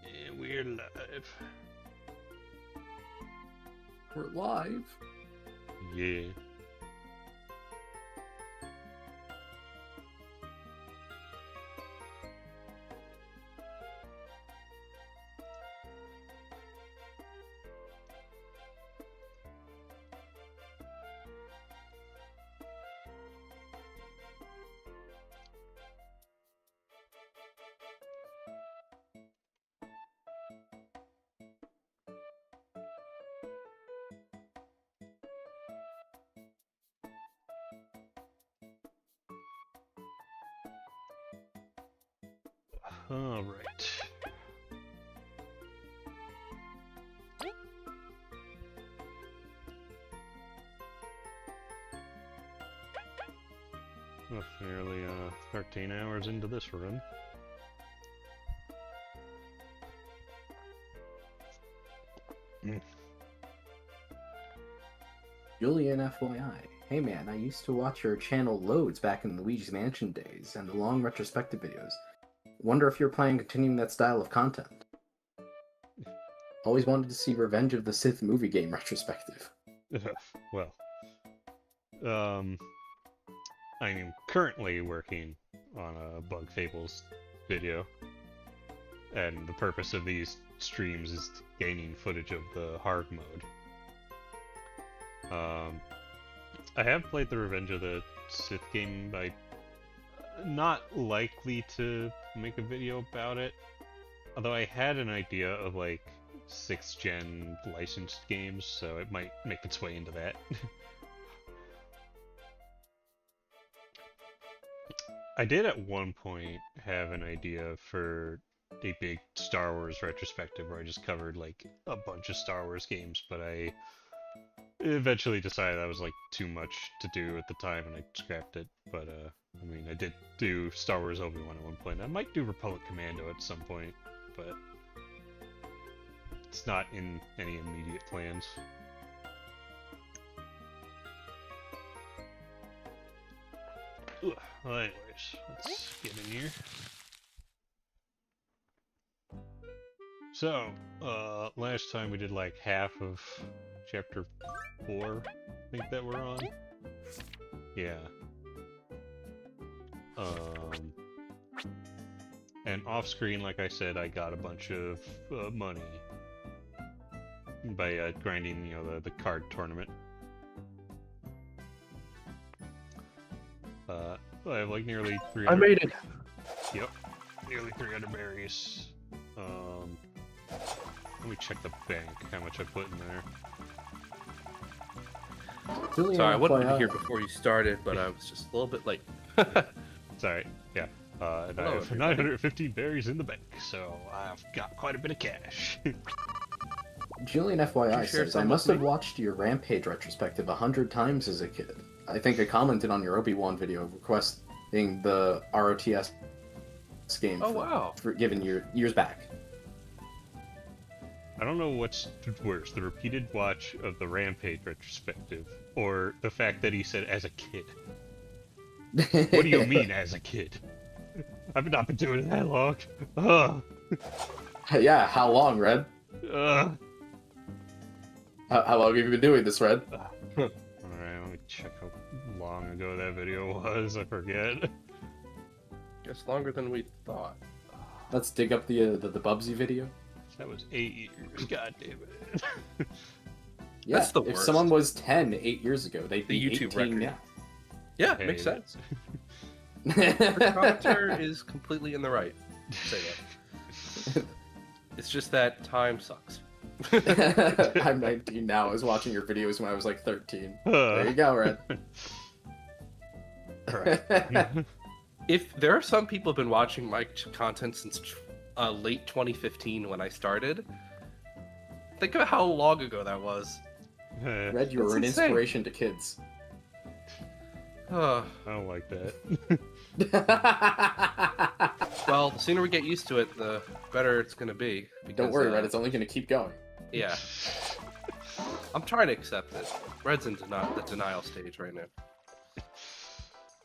And we're live. We're live. Yeah. All right. Well, nearly 13 hours into this run. Julian FYI. Hey man, I used to watch your channel loads back in Luigi's Mansion days and the long retrospective videos. Wonder if you're planning on continuing that style of content. Always wanted to see Revenge of the Sith movie game retrospective. Well, I am currently working on a Bug Fables video, and the purpose of these streams is gaining footage of the hard mode. I have played the Revenge of the Sith game. I'm not likely to make a video about it, although I had an idea of like 6th gen licensed games, so it might make its way into that. I did at one point have an idea for a big Star Wars retrospective where I just covered like a bunch of Star Wars games, but I eventually decided that was like too much to do at the time and I scrapped it. But I mean, I did do Star Wars Obi-Wan at one point. I might do Republic Commando at some point, but it's not in any immediate plans. Well, anyways, let's get in here. So, last time we did like half of chapter 4, I think that we're on. Yeah. And off screen, like I said, I got a bunch of money by grinding, you know, the card tournament. I have like nearly 300. I made it. Yep, nearly 300 berries. Let me check the bank, how much I put in there. Julian Sorry, I wanted to be FYI. here before you started, but I was just a little bit late. Sorry, yeah. And I Hello, have everybody. 915 berries in the bank, so I've got quite a bit of cash. Julian Could FYI you share says, some I with must have me?" watched your Rampage retrospective 100 times as a kid. I think I commented on your Obi-Wan video requesting the ROTS game Oh, wow. for given years back. I don't know what's worse, the repeated watch of the Rampage retrospective, or the fact that he said as a kid. What do you mean as a kid? I've not been doing it that long. Ugh. Yeah, how long, Red? Ugh. How long have you been doing this, Red? Alright, let me check how long ago that video was, I forget. Guess longer than we thought. Let's dig up the Bubsy video. That was 8 years, god damn it. Yeah, That's the if worst. someone was 10 8 years ago, they'd The be YouTube 18 record. Yeah, Hey, makes sense. now. The commenter is completely in the right. Say that. It's just that time sucks. I'm 19 now. I was watching your videos when I was like 13. There you go, Red. Alright. If there are some people who've been watching my content since late 2015 when I started, think of how long ago that was. Red, you That's were an insane. inspiration to kids. Uh, I don't like that. well, the sooner we get used to it, the better it's going to be. Don't because, worry, Red. It's only going to keep going. Yeah. I'm trying to accept it. Red's in the denial stage right now.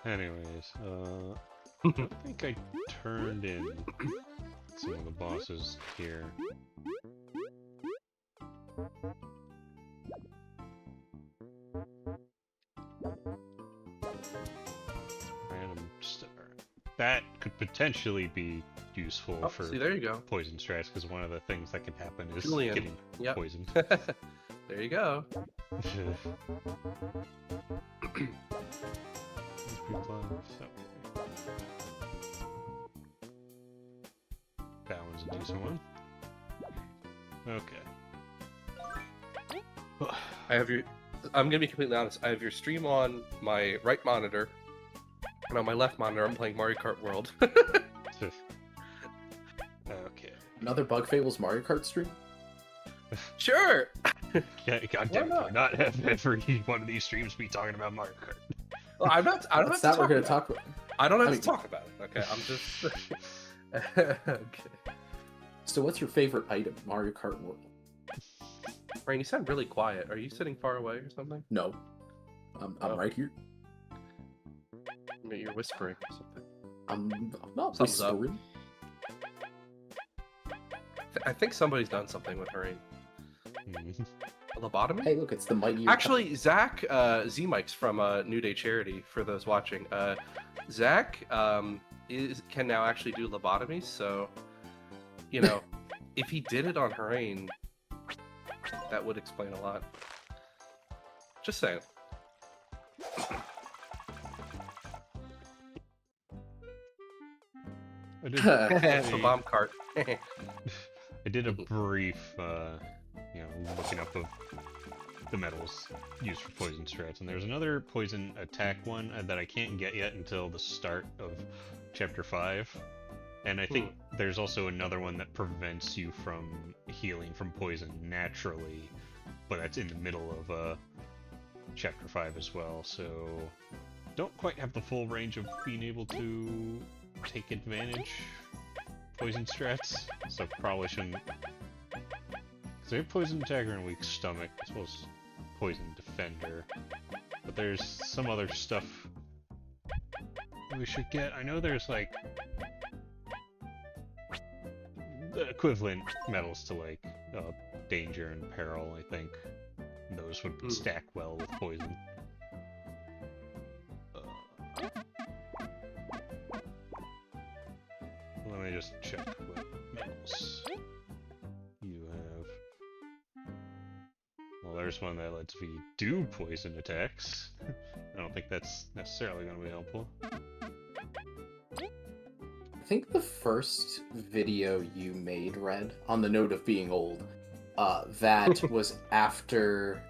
Anyways, I don't think I turned in. Let's some of the bosses here. Random star. That could potentially be useful for See, there you go. poison strats, because one of the things that can happen is Julian. getting Yep. poisoned. There you go. That one's a decent one. Okay. I'm gonna be completely honest. I have your stream on my right monitor, and on my left monitor, I'm playing Mario Kart World. Okay. Another Bug Fables Mario Kart stream? Sure. Yeah, goddamn, Why can not have every one of these streams be talking about Mario Kart. Well, I don't have That's to that talk we're gonna about talk about. it. I don't have I to mean- talk about it. Okay, I'm just. Okay. So what's your favorite item, Mario Kart World? Rain, you sound really quiet. Are you sitting far away or something? No. I'm Oh. right here. Maybe you're whispering or something. I'm not Thumbs up. whispering. I think somebody's done something with Rain. Mhm. A lobotomy? Hey, look, it's the mighty. Actually, Zach Z-Mike's from New Day Charity, for those watching. Zach can now actually do lobotomies, so, you know, if he did it on Harain, that would explain a lot. Just saying. I did, It's a bomb cart. I did a brief, looking up of the medals used for poison strats, and there's another poison attack one that I can't get yet until the start of Chapter 5. And I think there's also another one that prevents you from healing from poison naturally, but that's in the middle of Chapter 5 as well, so don't quite have the full range of being able to take advantage poison strats, so probably shouldn't. Because they have poison attacker and weak stomach, as well as poison defender. But there's some other stuff we should get. I know there's like the equivalent medals to like danger and peril, I think. Those would stack well with poison. Let me just check what medals you have. Well, there's one that lets me do poison attacks. I don't think that's necessarily going to be helpful. I think the first video you made, Red, on the note of being old, that was after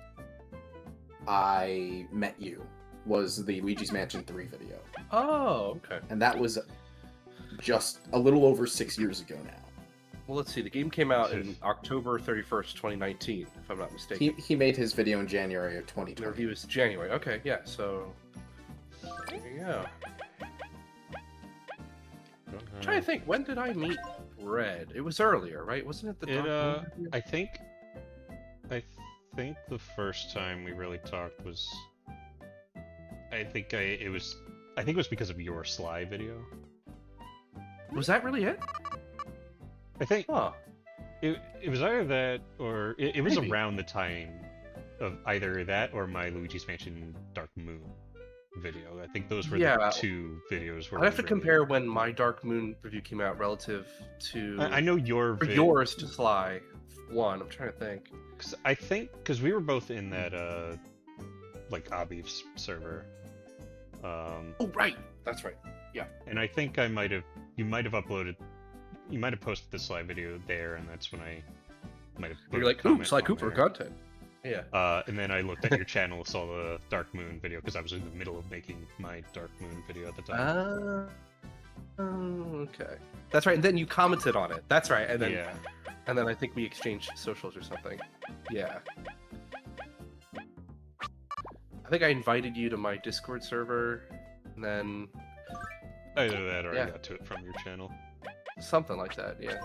I met you, was the Luigi's Mansion 3 video. Oh, okay. And that was just a little over 6 years ago now. Well, let's see. The game came out in October 31st, 2019, if I'm not mistaken. He made his video in January of The 2020. review is January. Okay, yeah, so... There you go. I'm trying to think, when did I meet Red? It was earlier, right? Wasn't it the Dark Moon review? I think the first time we really talked was, I think it was because of your Sly video. Was that really it? I think Huh. it was either that or it was Maybe. around the time of either that or my Luigi's Mansion Dark Moon video. I think those were Yeah. the two videos where I'd have we to really- compare when my Dark Moon review came out relative to... I know your or vid, yours to Sly. One, I'm trying to think. because we were both in that like Obby's server. Oh, right! That's right. And I think you might have posted the Sly video there, and that's when I might have put You're a like, ooh, comment Sly on Cooper there. content. Yeah. And then I looked at your channel, saw the Dark Moon video, because I was in the middle of making my Dark Moon video at the time. Okay. That's right, and then you commented on it. That's right, and then Yeah. and then I think we exchanged socials or something. Yeah. I think I invited you to my Discord server, and then Either that or Yeah. I got to it from your channel. something like that. Yeah.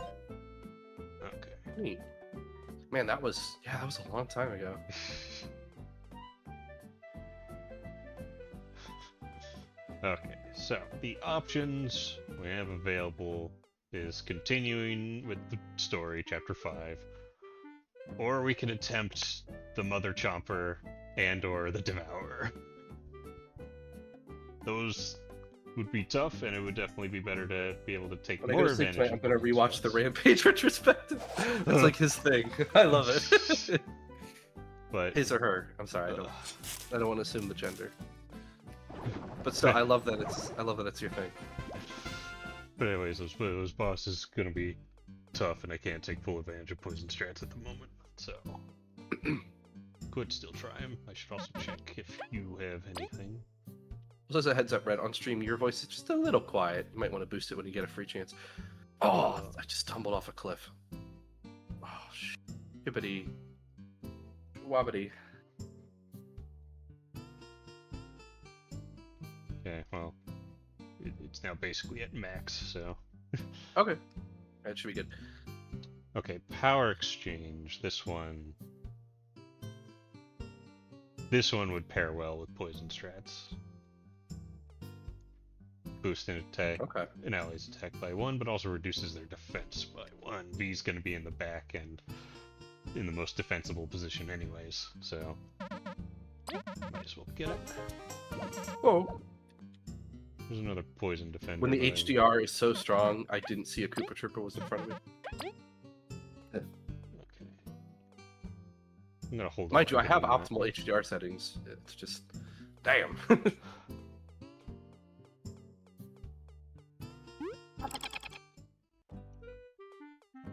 Okay. Neat. Man, that was a long time ago. Okay, so the options we have available is continuing with the story, chapter 5, or we can attempt the Mother Chomper and/or the Devourer. Those would be tough, and it would definitely be better to be able to take When I more go to sleep advantage. tonight, I'm gonna rewatch the Rampage retrospective. That's like his thing. I love it. But His or her. I'm sorry. I don't want to assume the gender. But still, I love that it's your thing. But anyways, those bosses gonna be tough, and I can't take full advantage of poison strats at the moment, so could still try them. I should also check if you have anything. So as a heads up, Red, on stream, your voice is just a little quiet. You might want to boost it when you get a free chance. Oh, I just tumbled off a cliff. Oh, hibbity. Wobbity. Okay, well, it's now basically at max, so... Okay. That should be good. Okay, power exchange. This one would pair well with poison strats. Boost an attack, Okay. an ally's attack by 1, but also reduces their defense by 1. V's gonna be in the back and in the most defensible position anyways, so might as well get it. Whoa. There's another poison defender. When the but HDR is so strong, I didn't see a Koopa Trooper was in front of me. Okay. I'm gonna hold on. Mind you, I have getting that. optimal HDR settings. It's just... Damn.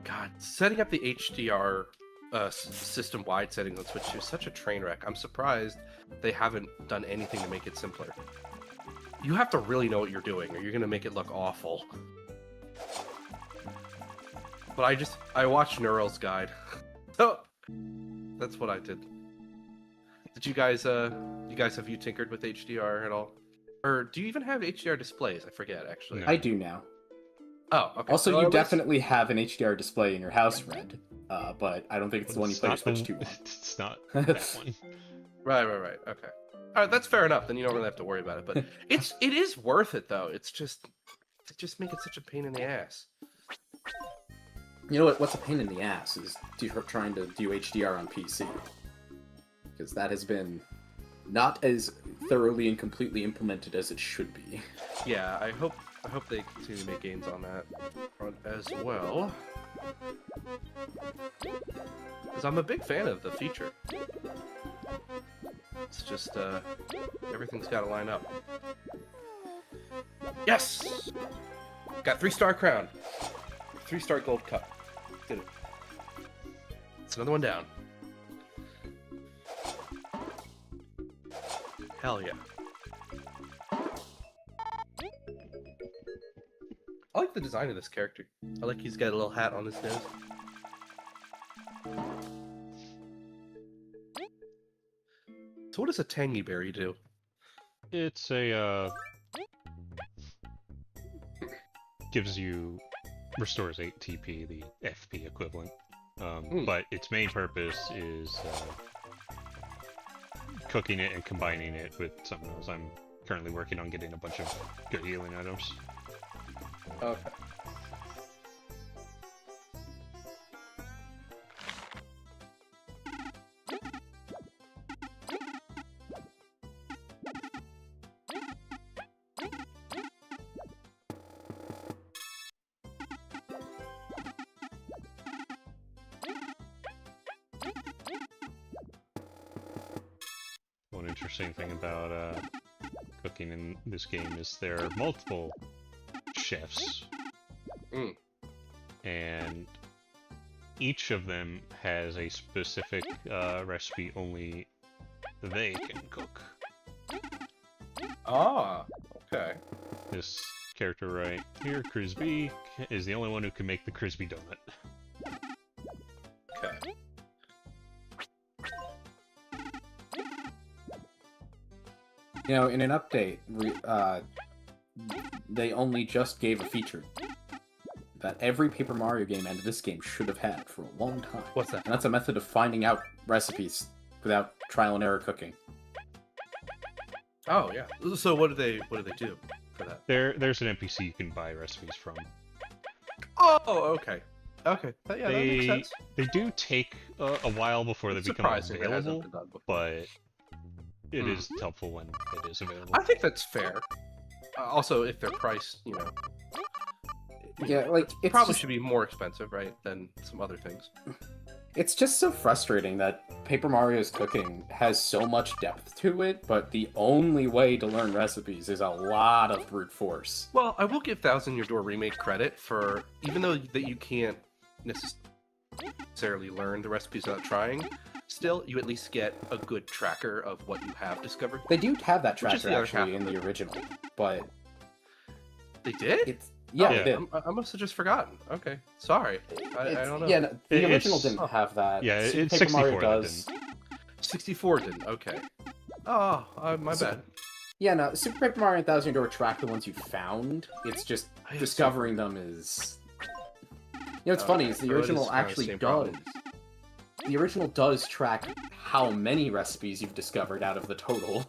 God, setting up the HDR system-wide settings on Switch 2 is such a train wreck. I'm surprised they haven't done anything to make it simpler. You have to really know what you're doing, or you're gonna make it look awful. But I watched Neural's guide. So that's what I did. Did you guys have you tinkered with HDR at all? Or do you even have HDR displays? I forget actually. No. I do now. Oh, okay. Also, So you at least- definitely have an HDR display in your house, Red. But I don't think it's the one you play your Switch 2 on. It's not that one. Right. Okay. All right, that's fair enough. Then you don't really have to worry about it. But it is worth it though. It's just make it such a pain in the ass. You know what's a pain in the ass is trying to do HDR on PC. Because that has been not as thoroughly and completely implemented as it should be. Yeah, I hope they continue to make games on that front as well. Because I'm a big fan of the feature. It's just everything's got to line up. Yes, got 3-star crown, 3-star gold cup. Did it. It's another one down. Hell yeah. I like the design of this character. I like he's got a little hat on his nose. So what does a tangy berry do? It's a restores 8 TP, the FP equivalent. But its main purpose is cooking it and combining it with something else. I'm currently working on getting a bunch of good healing items. Okay. One interesting thing about cooking in this game is there are multiple chefs, and each of them has a specific recipe only they can cook. Ah, okay. This character right here, Crisby, is the only one who can make the Crisby donut. Okay. You know, in an update, they only just gave a feature that every Paper Mario game and this game should have had for a long time. What's that? And that's a method of finding out recipes without trial and error cooking. Oh yeah. So what do they do for that? There's an NPC you can buy recipes from. Oh, okay. Okay. Yeah, that makes sense. They do take a while before they become Surprising that hasn't available, been done before. but it is helpful when it is available. I think that's fair. Also, if they're priced, Yeah, like it it's probably just, should be more expensive, right, than some other things. it's just so frustrating that Paper Mario's cooking has so much depth to it, but the only way to learn recipes is a lot of brute force. Well, I will give Thousand Year Door Remake credit for, even though that you can't necessarily learn the recipes without trying, still, you at least get a good tracker of what you have discovered. They do have that Which is tracker the other actually half in of the original, but They did? it's yeah, Yeah. they did. I must have just forgotten. Okay, sorry. I don't know. Yeah, no, the original It's- didn't have that. yeah, it's Paper 64 Mario that does. 64 didn't. Okay. Oh, my So- bad. Yeah, no, Super Paper Mario and Thousand Year Door track the ones you found. It's just I discovering them is. What's funny is the so it is original kinda the actually same does. problem. The original does track how many recipes you've discovered out of the total.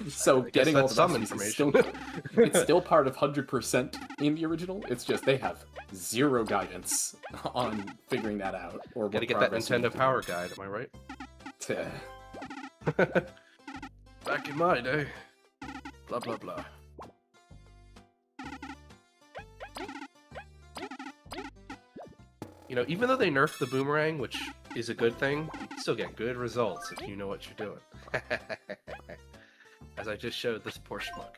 So I guess getting all that's the some recipes is information. still, it's still part of 100% in the original. It's just they have zero guidance on figuring that out. Or Gotta what get that progress you Nintendo need to Power make. Guide, am I right? Teh. Back in my day. Blah, blah, blah. Even though they nerfed the boomerang, which is a good thing, you can still get good results if you know what you're doing. As I just showed this poor schmuck.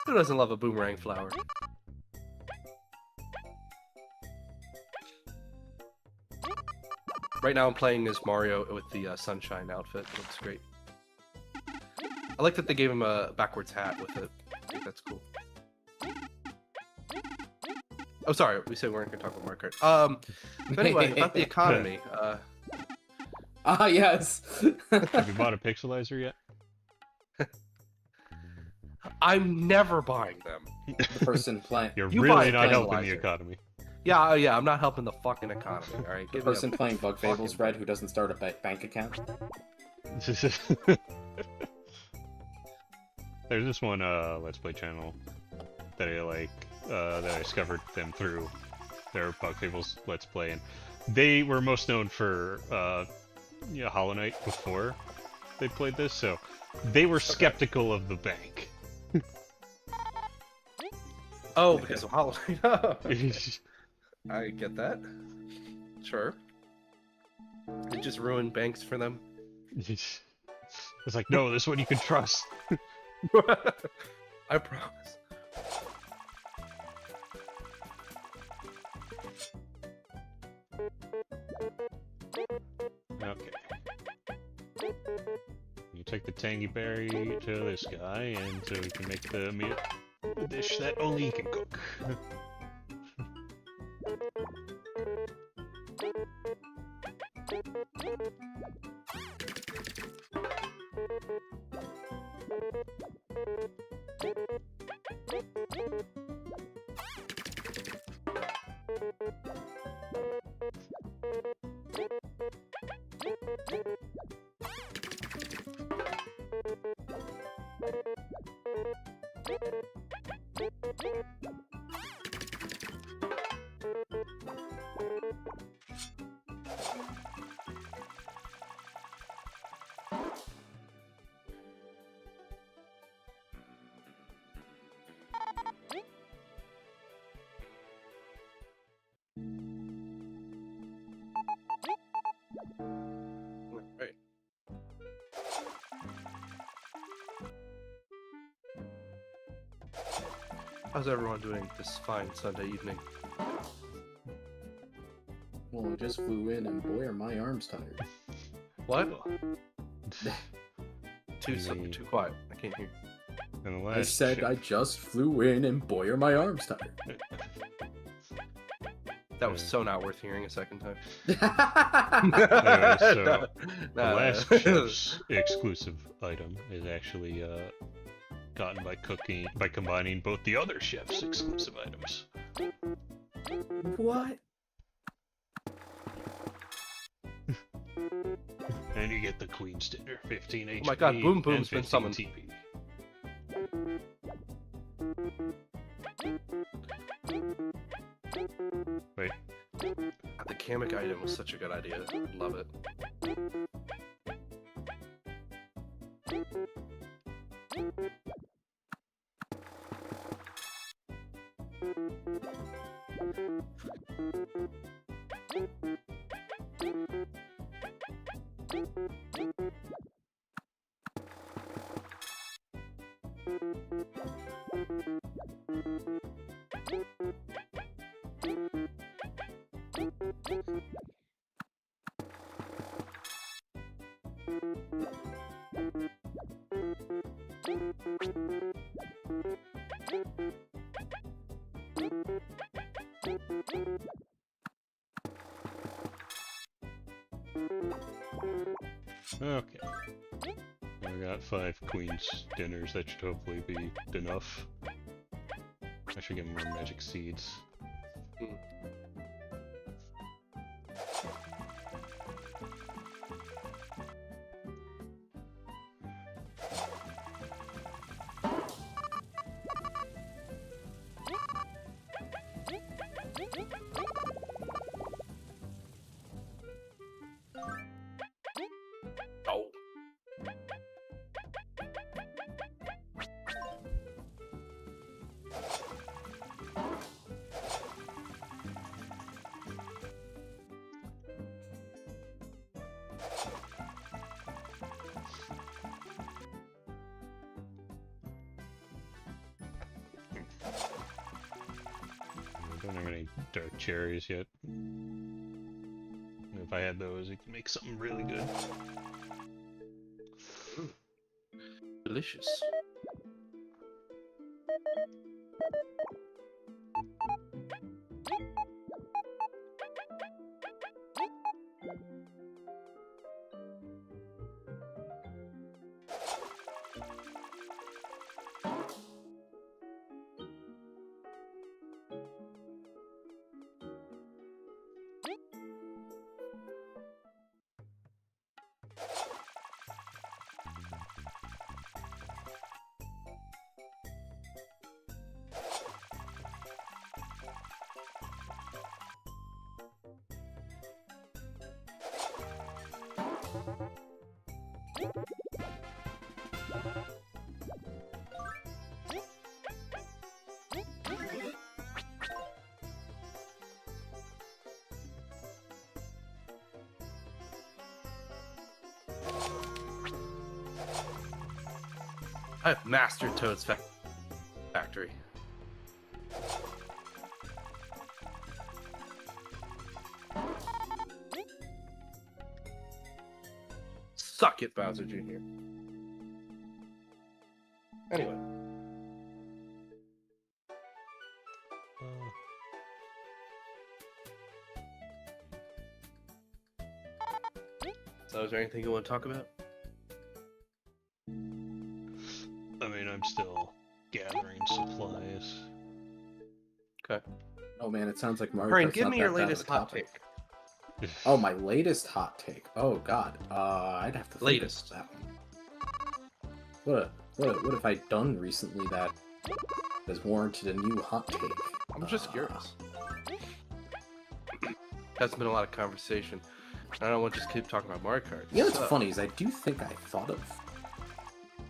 Who doesn't love a boomerang flower? Right now I'm playing as Mario with the sunshine outfit. It looks great. I like that they gave him a backwards hat with it. I think that's cool. Oh, sorry, we said we weren't going to talk about Mario Kart. But anyway, about the economy. Ah, yes. Have you bought a pixelizer yet? I'm never buying them. The person playing You're You buy really a not helping the pixelizer. economy. Yeah, I'm not helping the fucking economy, alright? the person playing Bug Fables, Fred, who doesn't start a bank account. There's this one Let's Play channel that I like, that I discovered them through their Bug Fables Let's Play, and they were most known for Hollow Knight before they played this, so they were skeptical of the bank. Oh, because of Hollow Knight. I get that. Sure. It just ruined banks for them. It's like, no, this one you can trust. I promise. Okay. You take the tangy berry to this guy, and so we can make the meal, the dish that only he can cook. Right. How's everyone doing this fine Sunday evening? Well, I just flew in, and boy, are my arms tired. What? Me. Too quiet. I can't hear. And the I last said chip- I just flew in, and boy, are my arms tired. That was so not worth hearing a second time. Anyway, so the Nah. last chef's exclusive item is actually gotten by combining both the other chef's exclusive items. What? And you get the Queen's Dinner, 15 HP. Oh my God, Boom Boom's and been 15 summoned. TP. hammock item was such a good idea. Love it. Okay. I got 5 queen's dinners. That should hopefully be enough. I should get more magic seeds. Oh. I don't have any dark cherries yet. If I had those, it could make something really good. Delicious. I've mastered Toad's factory. Suck it, Bowser Jr. Anyway. So is there anything you want to talk about? I mean, I'm still gathering supplies. Okay. Oh man, it sounds like Mario Brian, Kart's give not me that your bad of latest a hot topic. take. Oh, my latest hot take. Oh god. I'd have to think Latest. about that one. What have I done recently that has warranted a new hot take? I'm just curious. That's been a lot of conversation. I don't want to just keep talking about Mario Kart. You know what's So- funny is I do think I thought of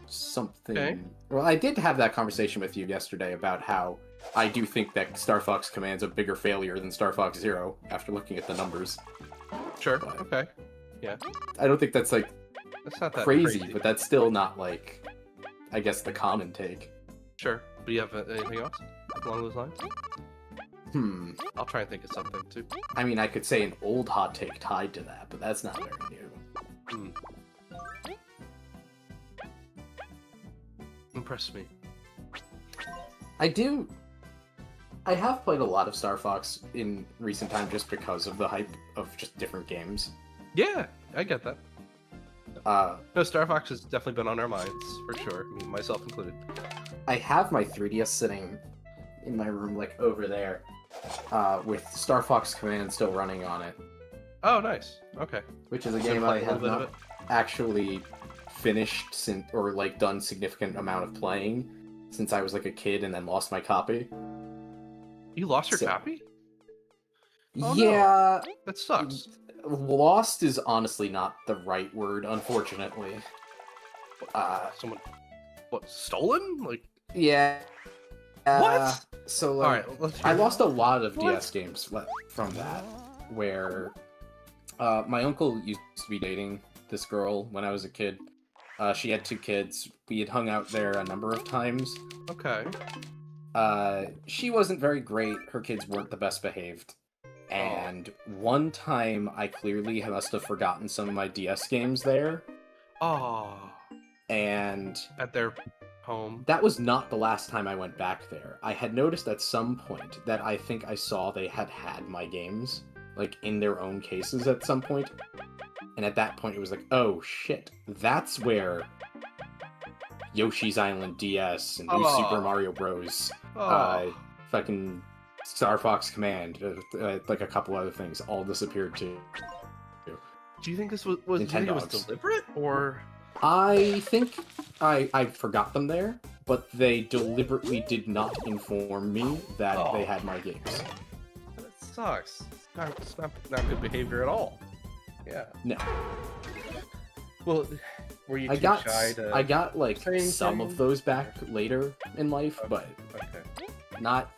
something. Okay. Well, I did have that conversation with you yesterday about how I do think that Star Fox Command's a bigger failure than Star Fox Zero after looking at the numbers. Sure. But- Okay. Yeah. I don't think that's like That's not that crazy, but that's still not like, I guess, the common take. Sure. Do you have anything else along those lines? I'll try and think of something too. I mean, I could say an old hot take tied to that, but that's not very new. Hmm. Impress me. I have played a lot of Star Fox in recent time just because of the hype of just different games. Yeah, I get that. Uh, No, Star Fox has definitely been on our minds, for sure. I mean, myself included. I have my 3DS sitting in my room, like, over there, with Star Fox Command still running on it, Oh, nice. Okay. which is a Been game I playing a have little bit not of actually finished since, or, like, done significant amount of playing since I was, like, a kid and then lost my copy. You lost your So- copy? Oh, yeah, no. That sucks. lost is honestly not the right word, unfortunately. Someone, what, stolen? Like, Yeah. what? So, All like, right, let's I hear lost a lot of What? DS games from that, where my uncle used to be dating this girl when I was a kid. She had 2 kids. We had hung out there a number of times. Okay. She wasn't very great. Her kids weren't the best behaved. And one time, I clearly must have forgotten some of my DS games there. Oh. And At their home. that was not the last time I went back there. I had noticed at some point that I think I saw they had my games, like, in their own cases at some point. And at that point, it was like, oh shit, that's where Yoshi's Island DS and New Super Mario Bros. Fucking Star Fox Command, like a couple other things, all disappeared too. Do you think this was do you think it was deliberate, or? I think I forgot them there, but they deliberately did not inform me that they had my games. That sucks. It's not good behavior at all. Yeah. No. Well, were you too shy to... I got like say some of those back later in life, but not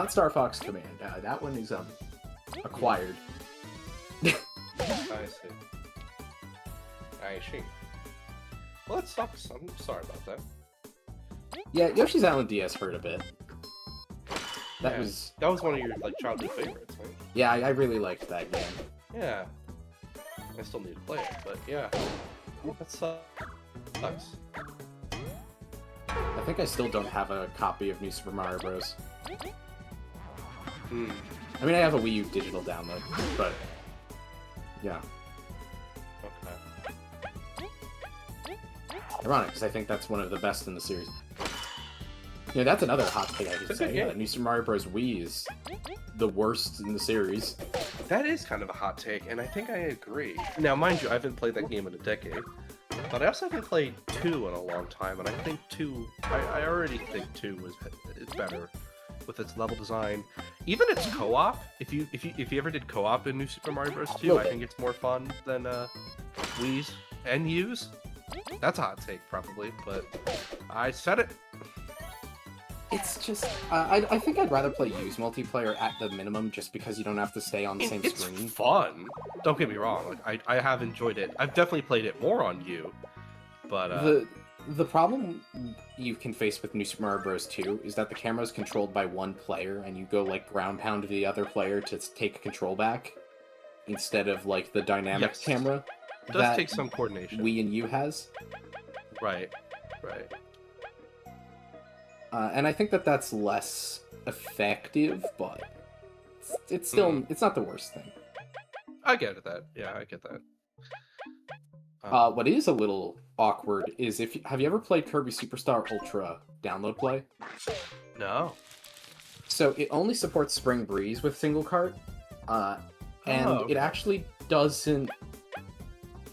Star Fox Command. That one is acquired. I see. I see. Well, that sucks. I'm sorry about that. Yeah, Yoshi's Island DS hurt a bit. That was one of your like childhood favorites, right? Yeah, I really liked that game. Yeah. I still need to play it, but yeah. That sucks. I think I still don't have a copy of New Super Mario Bros. I mean, I have a Wii U digital download, but yeah. Okay. Ironic, because I think that's one of the best in the series. You know, that's another hot take I could say. New Super Mario Bros. Wii is the worst in the series. That is kind of a hot take, and I think I agree. Now, mind you, I haven't played that game in a decade, but I also haven't played 2 in a long time, and I think 2... I already think 2 is better with its level design. Even its co-op, if you ever did co-op in New Super Mario Bros. 2, I think it's more fun than Wii's and U's. That's a hot take, probably, but I said it. It's just, I think I'd rather play U's multiplayer at the minimum, just because you don't have to stay on the same screen. It's fun. Don't get me wrong. Like, I have enjoyed it. I've definitely played it more on U, but the problem you can face with New Super Mario Bros. 2 is that the camera is controlled by one player, and you go like ground pound to the other player to take control back, instead of like the dynamic camera. It does take some coordination. Wii and U has. Right. And I think that's less effective, but it's still it's not the worst thing. I get that. Yeah, I get that. What is a little awkward is have you ever played Kirby Superstar Ultra download play? No. So it only supports Spring Breeze with single cart, and it actually doesn't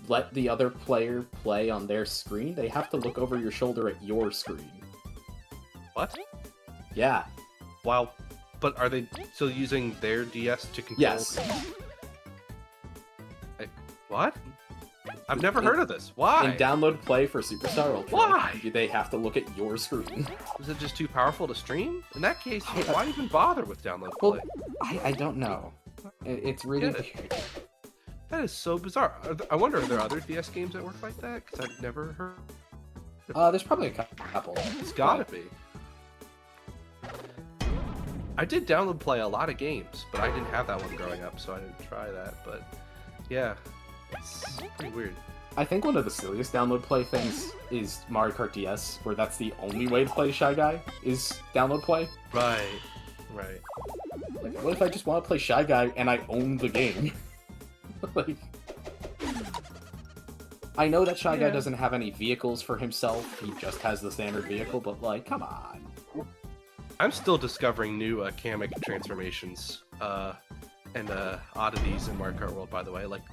let the other player play on their screen. They have to look over your shoulder at your screen. What? Yeah. Wow. But are they still using their DS to control? Yes. What? I've never heard of this. Why? In download play for Superstar Ultra, why? They have to look at your screen. Is it just too powerful to stream? In that case, why even bother with download play? Well, I don't know. It's really weird. That is so bizarre. I wonder, are there other DS games that work like that? Because I've never heard. There's probably a couple. It's gotta be. I did download play a lot of games, but I didn't have that one growing up, so I didn't try that. But yeah, it's pretty weird. I think one of the silliest download play things is Mario Kart DS, where that's the only way to play Shy Guy is download play. Right. Like, what if I just want to play Shy Guy and I own the game? Like, I know that Shy Guy doesn't have any vehicles for himself, he just has the standard vehicle, but like, come on. I'm still discovering new Kamek transformations and oddities in Mario Kart World, by the way. Like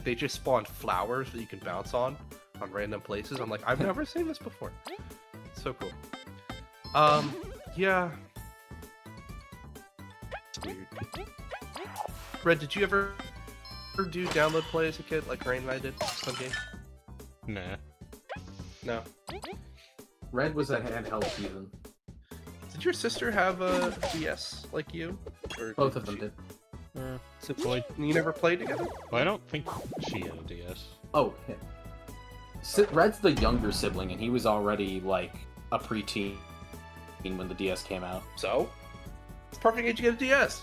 they just spawned flowers that you can bounce on random places. I'm like, I've never seen this before. It's so cool. Yeah. It's weird. Red, did you ever do download play as a kid like Rain and I did? Some game? Nah. No. Red was a handheld heathen. Did your sister have a DS like you? Or Both of them did. So you never played together? Well, I don't think she had a DS. Oh, him. Red's the younger sibling, and he was already like a preteen when the DS came out. So? It's perfect age to get a DS.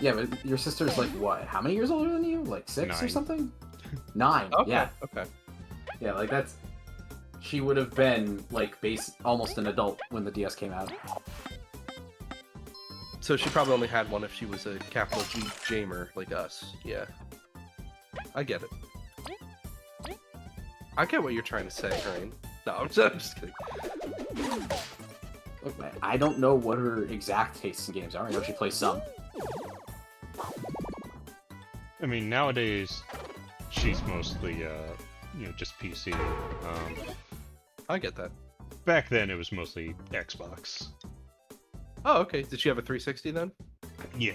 Yeah, but your sister's like what? How many years older than you? Like 6 or 9. something? 9. Okay. Yeah. Okay. Yeah, like that's. She would have been like almost an adult when the DS came out. So she probably only had one if she was a capital G Jamer like us. Yeah. I get it. I get what you're trying to say, Rain. No, I'm just kidding. Look, man, I don't know what her exact tastes in games are. I know she plays some. I mean, nowadays, she's mostly, just PC. I get that. Back then, it was mostly Xbox. Oh, okay. Did she have a 360 then? Yeah.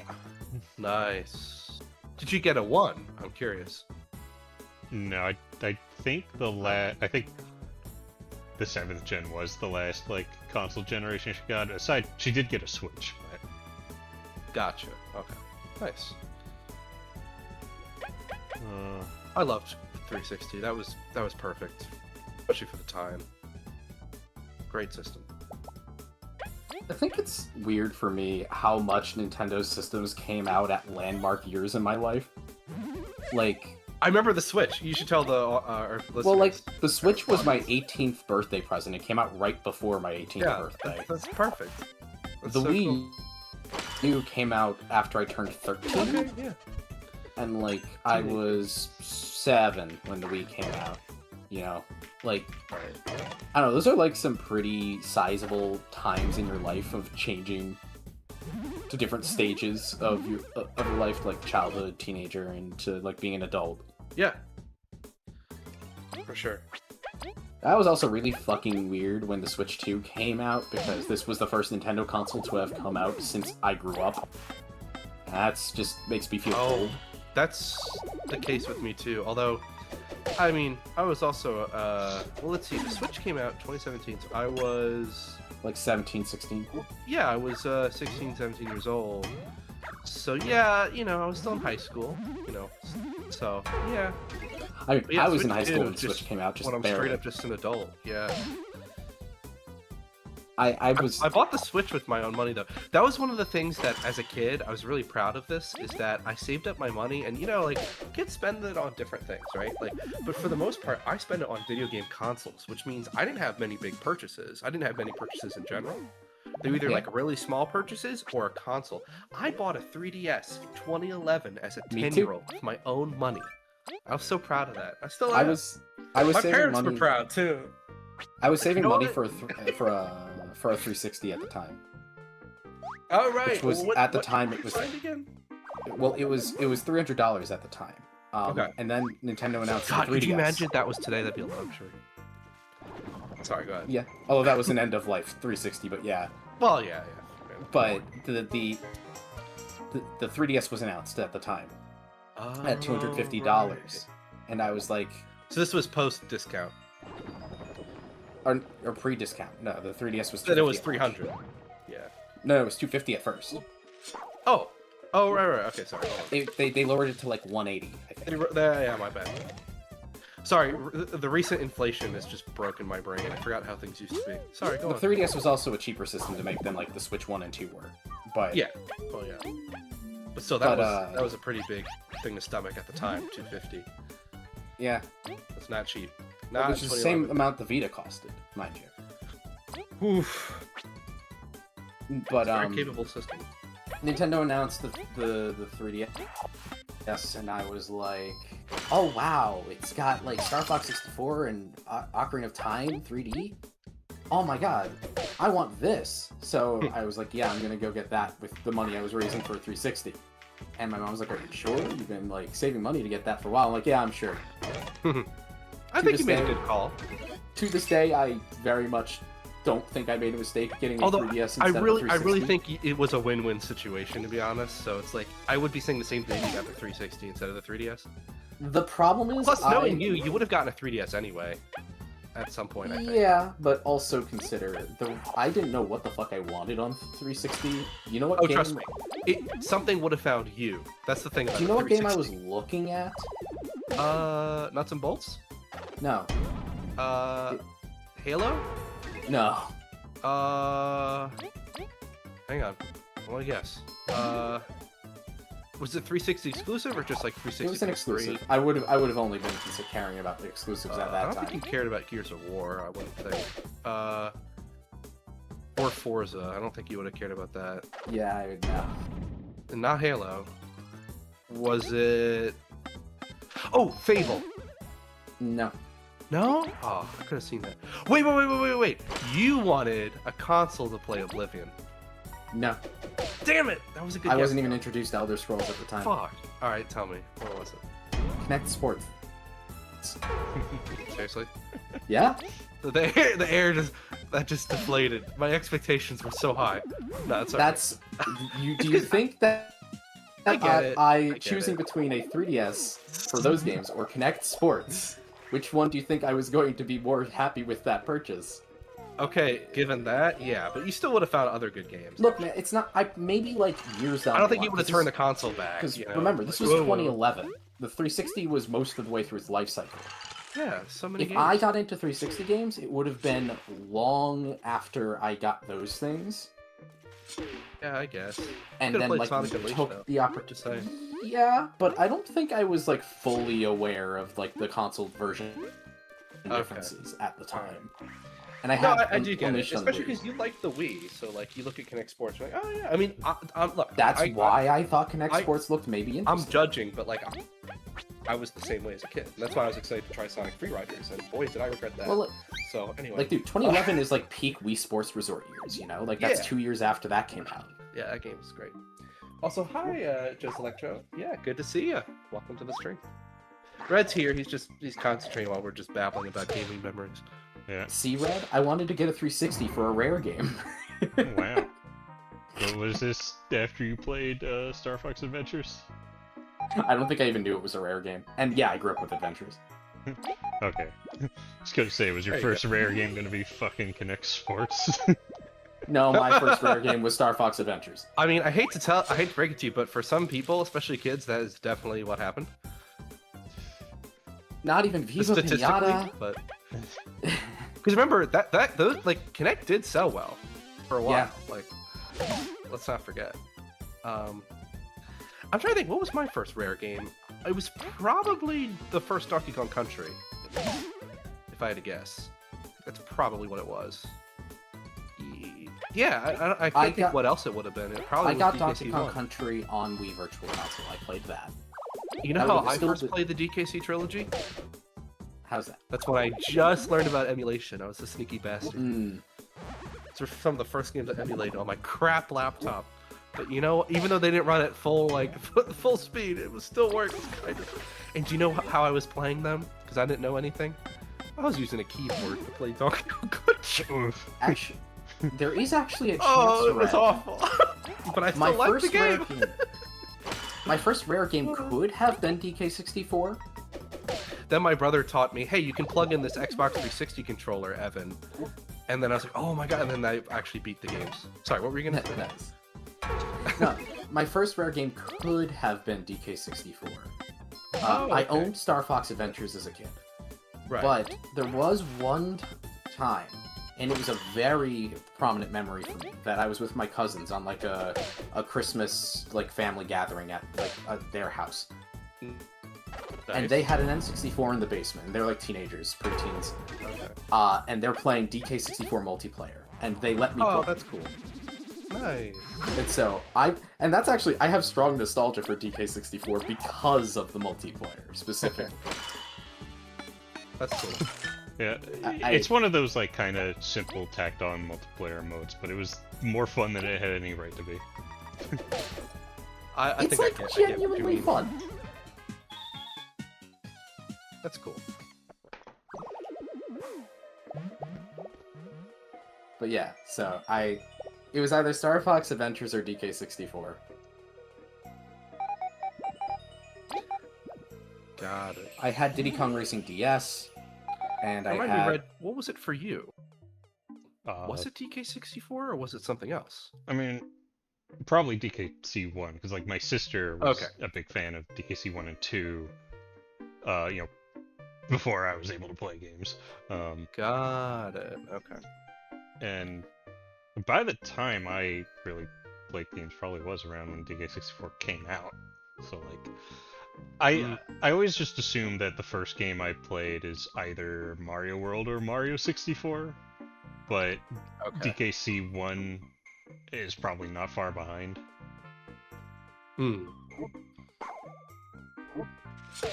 Nice. Did you get a 1? I'm curious. No, I think I think the 7th gen was the last, like, console generation she got. Aside, she did get a Switch, but... Gotcha. Okay. Nice. Uh, I loved the 360. That was perfect, especially for the time. Great system. I think it's weird for me how much Nintendo systems came out at landmark years in my life. Like, I remember the Switch. You should tell the our listeners. well, like the Switch was my 18th birthday present. It came out right before my 18th birthday. That's perfect. That's The so Wii U came out after I turned 13, cool. Okay, yeah. and like I was 7 when the Wii came out. You know, like I don't know. Those are like some pretty sizable times in your life of changing to different stages of your life, like childhood, teenager, and to like being an adult. Yeah. For sure. That was also really fucking weird when the Switch 2 came out, because this was the first Nintendo console to have come out since I grew up. And that's just makes me feel old. That's the case with me too. Although, I mean, I was also, well, let's see, the Switch came out 2017, so I was... Like 17, 16? Yeah, I was 16, 17 years old. So yeah, you know, I was still in high school, you know, so yeah. I was in Switch high school 2, when the Switch came out, just when I'm barely. straight up just an adult, yeah. I bought the Switch with my own money though. That was one of the things that, as a kid, I was really proud of. This is that I saved up my money, and you know, like kids spend it on different things, right? Like, but for the most part, I spend it on video game consoles, which means I didn't have many big purchases. I didn't have many purchases in general. They're either like really small purchases or a console. I bought a 3DS 2011 as a 10-year-old with my own money. I was so proud of that. I still am. I was my saving parents money. were proud too. I was saving You know money what? for a 360 at the time. Oh right. Which was at the time it was again. Well, it was $300 at the time. Okay. And then Nintendo announced God, the 3DS. could you imagine that was today? That'd be a luxury. Sorry, go ahead. Yeah. Although that was an end of life 360, but yeah. Well, yeah. But the 3DS was announced at the time at $250, right. and I was like, So this was post discount. or pre-discount. No, the 3DS was. Then it was $250 at first. 300. Yeah. No, it was $250 at first. Oh, right. Okay, sorry. They lowered it to like 180. I think. Yeah, my bad. Sorry, the recent inflation has just broken my brain. I forgot how things used to be. Sorry, go The on. 3DS was also a cheaper system to make than like the Switch 1 and 2 were. But Yeah. Oh yeah. But still, that was a pretty big thing to stomach at the time. 250. yeah, That's not cheap. which is the same amount the Vita costed, mind you. Oof. But Very capable system. Nintendo announced the 3DS, and I was like, oh wow, it's got like Star Fox 64 and Ocarina of Time 3D. Oh my god, I want this. So I was like, yeah, I'm gonna go get that with the money I was raising for a 360. And my mom was like, are you sure? You've been like saving money to get that for a while. I'm like, yeah, I'm sure. I think you made a good call. To this day, I very much don't think I made a mistake getting a Although 3DS I instead really, of I a 360. really think it was a win-win situation, to be honest. So it's like I would be saying the same thing if you got the 360 instead of the 3DS. The problem is, Plus, knowing you would have gotten a 3DS anyway, at some point. I think. Yeah, but also consider I didn't know what the fuck I wanted on 360. You know what? Oh, game... trust me, something would have found you. That's the thing about Do you know the what game I 360. was looking at? Nuts and bolts. No. Halo. No. Hang on. I want to guess. Was it 360 exclusive or just like 360? It was an free? exclusive. I would have only been caring about the exclusives at I that don't time. think you cared about Gears of War. I wouldn't think. Or Forza. I don't think you would have cared about that. Yeah, I would know. And not Halo. Was it? Oh, Fable. No. No? Oh, I could have seen that. Wait. You wanted a console to play Oblivion. No. Damn it! That was a good I guess. wasn't even introduced to Elder Scrolls at the time. Fuck. Alright, tell me. What was it? Kinect Sports. Seriously? Yeah? The air just deflated. My expectations were so high. No, it's That's... Do you think that... I get it. I get choosing it. between a 3DS for those games or Kinect Sports, which one do you think I was going to be more happy with that purchase? Okay, given that, yeah, but you still would have found other good games. Look, man, it's not... maybe, like, years down I don't think the you line, would have this turned the is- console back. Because You know? remember, this was Whoa. 2011. The 360 was most of the way through its life cycle. Yeah, so many If games. I got into 360 games, it would have been long after I got those things. Yeah, I guess. And Could've then, played like, Sonic Unleashed, though. took the opportunity. Just saying. Yeah, but I don't think I was, like, fully aware of, like, the console version differences at the time. And I No, had I do get it, Unleashed on the especially Wii. because you like the Wii. So, like, you look at Kinect Sports, you're like, oh yeah. I mean, look. That's why I thought Kinect I- Sports looked maybe I'm interesting. judging, but like, I was the same way as a kid. And that's why I was excited to try Sonic Free Riders, and boy, did I regret that. Well, So anyway, like, dude, 2011 is, like, peak Wii Sports Resort years, you know? Like, that's Yeah. 2 years after that came out. yeah, that game is great. Also, hi, Just Electro. Yeah, good to see you. Welcome to the stream. Red's here. He's concentrating while we're just babbling about gaming memories. Yeah. See, Red? I wanted to get a 360 for a rare game. Oh, wow. What was this after you played Star Fox Adventures? I don't think I even knew it was a rare game. And yeah, I grew up with Adventures. Okay. Just gonna say, was your There you first rare game gonna be fucking Kinect Sports? No, my first rare game was Star Fox Adventures. I mean, I hate to break it to you, but for some people, especially kids, that is definitely what happened. Not even Viva Statistically, Pinata. but because remember those like Kinect did sell well for a while. Yeah. Like, let's not forget. I'm trying to think, what was my first rare game? It was probably the first Donkey Kong Country, if I had to guess. That's probably what it was. Yeah, I can't think what else it would have been. It probably I was got DKC Donkey Kong 1. Country on Wii Virtual Console. I played that. You know That how would've I still first been- played the DKC trilogy? How's that? That's when I just learned about emulation. I was a sneaky bastard. Mm. Those were some of the first games I emulated on my crap laptop. But you know, even though they didn't run at full speed, it was still working kind of. And do you know how I was playing them? Because I didn't know anything. I was using a keyboard to play Donkey Kong Country. Actually, there is actually a chance. Oh, it was Red, awful. But I my still liked the first rare game. game. My first rare game could have been DK64. Then my brother taught me, hey, you can plug in this Xbox 360 controller, Evan. And then I was like, oh my god, and then I actually beat the games. Sorry, what were you gonna say? Nice. No, my first rare game could have been DK64. I owned Star Fox Adventures as a kid. Right. But there was one time, and it was a very prominent memory for me, that I was with my cousins on like a Christmas like family gathering at like their house. And they had an N64 in the basement, and they're like teenagers, preteens. Okay. And they're playing DK64 multiplayer, and they let me Oh, play. that's cool. Nice. And so that's actually, I have strong nostalgia for DK64 because of the multiplayer specifically. That's cool. Yeah, I- it's one of those like kind of simple tacked on multiplayer modes, but it was more fun than it had any right to be. I It's think like I get what you genuinely mean. fun. That's cool. But yeah, so it was either Star Fox Adventures or DK64. Got it. I had Diddy Kong Racing DS, and I Remind me, had Red, what was it for you? Was Uh, it DK64 or was it something else? I mean, probably DKC1 because like my sister was Okay. a big fan of DKC1 and 2. You know, before I was able to play games. Got it. Okay. And by the time I really played games, probably was around when DK64 came out. So like, I always just assume that the first game I played is either Mario World or Mario 64, but Okay. DKC1 is probably not far behind.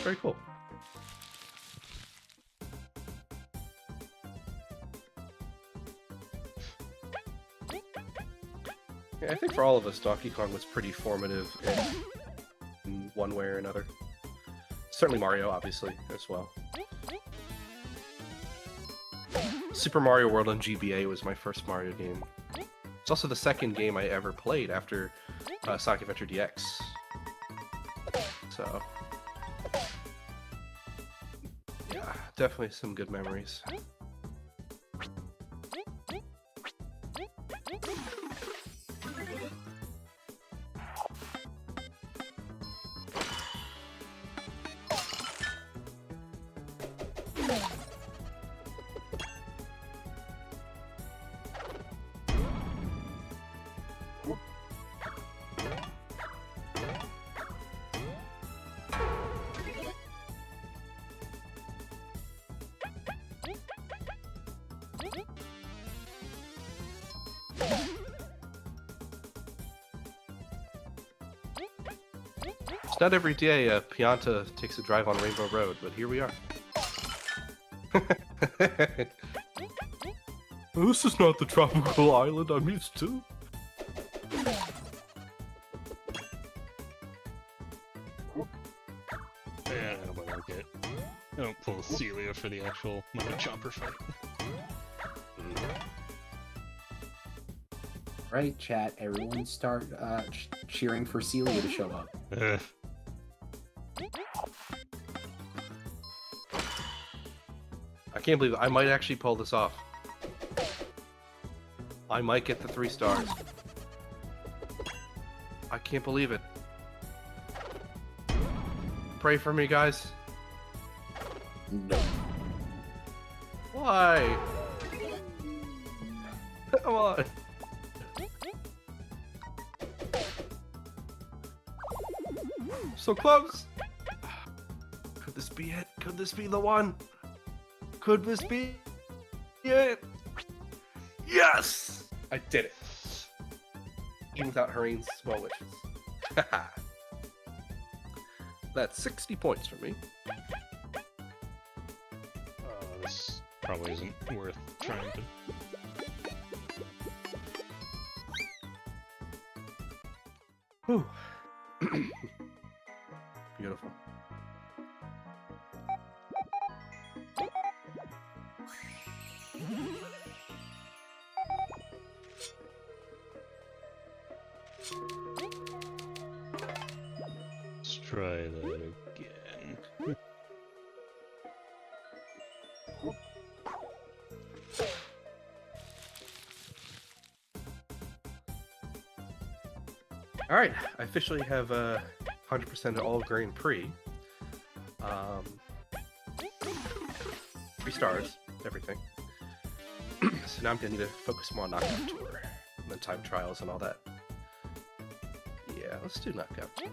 Very cool. Yeah, I think for all of us, Donkey Kong was pretty formative in one way or another. Certainly Mario, obviously, as well. Super Mario World on GBA was my first Mario game. It's also the second game I ever played after Sonic Adventure DX. So, yeah, definitely some good memories. It's not every day Pianta takes a drive on Rainbow Road, but here we are. This is not the tropical island I'm used to. Yeah, I don't pull Celia for the actual Money Chomper fight. right, chat. Everyone start cheering for Celia to show up. I can't believe it. I might actually pull this off. I might get the 3 stars. I can't believe it. Pray for me, guys. No. Why? Come on. So close. Could this be it? Could this be the one? Could this be it? Yes! I did it. Even without Hurrine's small wishes. That's 60 points for me. This probably isn't worth trying to... Whew. Beautiful. Let's try that again. Alright, I officially have 100% all Grand Prix. 3 stars, everything. So now I'm gonna need to focus more on Knockout Tour, and then time trials and all that. Yeah, let's do Knockout Tour.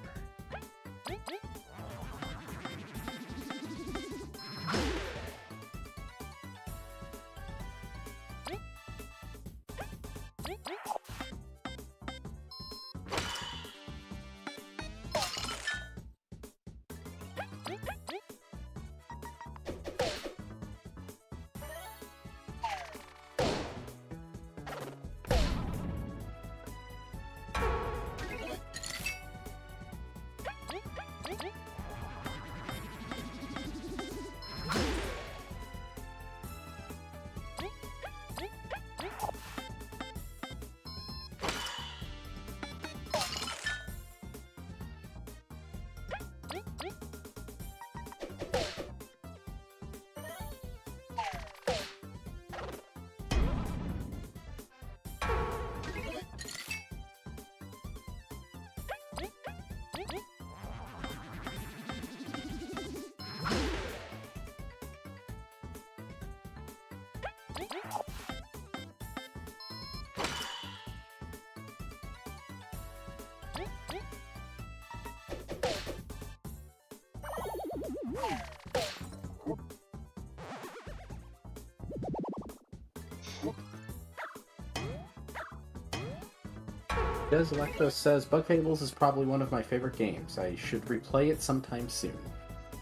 Des Electro says Bug Fables is probably one of my favorite games. I should replay it sometime soon.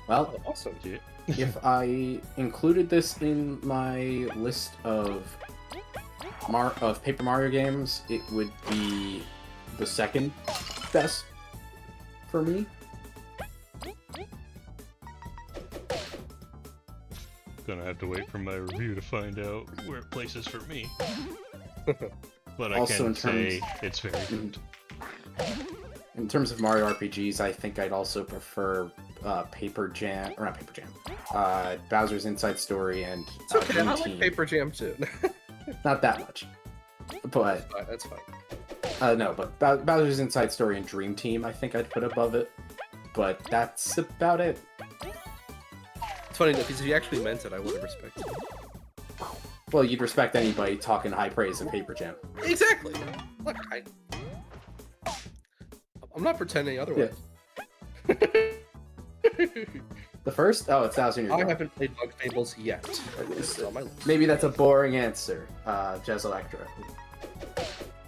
Well, Oh, awesome. Yeah. if I included this in my list of Paper Mario games, it would be the second best for me. Gonna have to wait for my review to find out where it places for me. But I Also, can in terms- say it's very good. In terms of Mario RPGs, I think I'd also prefer Paper Jam, or not Paper Jam, Bowser's Inside Story and It's okay. Dream I like Team. Paper Jam too. Not that much, but That's fine. no, but Bowser's Inside Story and Dream Team, I think I'd put above it. But that's about it. It's funny though, because if you actually meant it, I would have respected it. Well, you'd respect anybody talking high praise of Paper Jam. Exactly. Look, I'm not pretending otherwise. The first? Oh, it's Thousand Year I Door. haven't played Bug Fables yet. It's on my list. Maybe that's a boring answer, Jazz Electra.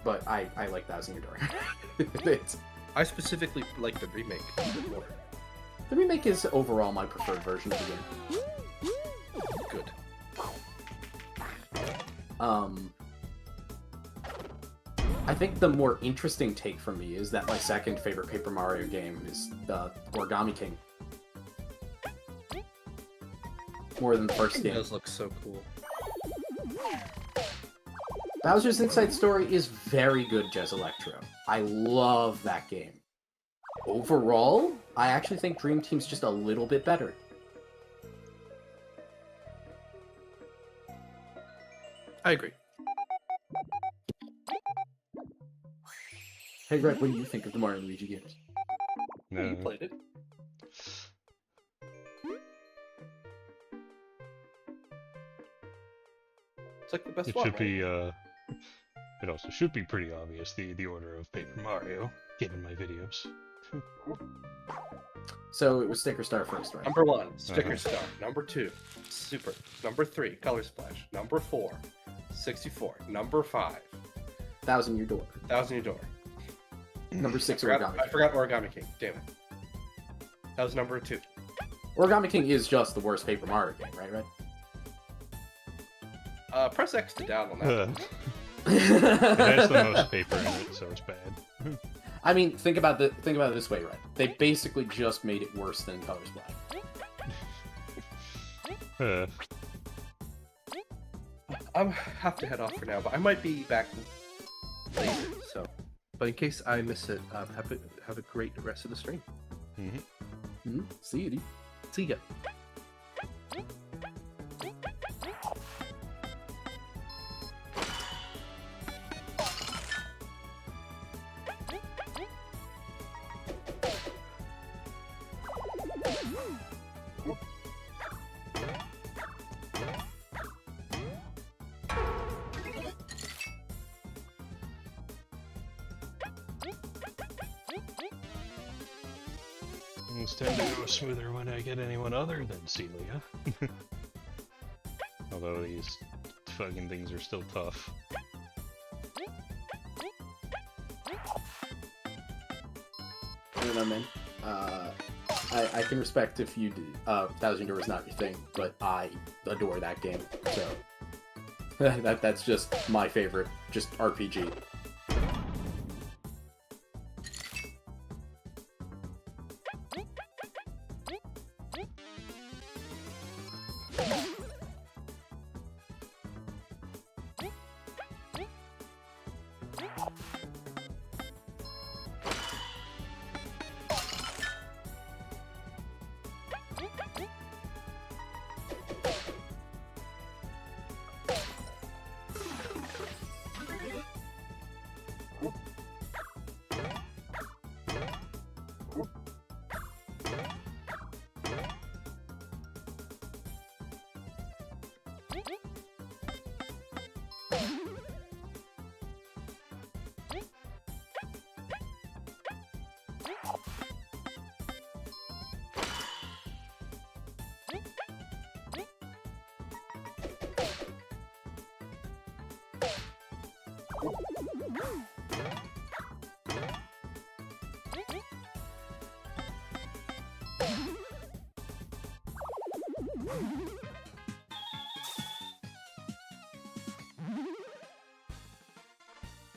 But I like Thousand Year Door. It's- I specifically like the remake a bit more. the remake is overall my preferred version of the game. Good. I think the more interesting take for me is that my second favorite Paper Mario game is Origami King. More than the first It game. does look so cool. Bowser's Inside Story is very good, Jazz Electro. I love that game. Overall, I actually think Dream Team's just a little bit better. I agree. Hey, Red, what do you think of the Mario and Luigi games? No. You played it. It's like the best It one. should right? be, it also should be pretty obvious, the order of Paper Mario, given my videos. So it was Sticker Star first, right? Number 1, Sticker Uh-huh. Star. Number 2, Super. Number 3, Color Splash. Number 4, 64. Number 5, Thousand Year Door. Thousand Year Door. Number 6, I Origami King. forgot Origami King. Damn it. That was number 2. Origami King is just the worst Paper Mario game, right? Press X to down on that. It has the most paper in it, so it's bad. I mean, think about it this way, right? They basically just made it worse than Color Splash. I have to head off for now, but I might be back later. So, but in case I miss it, have a great rest of the stream. See you, dude. See ya. Things tend to go smoother when I get anyone other than Celia. Although these fucking things are still tough. I don't know, man. I can respect if you do, Thousand Door is not your thing, but I adore that game. So that's just my favorite, just RPG.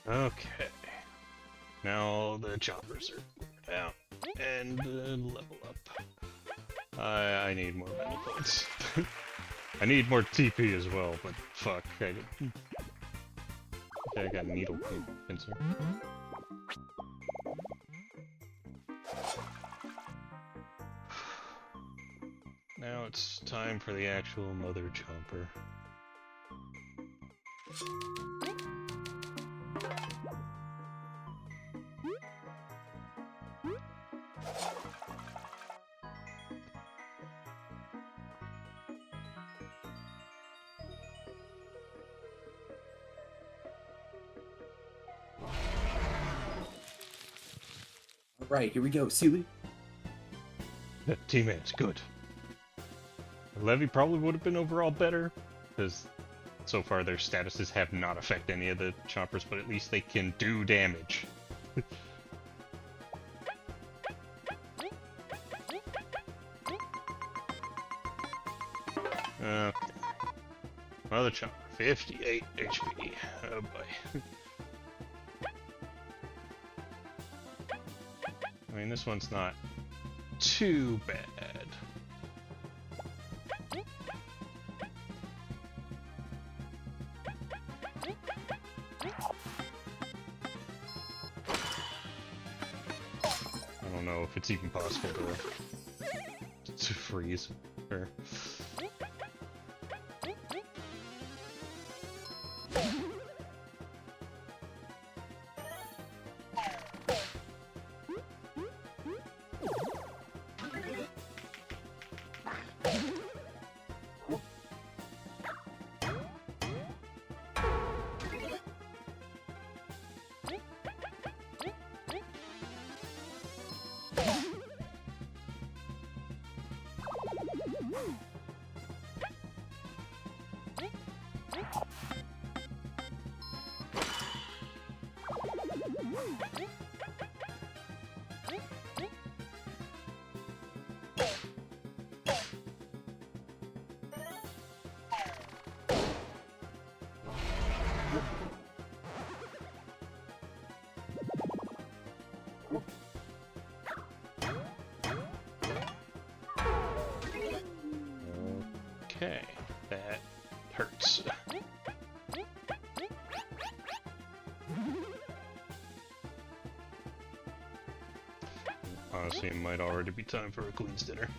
Okay. Now the choppers are down. And level up. I need more battle points. I need more TP as well, but fuck. Okay, I got needle pincer. Now it's time for the actual mother chomper. Alright, here we go, Sealy. Teammates, good. Levy probably would have been overall better, because so far their statuses have not affected any of the choppers, but at least they can do damage. Okay. Another chopper, 58 HP. Oh boy. I mean, this one's not too bad. I don't know if it's even possible to freeze her. Okay, that hurts. Honestly, it might already be time for a Queen's dinner.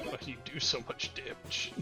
But you do so much damage.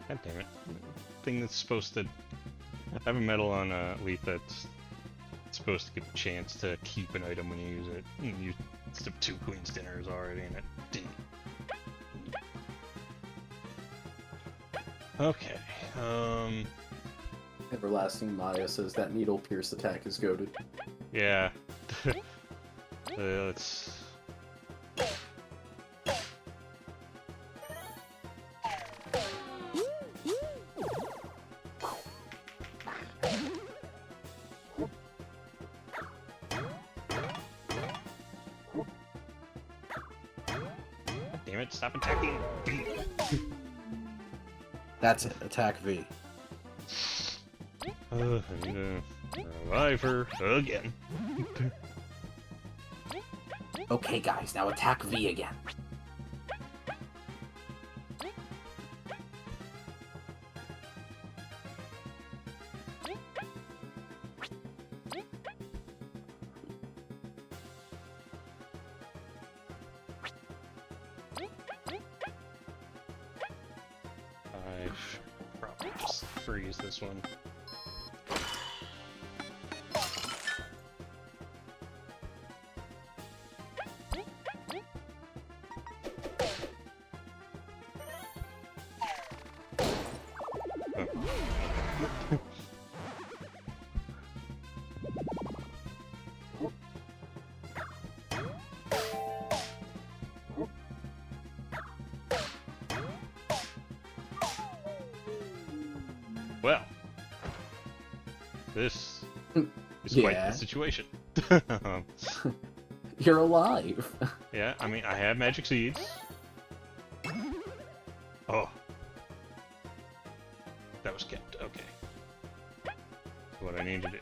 God damn it. Thing that's supposed to... I have a medal on Elite that's supposed to give a chance to keep an item when you use it. You used 2 Queen's Dinners already and it didn't. Okay, Everlasting Maya says that needle pierce attack is goated. yeah. Let's... it, stop attacking V. That's it. Attack V. And, Reviver again. Okay, guys, now attack V again. I should probably just freeze this one. Well, this is quite Yeah. the situation. You're alive. Yeah, I mean, I have magic seeds. Oh. That was kept, okay. So what I need to do.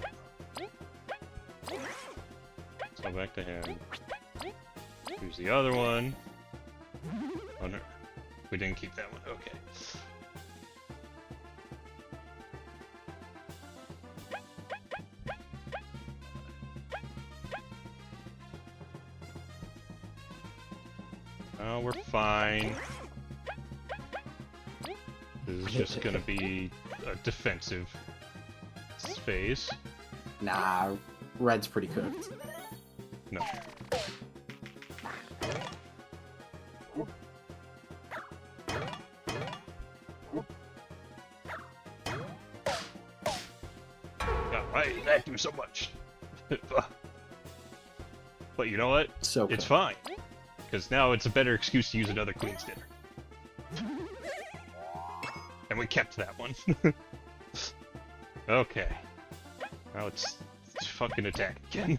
Let's go back to him. Who's the other one? Oh no. We didn't keep that one, okay. Oh, we're fine. This is just gonna be a defensive phase. Nah, red's pretty cooked. No. God, why did that do so much? But you know what? So It's cooked. fine. Because now it's a better excuse to use another Queen's Dinner. And we kept that one. Okay. Now let's fucking attack again.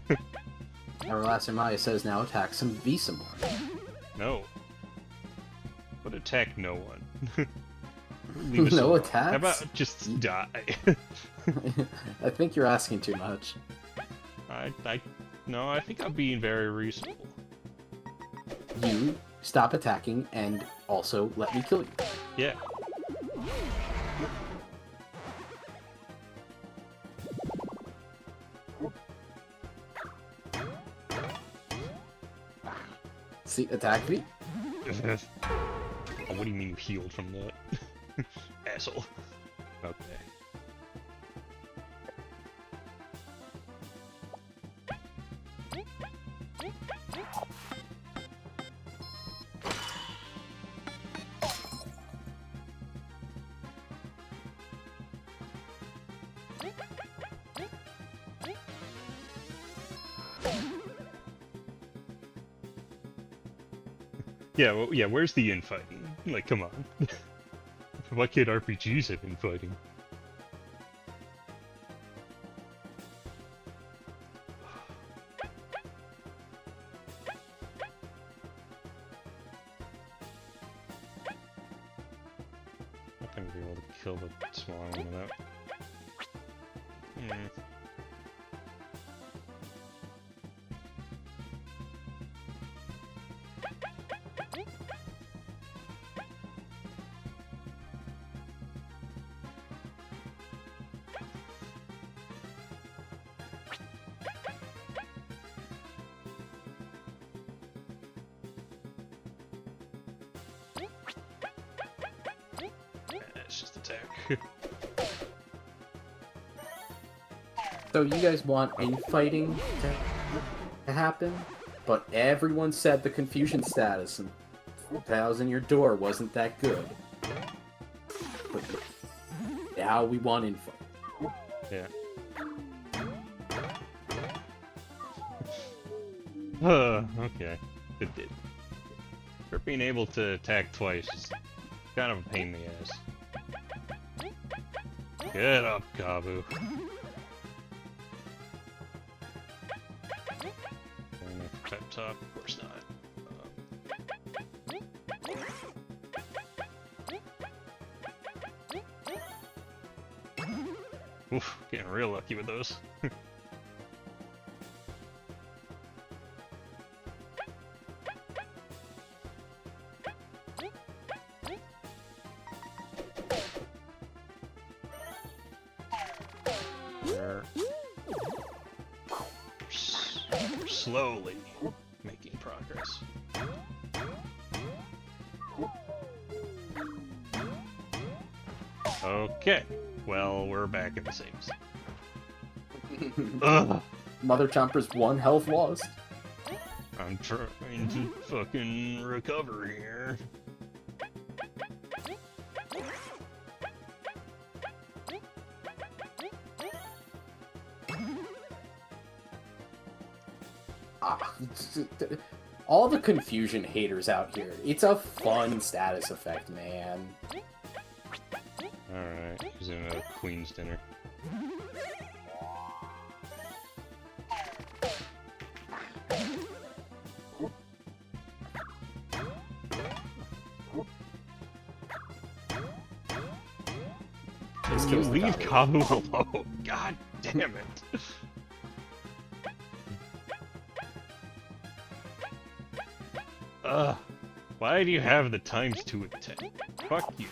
Everlasting Maya says now attack some V some more. No. But attack no one. Leave us No alone. attacks? How about just die? I think you're asking too much. No, I think I'm being very reasonable. You stop attacking and also let me kill you. Yeah. See, attack me. Oh, what do you mean you healed from that? Asshole. Okay. Yeah, well, yeah, where's the infighting? Like, come on. Why can't RPGs have infighting? Not gonna be able to kill the smaller one without... Hmm. It's just attack. So you guys want infighting to happen, but everyone said the confusion status and tiles in your door wasn't that good. But now we want infight. Yeah. Okay. It did. For being able to attack twice is kind of a pain in the ass. Get up, Kabu. Pep talk? Of course not. Oof, getting real lucky with those. We're slowly making progress. Okay, well, we're back in the same. Ugh. Mother Chomper's 1 health lost. I'm trying to fucking recover here. All the confusion haters out here. It's a fun status effect, man. Alright, using a queen's dinner. This You kills the leave Kabu. Kabu alone. God damn it. Why do you have the times 2 and 10? Fuck you.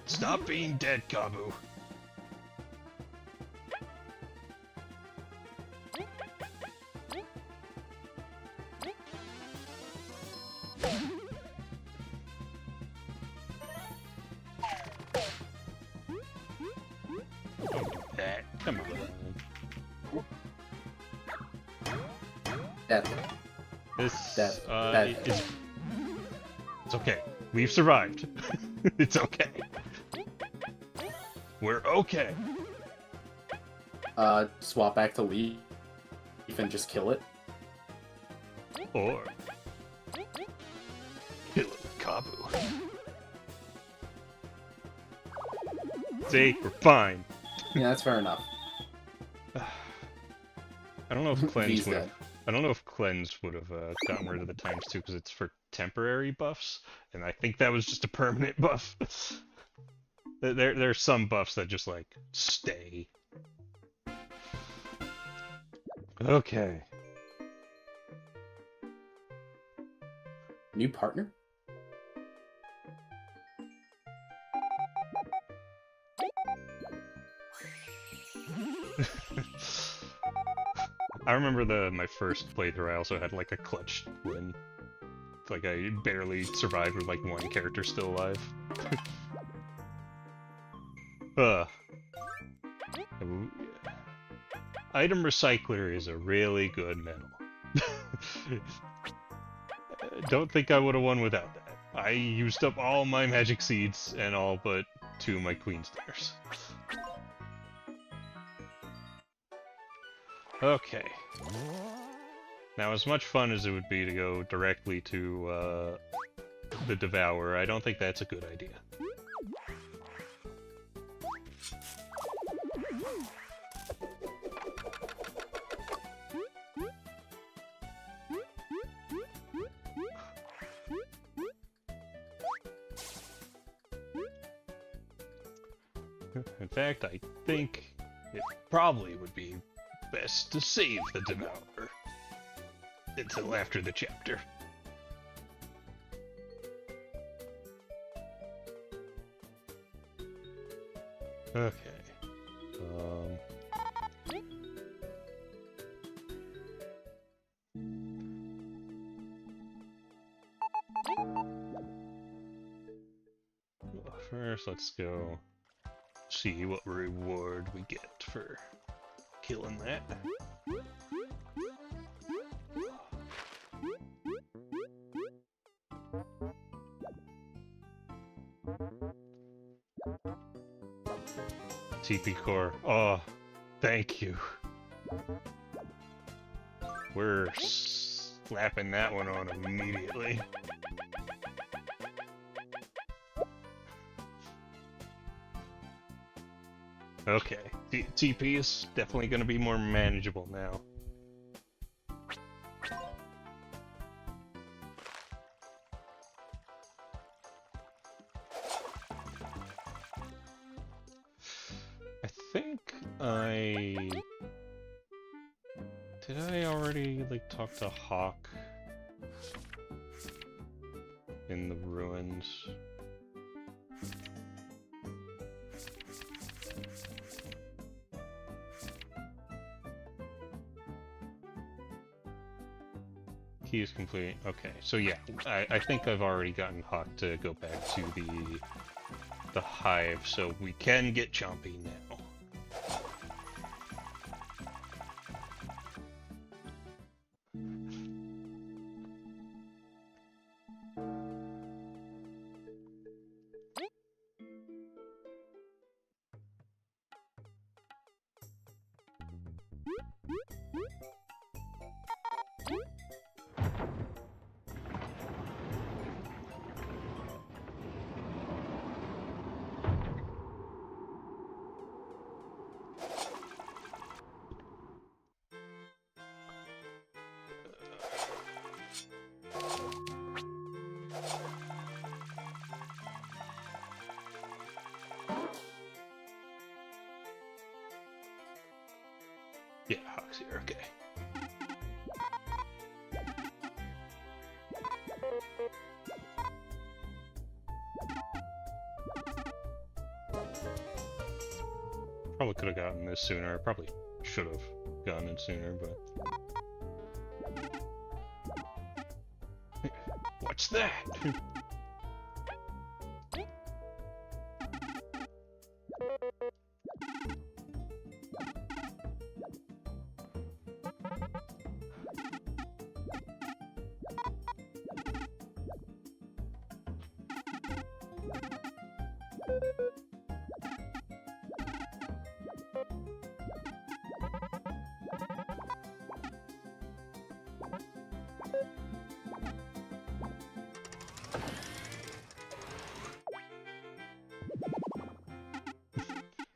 Stop being dead, Kabu. Don't do that. Come on. Death. This, Death. it's okay. We've survived. It's okay. We're okay. Swap back to Leaf and just kill it. Or kill it with Kabu. See, we're fine. Yeah, that's fair enough. I don't know if Cleanse V's would have. dead. I don't know if Cleanse would have gotten rid of the times 2 because it's for temporary buffs, and I think that was just a permanent buff. There's some buffs that just like stay. Okay. New partner? I remember my first playthrough. I also had like a clutch win. Like I barely survived with like 1 character still alive. Item Recycler is a really good medal. Don't think I would have won without that. I used up all my magic seeds and all but 2 of my queen's dinners. Okay. Now, as much fun as it would be to go directly to the Devourer, I don't think that's a good idea. In fact, I think it probably would be best to save the Devourer until after the chapter. Okay. First, let's go see what reward we get for killing that. TP core. Oh, thank you. We're slapping that one on immediately. Okay, TP is definitely going to be more manageable now. I think did I already, like, talk to Hawk in the ruins? Key is complete. Okay, so yeah, I think I've already gotten Hawk to go back to the hive, so we can get Chompy now. Yeah, Hawk's here, okay. Probably could have gotten this sooner. I probably should have gotten it sooner, but... What's that?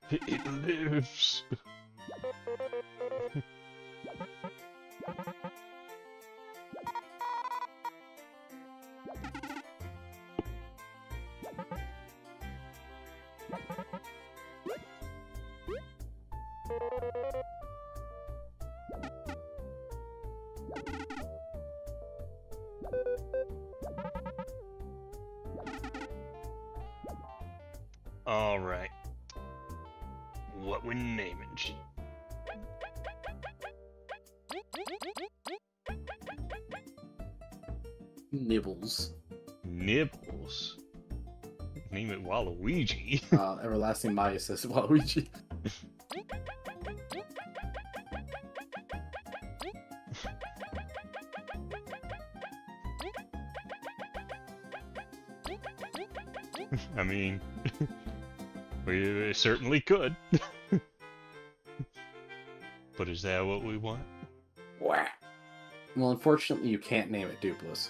It lives. All right. What we naming? Nibbles. Nibbles. Name it Waluigi. Everlasting Maya says Waluigi. I mean, we certainly could. But is that what we want? Wah. Well, unfortunately, you can't name it Dupless.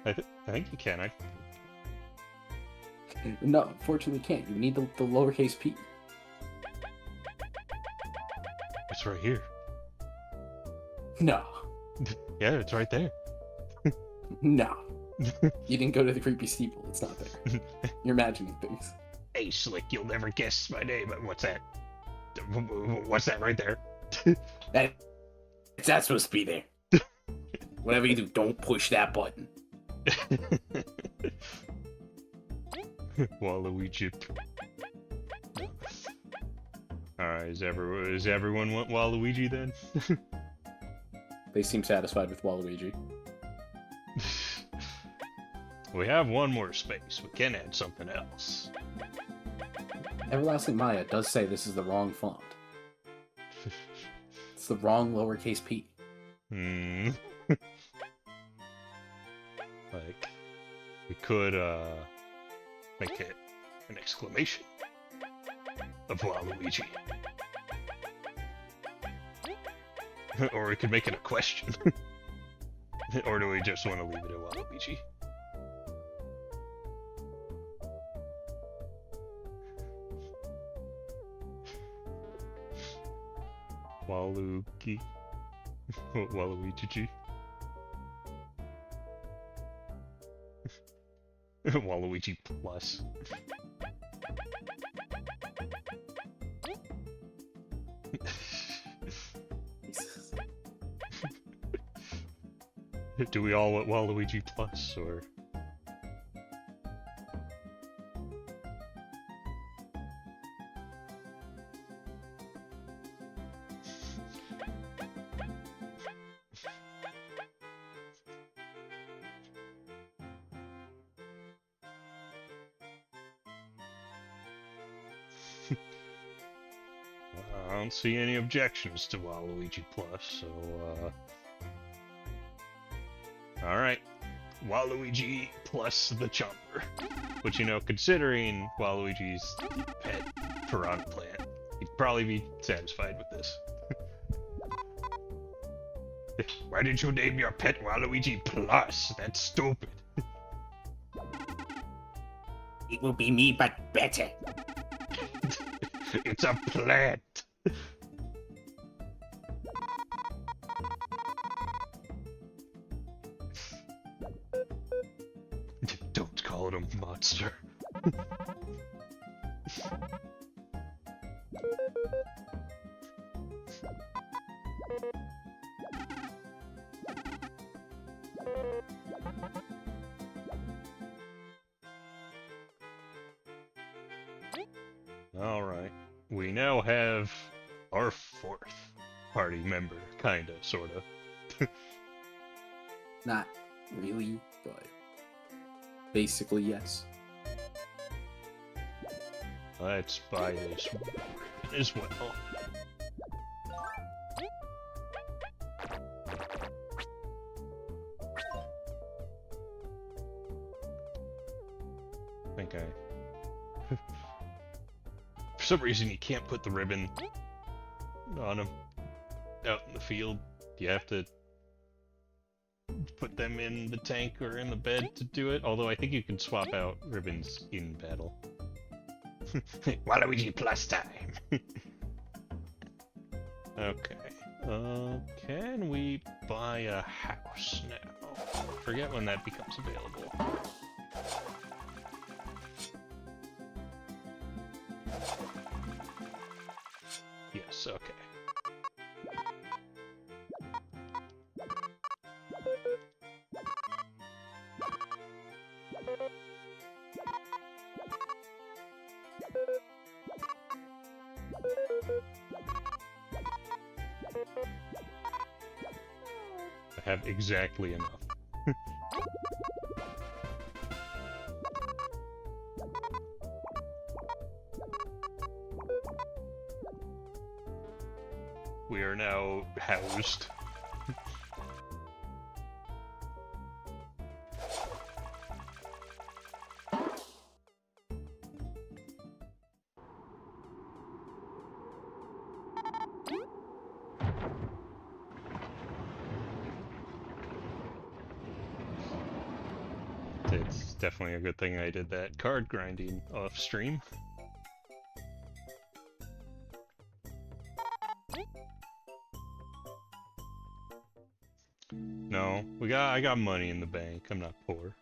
I think you can. No, unfortunately, you can't. You need the lowercase p. It's right here. No. Yeah, it's right there. No. You didn't go to the creepy steeple. It's not there. You're imagining things. Hey, Slick, you'll never guess my name. What's that? What's that right there? That's supposed to be there. Whatever you do, don't push that button. Waluigi. Alright, is everyone want Waluigi then? They seem satisfied with Waluigi. We have one more space. We can add something else. Everlasting Maya does say this is the wrong font. It's the wrong lowercase p. Hmm. Like, we could, make it an exclamation of Waluigi. Or we could make it a question. Or do we just want to leave it at Waluigi? Waluigi. Waluigi. Waluigi Plus. Jesus. Do we all want Waluigi Plus, or...? I don't see any objections to Waluigi Plus, so, alright. Waluigi plus the Chomper. Which, you know, considering Waluigi's pet piranha plant, he'd probably be satisfied with this. Why did you name your pet Waluigi Plus? That's stupid. It will be me, but better. It's a plant. Don't call it a monster. Alright. We now have our fourth party member, kinda, sorta. Not really, but basically yes. Let's buy this as well. I think for some reason you can't put the ribbon on them out in the field. You have to put them in the tank or in the bed to do it, although I think you can swap out ribbons in battle. Waluigi Plus time! Okay. Can we buy a house now? Forget when that becomes available. Yes, okay. I have exactly enough. We are now housed. It's definitely a good thing I did that card grinding off stream. No, I got money in the bank. I'm not poor.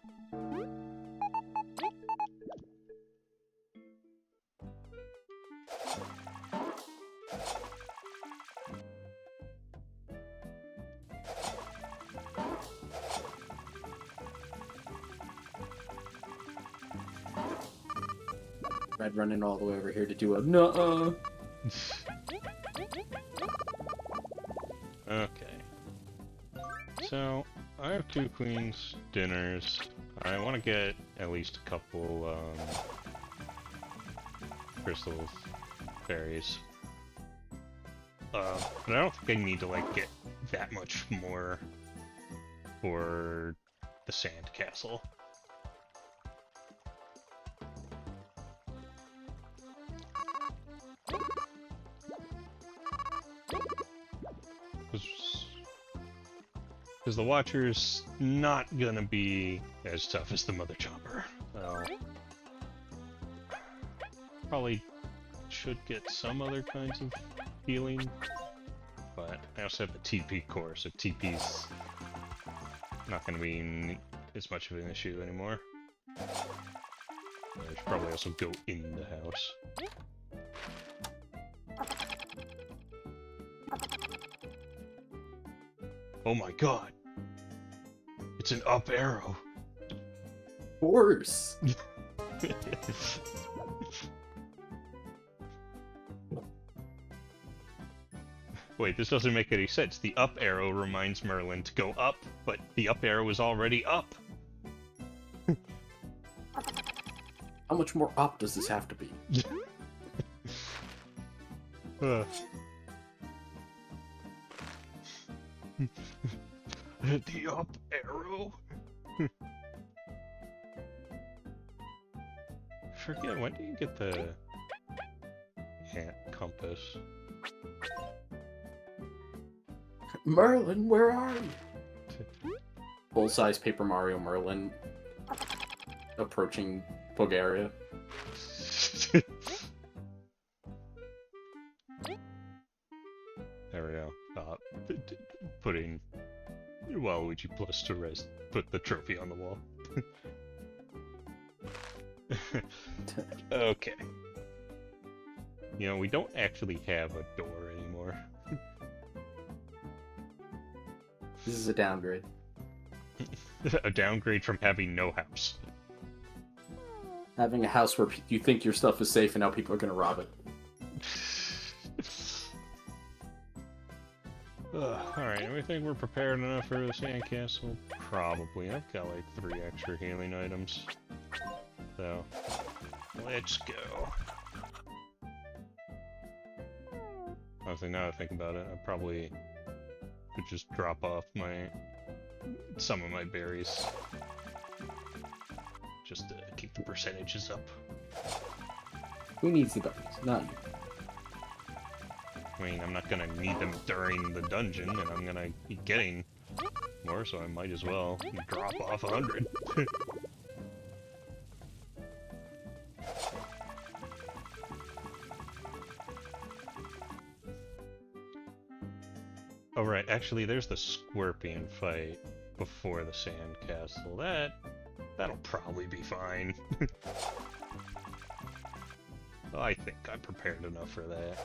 Red running all the way over here to do a nuh-uh. Okay. So, I have 2 queens, dinners. I want to get at least a couple, crystals, berries. But I don't think I need to, like, get that much more for the sand castle. Because the Watcher's not gonna be as tough as the Mother Chomper. Probably should get some other kinds of healing also have the TP core, so TP's not going to be as much of an issue anymore. I should probably also go in the house. Oh my god! It's an up arrow! Of course. Wait, this doesn't make any sense. The up arrow reminds Merlin to go up, but the up arrow is already up. How much more up does this have to be? The up arrow? Forget, when do you get the compass? Merlin, where are you? Full-size Paper Mario Merlin approaching Bulgaria. There we go. Putting Waluigi Plus to rest. Put the trophy on the wall. Okay. You know, we don't actually have a door anymore. This is a downgrade. A downgrade from having no house. Having a house where you think your stuff is safe and now people are gonna rob it. Alright, we think we're prepared enough for the sandcastle? Probably. I've got like 3 extra healing items. So, let's go. Honestly, now that I think about it, I probably could just drop off some of my berries. Just to keep the percentages up. Who needs the berries? Not you. I mean, I'm not gonna need them during the dungeon, and I'm gonna be getting more, so I might as well drop off 100. Oh right, actually there's the Scorpion fight before the sandcastle. That'll probably be fine. I think I'm prepared enough for that.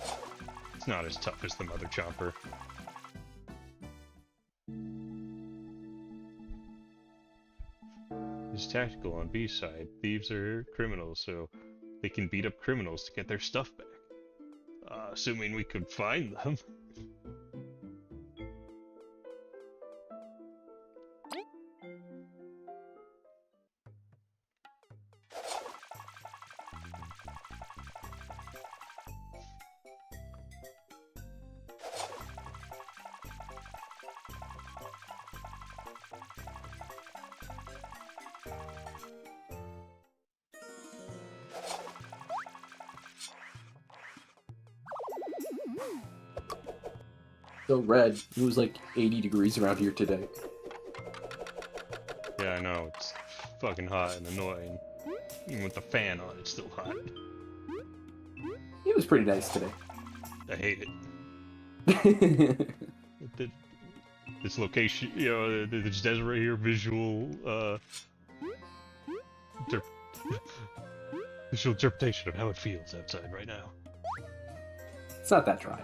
It's not as tough as the Mother Chomper. It's tactical on B's side. Thieves are criminals, so they can beat up criminals to get their stuff back. Assuming we could find them. So red, it was like 80 degrees around here today. Yeah, I know, it's fucking hot and annoying. Even with the fan on, it's still hot. It was pretty nice today. I hate it. This location, you know, this desert right here, visual interpretation of how it feels outside right now. It's not that dry.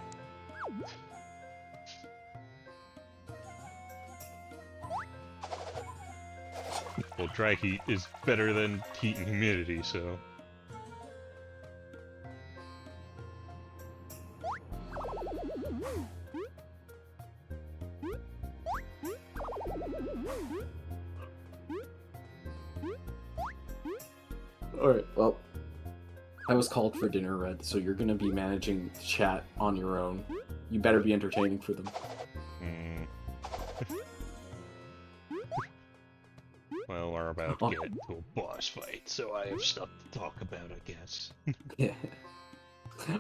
Well, dry heat is better than heat and humidity, so... Alright, well, I was called for dinner, Red, so you're gonna be managing the chat on your own. You better be entertaining for them. Well, we're about to get into a boss fight, so I have stuff to talk about, I guess. Yeah.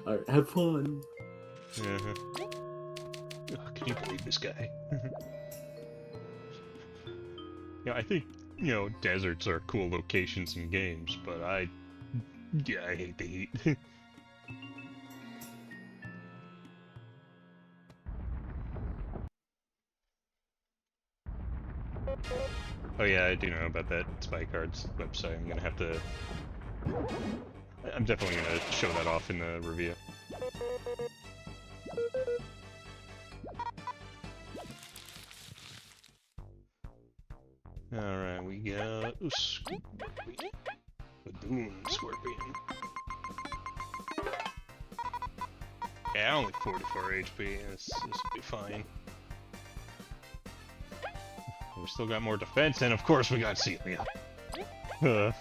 Alright, have fun. Oh, can you believe this guy? Yeah, I think, you know, deserts are cool locations in games, but I hate the heat. Oh yeah, I do know about that Spy Cards website. I'm gonna have to... I'm definitely gonna show that off in the review. Alright, we got... Scorpion. Baboon Scorpion. Yeah, only 44 HP. This will be fine. We still got more defense, and of course we got Celia. Hey,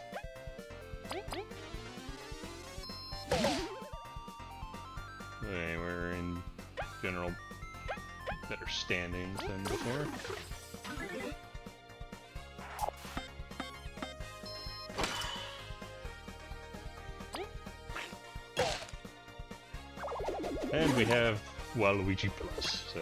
we're in general better standings than before. And we have Waluigi Plus, so...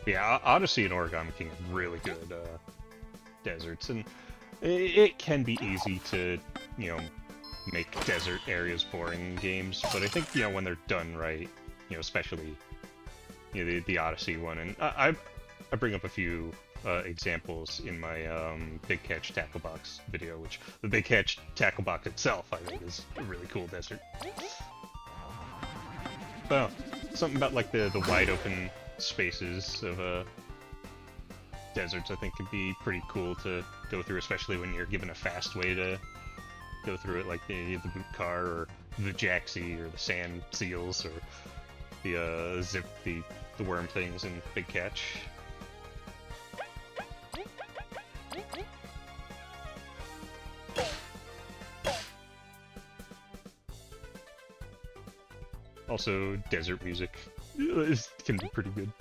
Yeah, Odyssey and Origami King are really good deserts, and it can be easy to, you know, make desert areas boring in games, but I think, you know, when they're done right, you know, especially, you know, the Odyssey one, and I bring up a few examples in my Big Catch Tackle Box video, which the Big Catch Tackle Box itself, I think, is a really cool desert. Well, something about, like, the wide open spaces of deserts, I think, could be pretty cool to go through, especially when you're given a fast way to go through it, like the boot car, or the Jaxie, or the sand seals, or the the worm things in Big Catch. Also, desert music can be pretty good.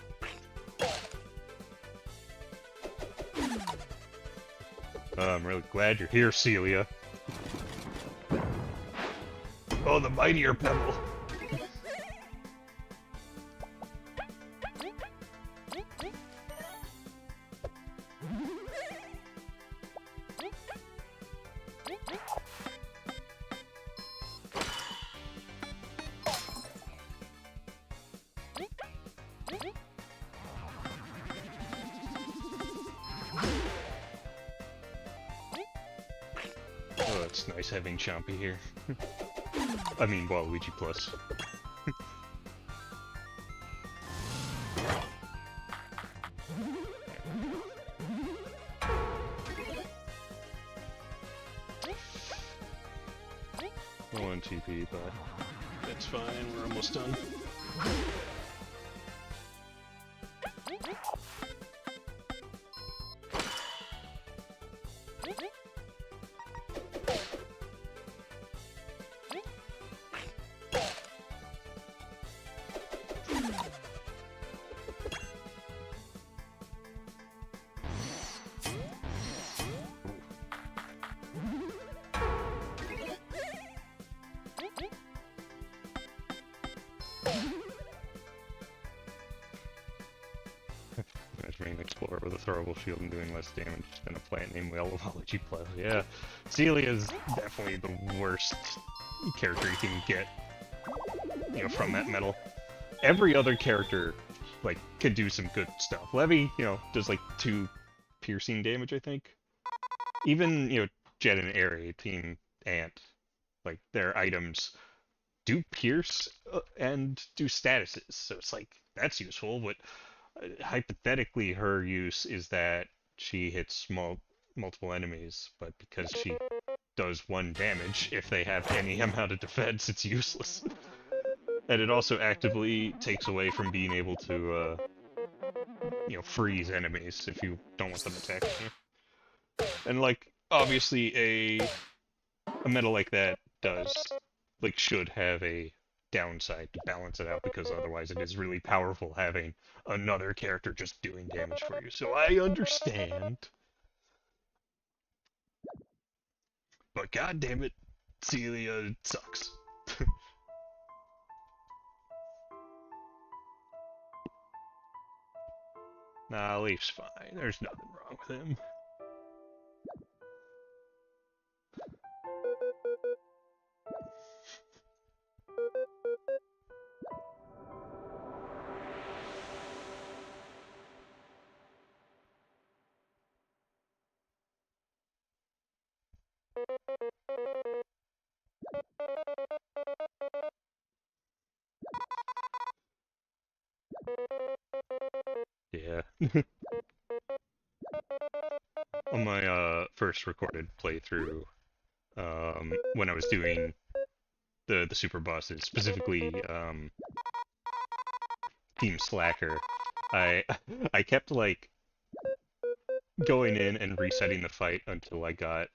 I'm really glad you're here, Celia. Oh, the mightier pebble! Oh, it's nice having Chompy here. I mean, Waluigi Plus. One TP, but that's fine, we're almost done. Imagine an explorer with a throwable shield and doing less damage than a plant named Waluigi Plus. Yeah, Celia is definitely the worst character you can get, you know, from that metal. Every other character, like, could do some good stuff. Levy, you know, does like 2 piercing damage, I think. Even, you know, Jet and Airy, Team Ant, like, their items do pierce and do statuses, so it's like, that's useful, but hypothetically her use is that she hits multiple enemies, but because she does 1 damage, if they have any amount of defense, it's useless. And it also actively takes away from being able to, you know, freeze enemies if you don't want them attacking you. And, like, obviously a metal like that should have a downside to balance it out, because otherwise it is really powerful having another character just doing damage for you. So I understand. But god damn it, Celia sucks. Nah, Leaf's fine. There's nothing wrong with him. Yeah. On my first recorded playthrough, when I was doing the super bosses, specifically Team Slacker, I I kept like going in and resetting the fight until I got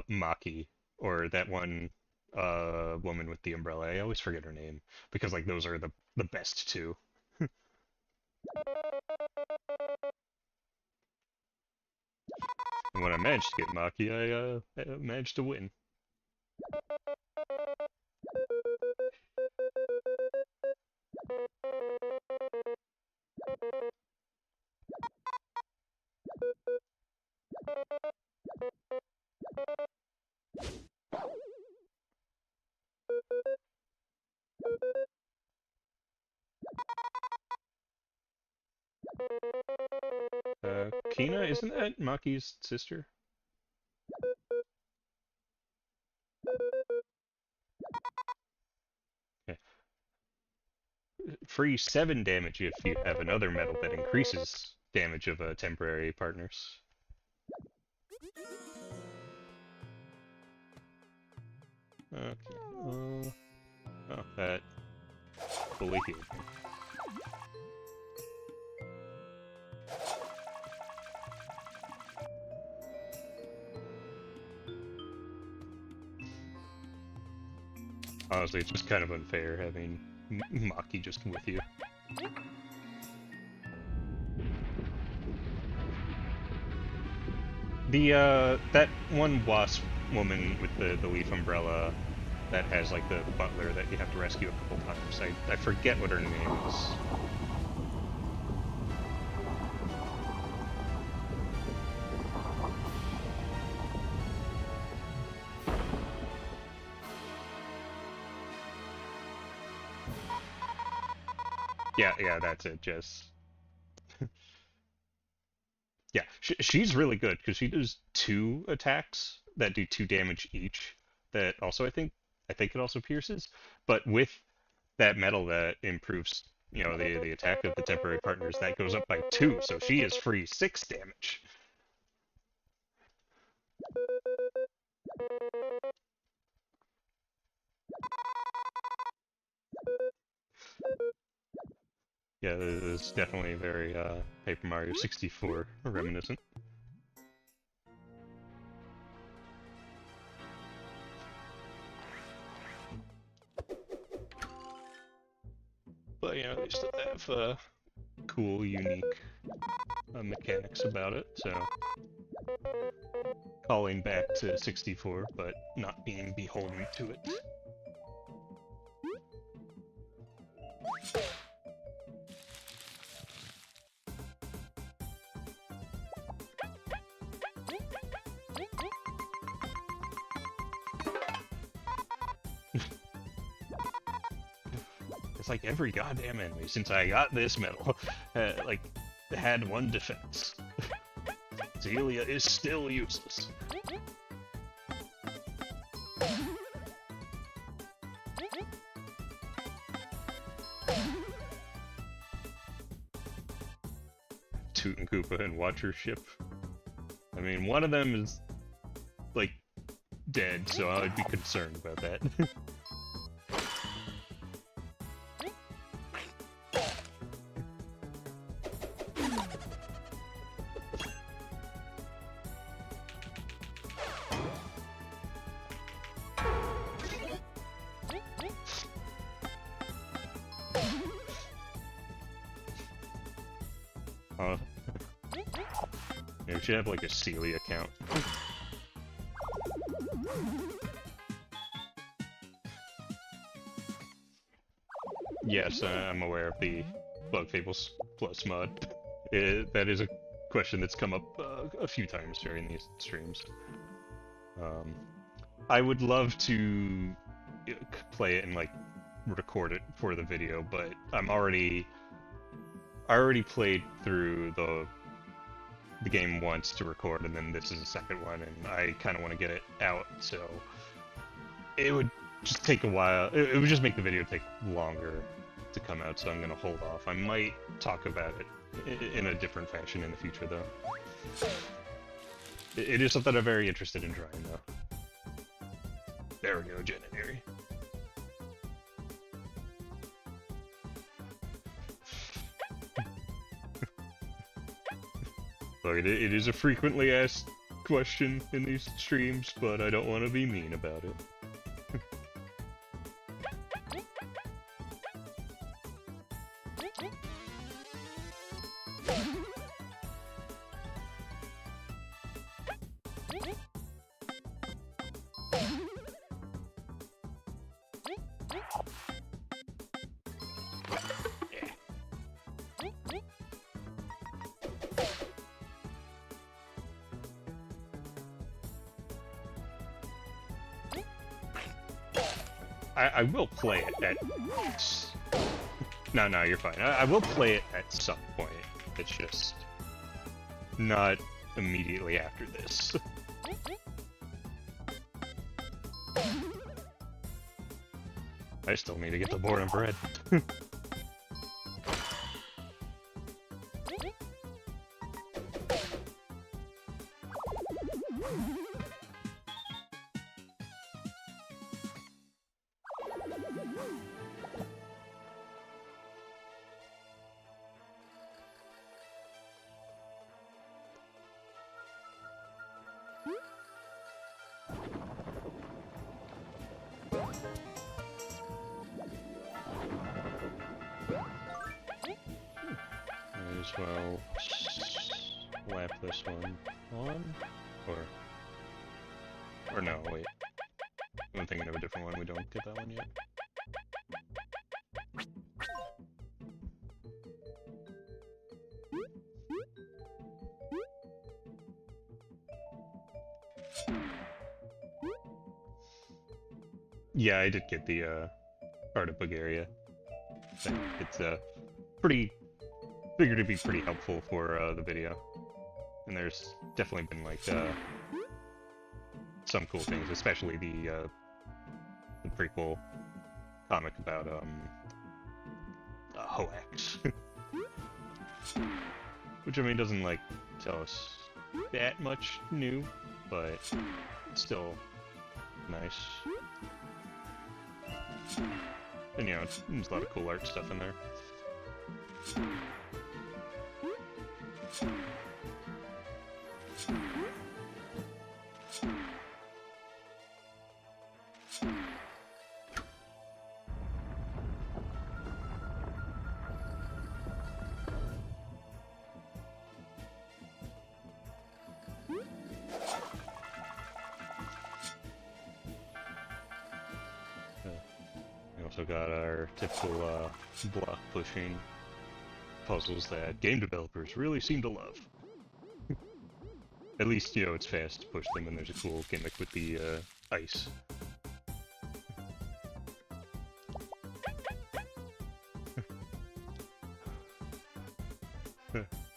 Maki, or that one woman with the umbrella. I always forget her name because like those are the best two. And when I managed to get Maki, I managed to win. Kina, isn't that Maki's sister? Yeah. Free 7 damage if you have another medal that increases damage of temporary partners. Okay. Oh, that fully healed me. Honestly, it's just kind of unfair having Maki just with you. That one wasp woman with the leaf umbrella that has like the butler that you have to rescue a couple times. I forget what her name is. Yeah, that's it, Jess. Yeah, she's really good because she does 2 attacks that do 2 damage each. That also I think it also pierces, but with that metal that improves, the attack of the temporary partners, that goes up by 2, so she is free 6 damage. Yeah, this is definitely very Paper Mario 64 reminiscent. But they still have cool, unique mechanics about it, so calling back to 64, but not being beholden to it. It's like every goddamn enemy since I got this medal, like, had one defense. Zelia is still useless. Toot and Koopa and Watcher ship. I mean, one of them is, like, dead, so I would be concerned about that. Yeah, we should have like a Sealy account. Yes, I'm aware of the Bug Fables Plus mod. That is a question that's come up a few times during these streams. I would love to play it and like record it for the video, but I already played through the game once to record, and then this is the second one, and I kind of want to get it out, so it would just take a while. It would just make the video take longer to come out, so I'm gonna hold off. I might talk about it in a different fashion in the future, though. It is something I'm very interested in trying, though. There we go, Genetary. Look, it is a frequently asked question in these streams, but I don't want to be mean about it. I will play it at... No, you're fine. I will play it at some point. It's just... not immediately after this. I still need to get the board and bread. Might as well slap this one on, or no, wait. I'm thinking of a different one. We don't get that one yet. Yeah, I did get the Art of Bulgaria. It's pretty figured to be pretty helpful for the video, and there's definitely been like some cool things, especially the prequel comic about Hoax, which I mean doesn't like tell us that much new, but it's still nice. And you know, there's a lot of cool art stuff in there. We also got our typical block pushing puzzles that game developers really seem to love. At least, you know, it's fast to push them, and there's a cool gimmick with the ice.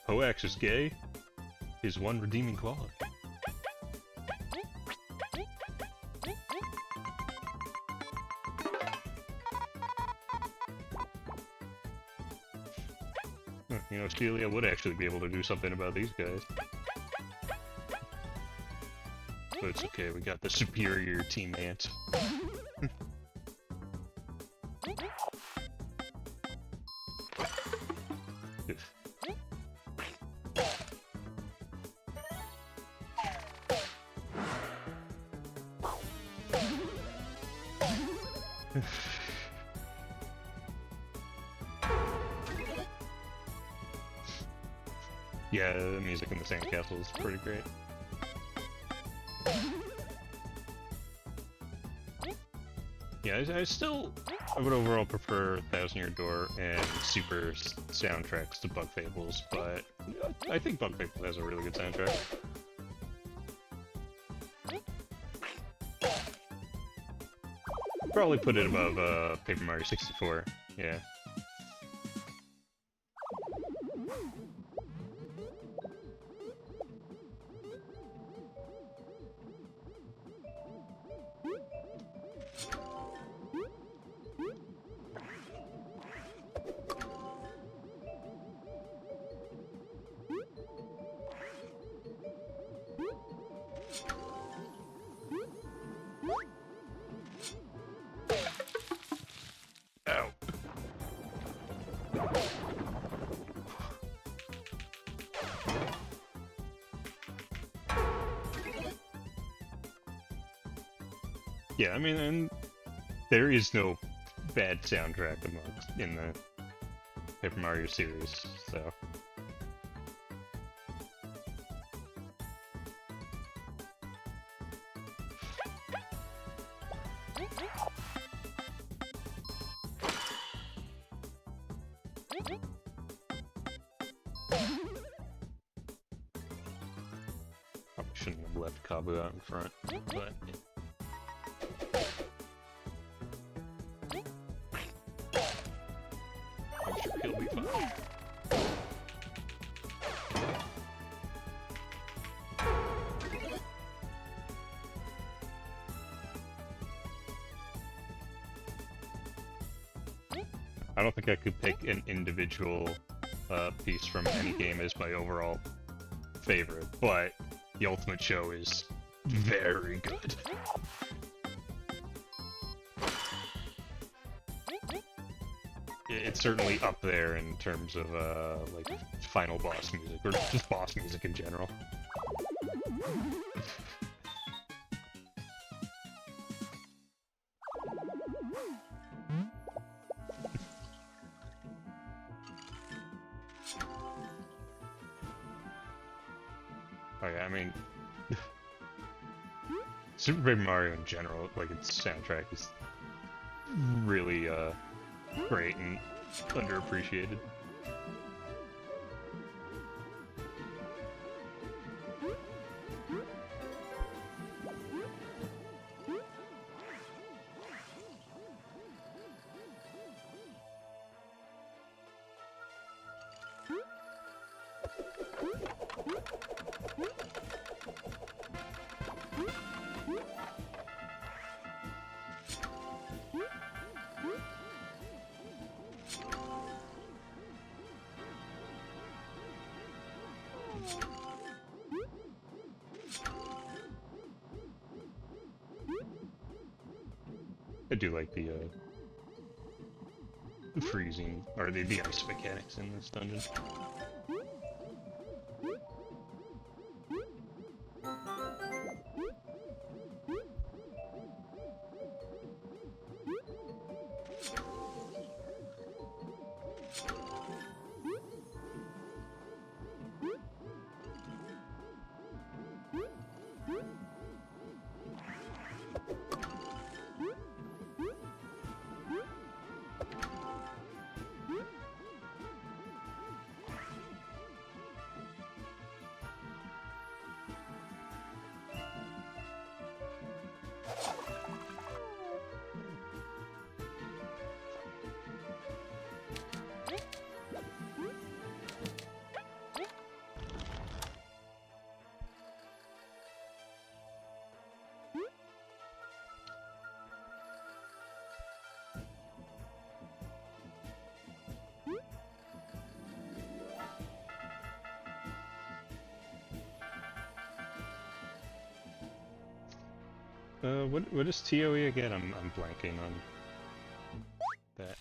Hoax is gay. His one redeeming quality. You know, Celia would actually be able to do something about these guys. But it's okay, we got the superior team ant. Yeah, the music in the sandcastle is pretty great. Yeah, I would overall prefer Thousand Year Door and Super soundtracks to Bug Fables, but I think Bug Fables has a really good soundtrack. Probably put it above Paper Mario 64, yeah. Yeah, I mean, and there is no bad soundtrack in the Paper Mario series, so. Probably shouldn't have left Kabu out in front, but. I'm sure he'll be fine. I don't think I could pick an individual piece from any game as my overall favorite, but the Ultimate Show is very good. It's certainly up there in terms of like final boss music, or just boss music in general. Oh yeah, I mean, Super Paper Mario in general, like its soundtrack is really great and underappreciated. I do like the freezing, or the ice mechanics in this dungeon. What is TOE again? I'm blanking on that.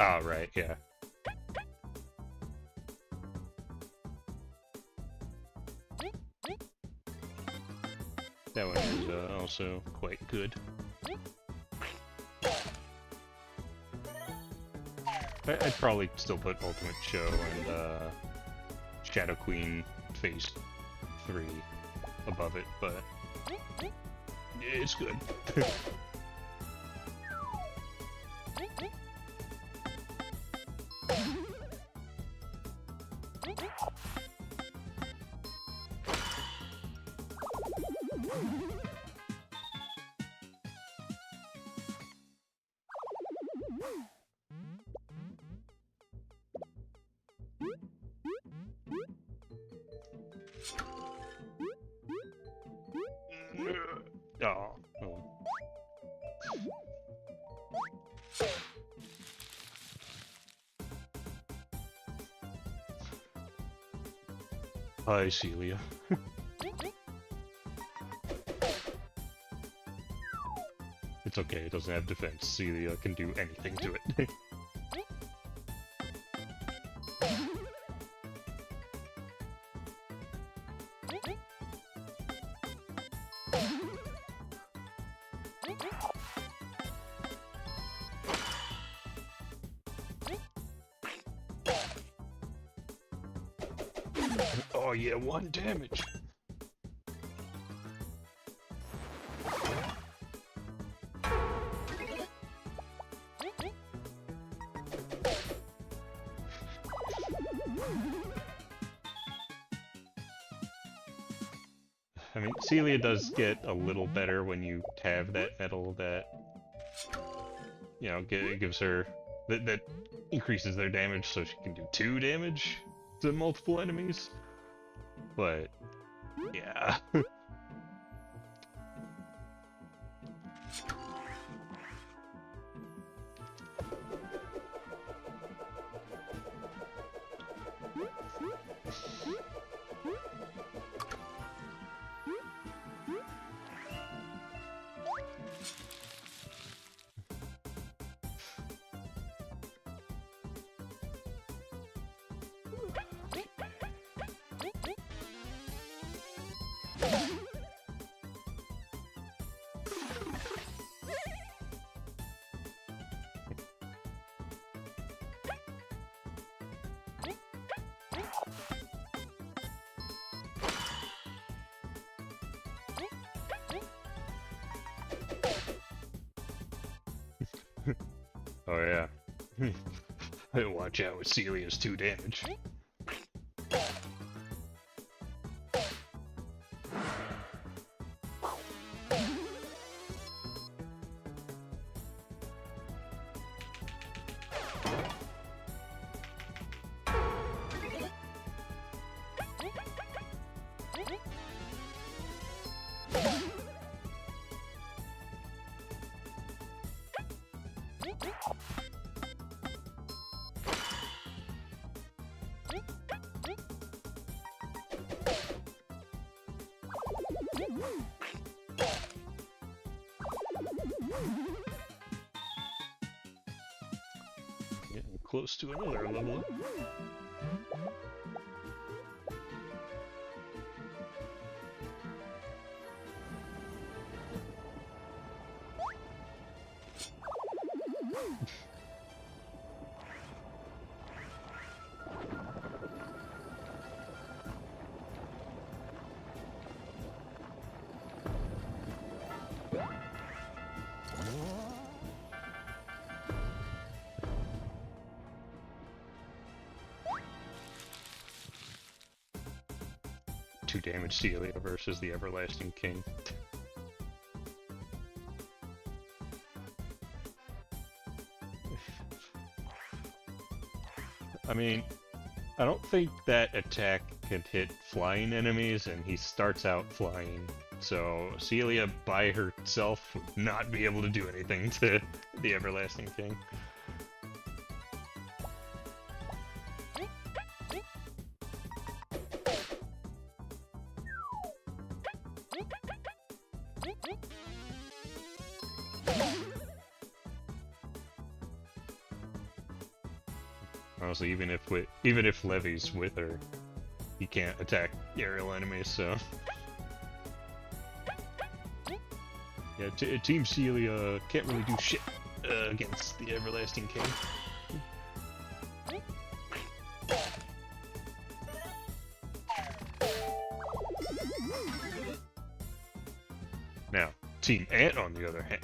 Oh, right, yeah. That one is also quite good. I'd probably still put Ultimate Show and Shadow Queen Phase 3 above it, but it's good. Oh, oh. Hi, Celia. It's okay, it doesn't have defense. Celia can do anything to it. Oh yeah, 1 damage. I mean, Celia does get a little better when you have that medal that, you know, gives her, that increases their damage so she can do 2 damage to multiple enemies. But, yeah. Oh yeah. Watch out with Celia's 2 damage. Getting close to another level. Two damage Celia versus the Everlasting King. I mean, I don't think that attack can hit flying enemies, and he starts out flying. So Celia by herself would not be able to do anything to the Everlasting King. Honestly, even if Levy's with her, he can't attack aerial enemies. So yeah, Team Celia can't really do shit against the Everlasting King. Now, Team Ant, on the other hand.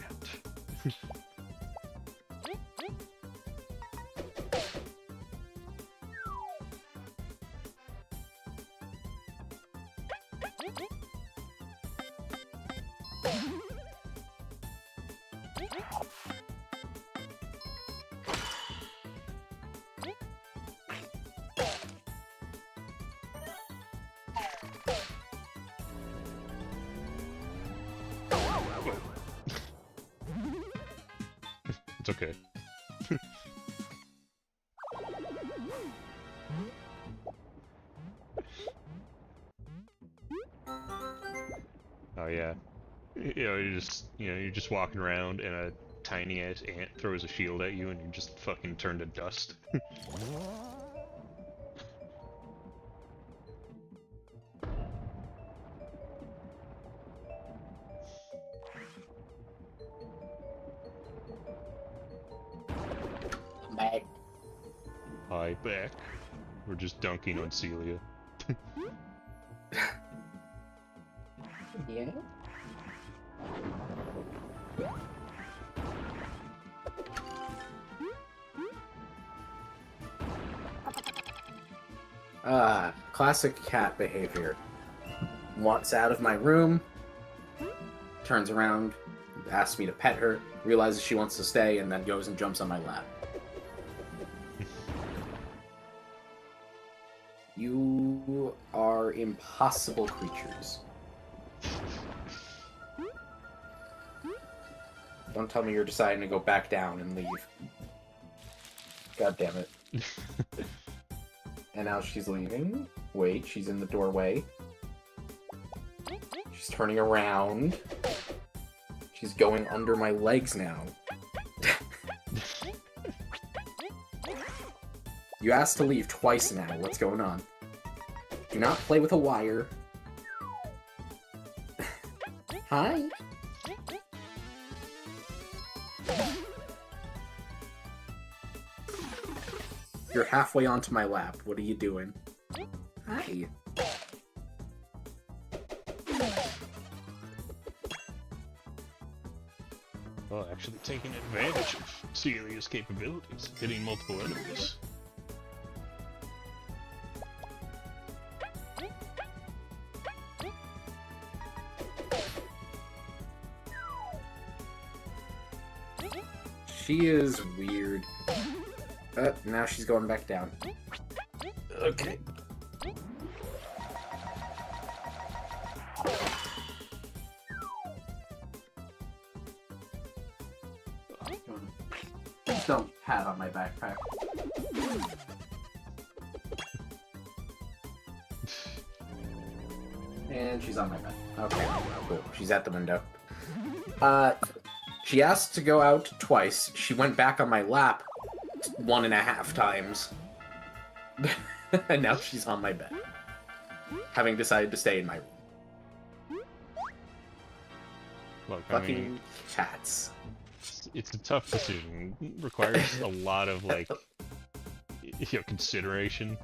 It's okay. Oh yeah. You're just walking around and a tiny ass ant throws a shield at you and you just fucking turn to dust. I'm back. Hi, back. We're just dunking on Celia. Yeah. Classic cat behavior. Walks out of my room, turns around, asks me to pet her, realizes she wants to stay, and then goes and jumps on my lap. You are impossible creatures. Don't tell me you're deciding to go back down and leave. God damn it. And now she's leaving. Wait, she's in the doorway. She's turning around. She's going under my legs now. You asked to leave twice now. What's going on? Do not play with a wire. Hi. You're halfway onto my lap. What are you doing? Hi. Well, actually taking advantage of Celia's capabilities, hitting multiple enemies. She is weird. Now she's going back down. Okay. Please don't pat on my backpack. And she's on my bed. Okay, cool. She's at the window. She asked to go out twice. She went back on my lap 1.5 times. And now she's on my bed. Having decided to stay in my room. Look, Fucking I mean, cats. it's a tough decision. It requires a lot of, like, consideration.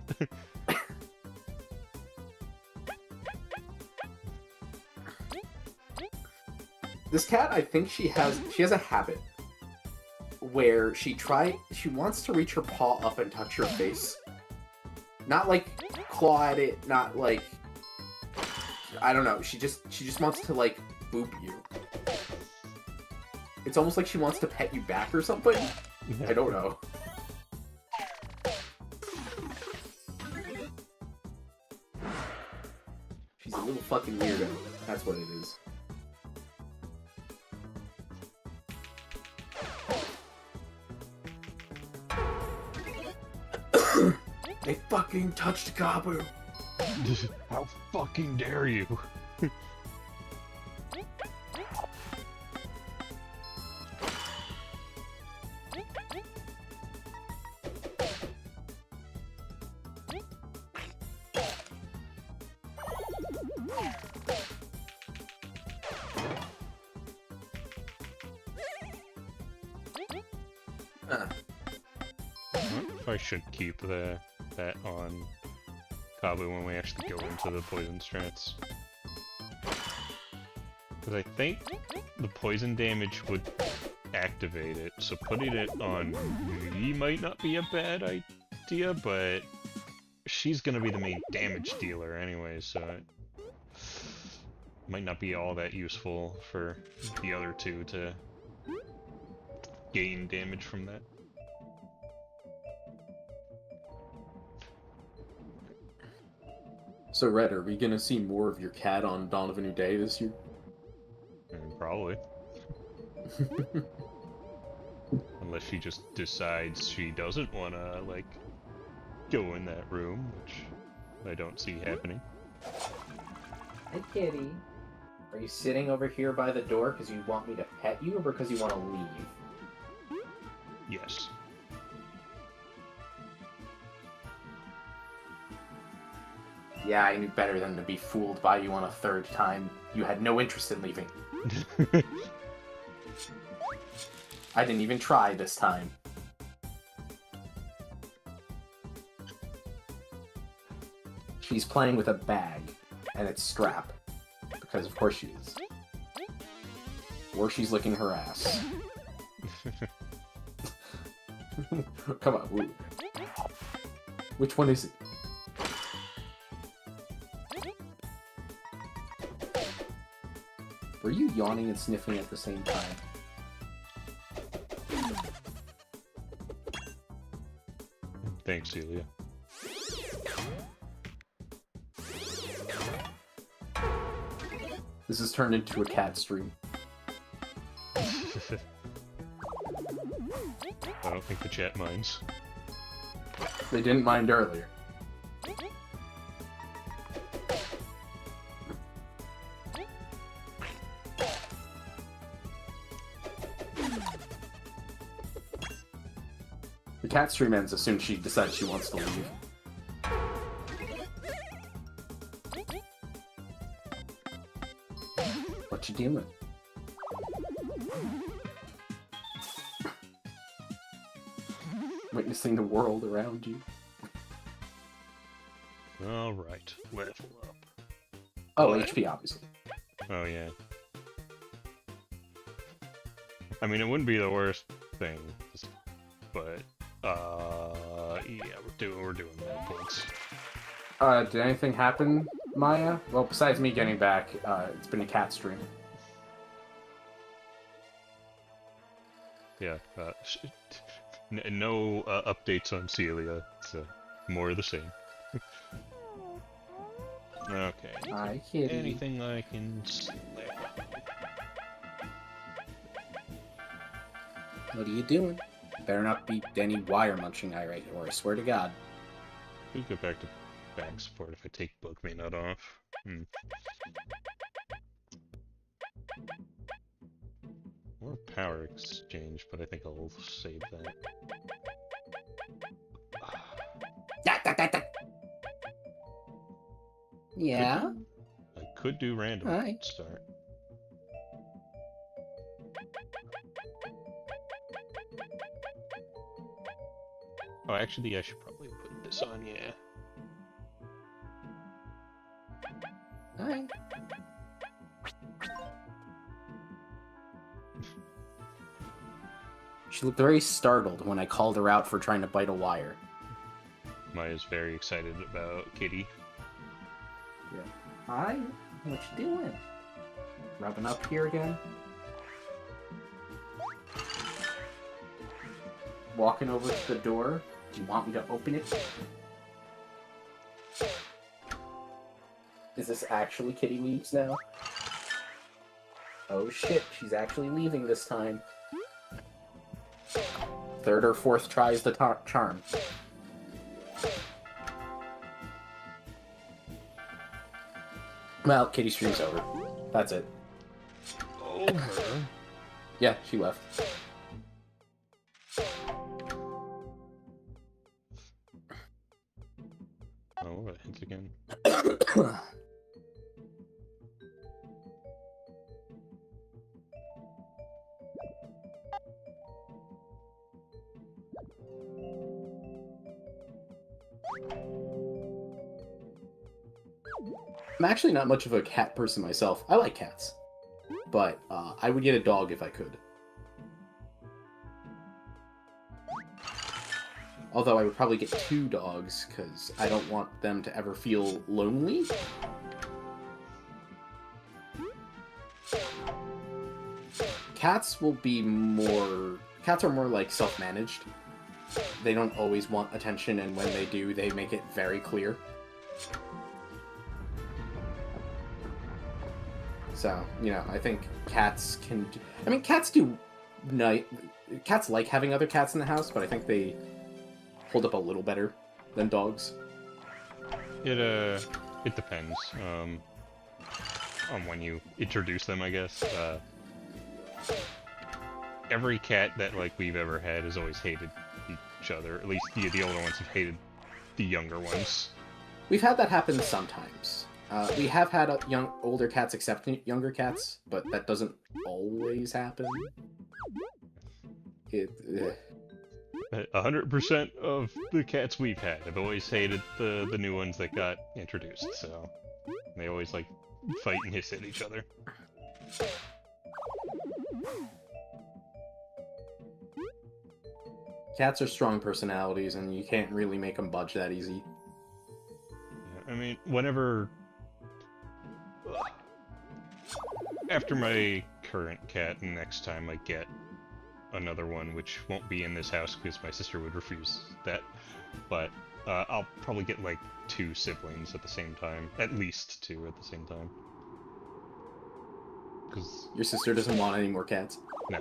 This cat, I think she has a habit where she wants to reach her paw up and touch your face. Not like claw at it, not like, I don't know. She just wants to like boop you. It's almost like she wants to pet you back or something. I don't know. She's a little fucking weirdo. That's what it is. They fucking touched Kabu. How fucking dare you? I should keep that on Kabu when we actually go into the poison strats. Because I think the poison damage would activate it, so putting it on V might not be a bad idea, but she's gonna be the main damage dealer anyway, so it might not be all that useful for the other two to gain damage from that. So, Red, are we gonna see more of your cat on Dawn of a New Day this year? Probably. Unless she just decides she doesn't want to, like, go in that room, which I don't see happening. Hi, kitty. Are you sitting over here by the door because you want me to pet you, or because you want to leave? Yes. Yeah, I knew better than to be fooled by you on a third time. You had no interest in leaving. I didn't even try this time. She's playing with a bag and its strap. Because of course she is. Or she's licking her ass. Come on, woo. Which one is it? Were you yawning and sniffing at the same time? Thanks, Celia. This has turned into a cat stream. I don't think the chat minds. They didn't mind earlier. The cat stream ends as soon as she decides she wants to leave. What you doing? Witnessing the world around you. Alright, level up. Oh, What? HP, obviously. Oh, yeah. I mean, it wouldn't be the worst thing, but, yeah, we're doing that points. Did anything happen, Maya? Well, besides me getting back, it's been a cat stream. Yeah, no updates on Celia, so more of the same. Okay. Hi, kitty. Anything I can slap. What are you doing? Better not be any wire munching I right, or I swear to God. We go back to back support if I take Bug May not off. Or power exchange, but I think I'll save that. Yeah? I could do random Hi. start. Oh, actually, I should probably put this on, yeah. Hi. She looked very startled when I called her out for trying to bite a wire. Maya's very excited about Kitty. Yeah. Hi. What you doing? Rubbing up here again? Walking over to the door. Do you want me to open it? Is this actually Kitty leaves now? Oh shit, she's actually leaving this time. Third or fourth try is the charm. Well, Kitty stream's over. That's it. Over? Yeah, she left. Oh, what hints again? I'm actually not much of a cat person myself. I like cats. But I would get a dog if I could. Although I would probably get 2 dogs, because I don't want them to ever feel lonely. Cats will be more... Cats are more like self-managed. They don't always want attention, and when they do, they make it very clear. So, you know, I think cats can... I mean, cats do... Cats like having other cats in the house, but I think they hold up a little better than dogs. It depends. on when you introduce them, I guess. Every cat that like we've ever had has always hated each other. At least the older ones have hated the younger ones. We've had that happen sometimes. We have had older cats accept younger cats, but that doesn't always happen. 100% of the cats we've had have always hated the new ones that got introduced, so they always like fight and hiss at each other. Cats are strong personalities, and you can't really make them budge that easy. Yeah, I mean, whenever... After my current cat, next time I get another one, which won't be in this house because my sister would refuse that, but I'll probably get like 2 siblings at the same time. At least 2 at the same time. Because... Your sister doesn't want any more cats? No.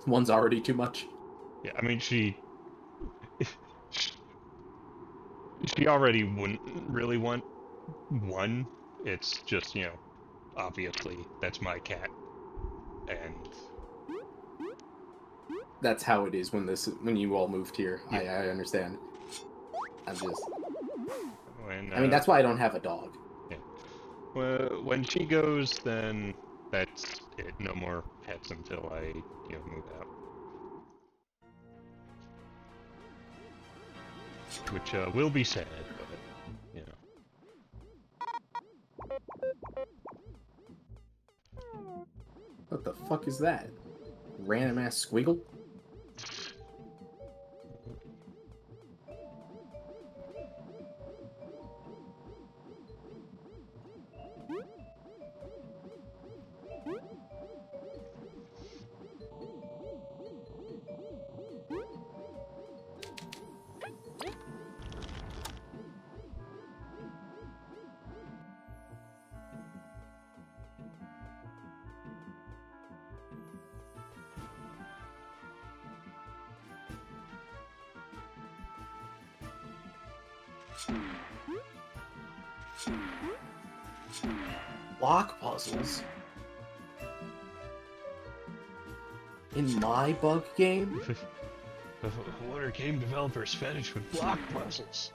One's already too much? Yeah, I mean, she already wouldn't really want one. It's just, you know, obviously, that's my cat. And... That's how it is when you all moved here. Yeah. I understand. I'm just... When, I mean, that's why I don't have a dog. Yeah. Well, when she goes, then that's it. No more pets until I, you know, move out. Which will be sad, but, you know. What the fuck is that? Random ass squiggle? Block puzzles? In my bug game? What are game developers finished with block puzzles?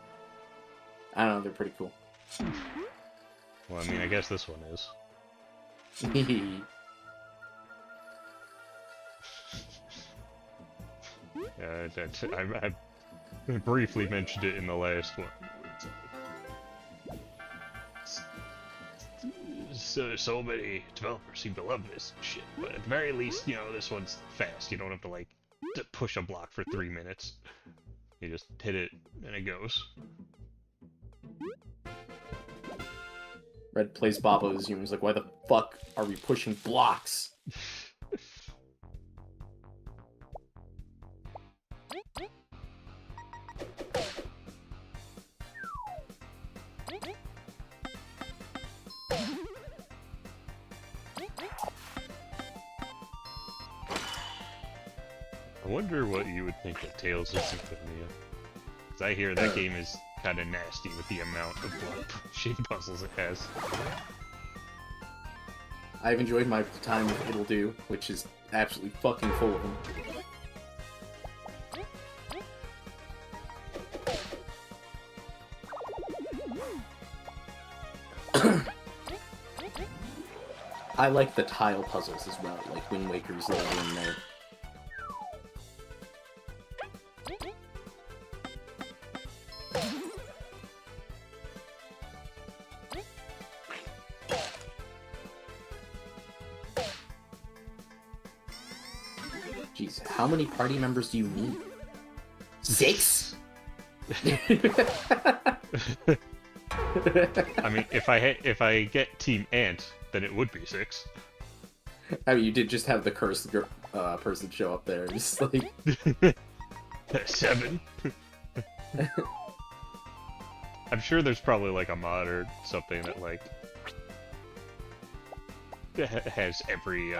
I don't know, they're pretty cool. Well, I mean, I guess this one is. I briefly mentioned it in the last one. So many developers seem to love this shit, but at the very least, you know, this one's fast. You don't have to, like, to push a block for 3 minutes. You just hit it, and it goes. Red plays Babo's and he's like, why the fuck are we pushing blocks? I wonder what you would think of Tales of Symphonia. Because I hear that game is kind of nasty with the amount of block-pushing puzzles it has. I've enjoyed my time with It'll Do, which is absolutely fucking full of them. I like the tile puzzles as well, like Wind Waker's little in there. Jeez, how many party members do you need? 6? I mean, if I get Team Ant, then it would be 6. I mean, you did just have the cursed person show up there, just like... 7. I'm sure there's probably like a mod or something that like has every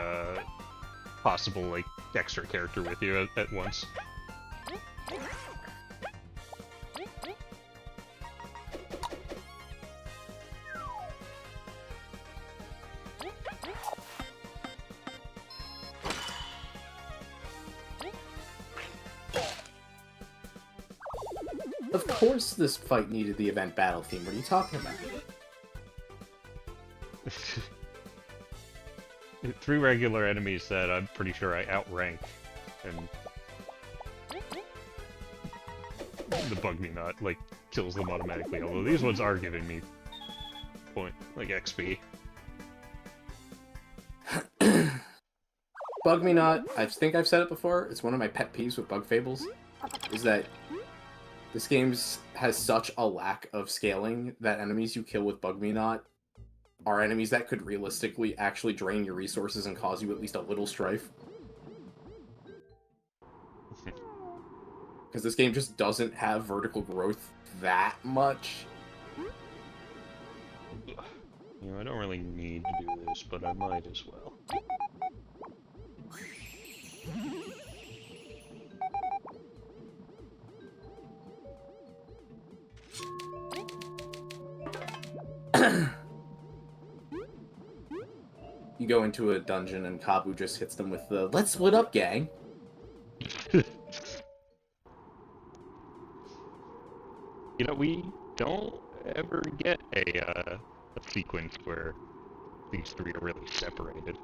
possible like extra character with you at once. Of course this fight needed the event battle theme. What are you talking about? 3 regular enemies that I'm pretty sure I outrank, and the Bug Me Not, like, kills them automatically, although these ones are giving me like, XP. Bug Me Not, I think I've said it before, it's one of my pet peeves with Bug Fables, is that this game has such a lack of scaling that enemies you kill with Bug Me Not are enemies that could realistically actually drain your resources and cause you at least a little strife. Because this game just doesn't have vertical growth that much. You know, I don't really need to do this, but I might as well. You go into a dungeon and Kabu just hits them with the "Let's split up, gang." You know, we don't ever get a sequence where these 3 are really separated.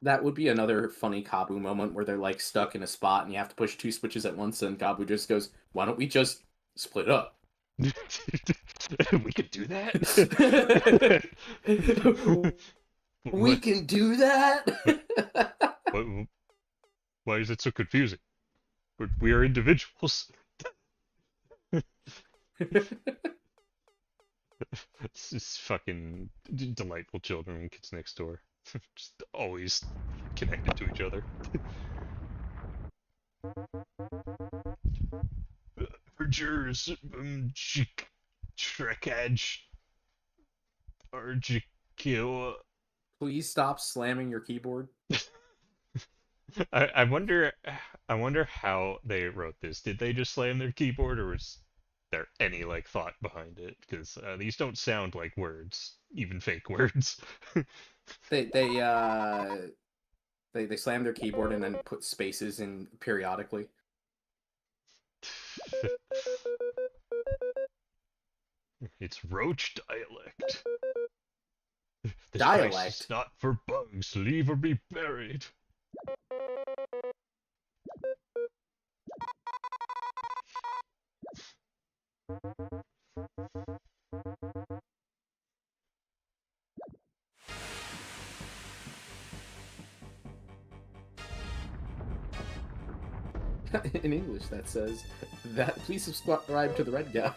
That would be another funny Kabu moment where they're like stuck in a spot and you have to push 2 switches at once, and Kabu just goes, "Why don't we just split up?" We could do that? We can do that? Why is it so confusing? We are individuals. It's just fucking delightful children and kids next door. Just always connected to each other. Urgers, Shrekaj, Arjikill. Please stop slamming your keyboard. I wonder how they wrote this. Did they just slam their keyboard, or was there any like thought behind it? Because these don't sound like words, even fake words. They slam their keyboard and then put spaces in periodically. It's Roach dialect. This Dialect? place is not for bugs. Leave or be buried. In English, that says that. Please subscribe to the red guy.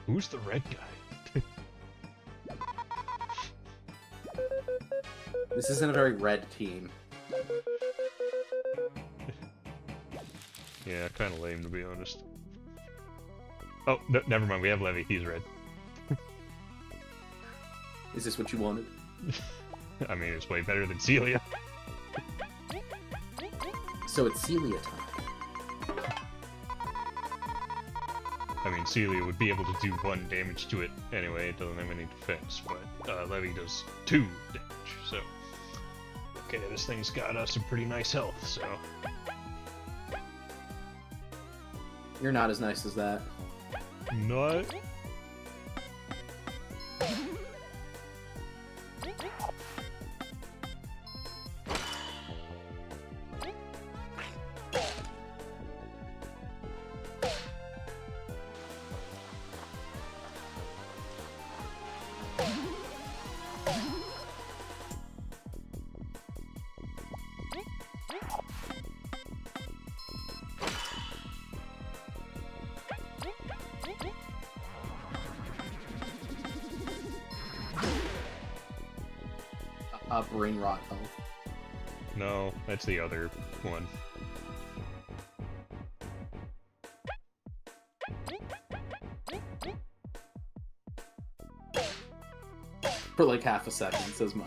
Who's the red guy? This isn't a very red team. Yeah, kind of lame to be honest. Oh, no, never mind. We have Levy. He's red. Is this what you wanted? I mean, it's way better than Celia. So it's Celia time. I mean, Celia would be able to do 1 damage to it anyway. It doesn't have any defense, but Levy does 2 damage. So, okay, this thing's got some pretty nice health. So, You're not as nice as that. not. Brain rot health. No, that's the other one. For like half a second, says Maya.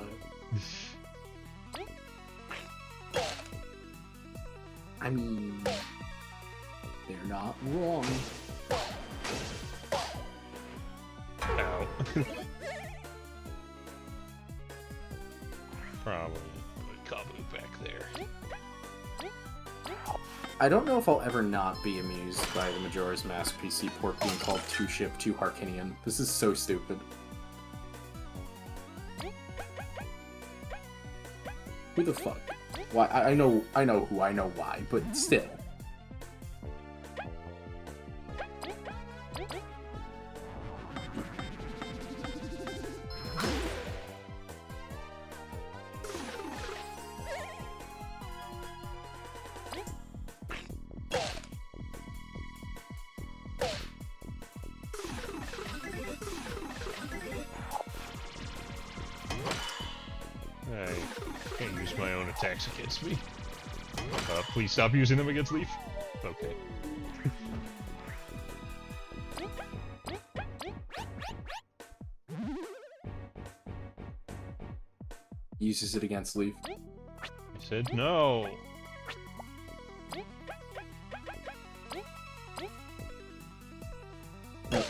I mean, they're not wrong. Ow. I don't know if I'll ever not be amused by the Majora's Mask PC port being called Two Ship, Two Harkinian. This is so stupid. Who the fuck? Why? I know who, I know why, but still. I can't use my own attacks against me. Please stop using them against Leaf. Okay. Uses it against Leaf. I said no.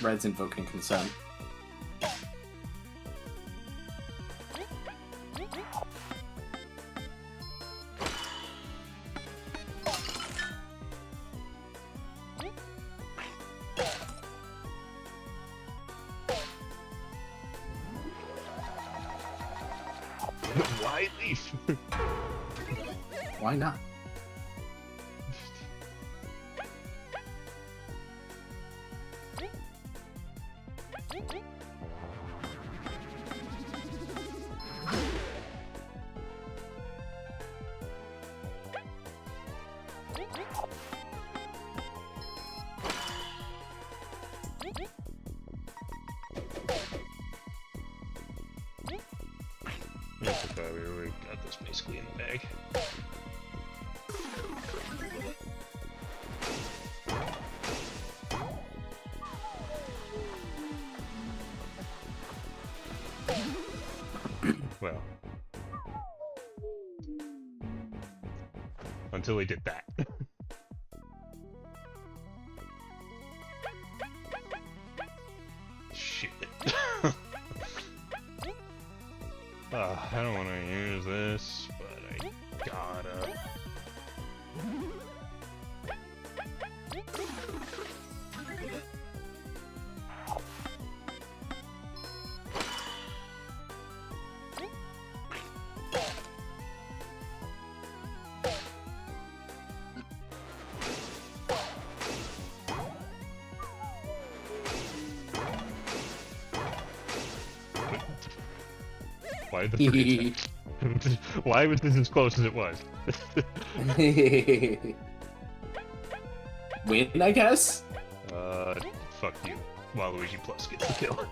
Red's invoking consent. Why Leaf? Why not? That's okay, we got this basically in the bag. Well. Until he did that. Shit. I don't want to use this, but I gotta. Why the freak? Why was this as close as it was? Win, I guess? Fuck you. Waluigi Plus gets the kill.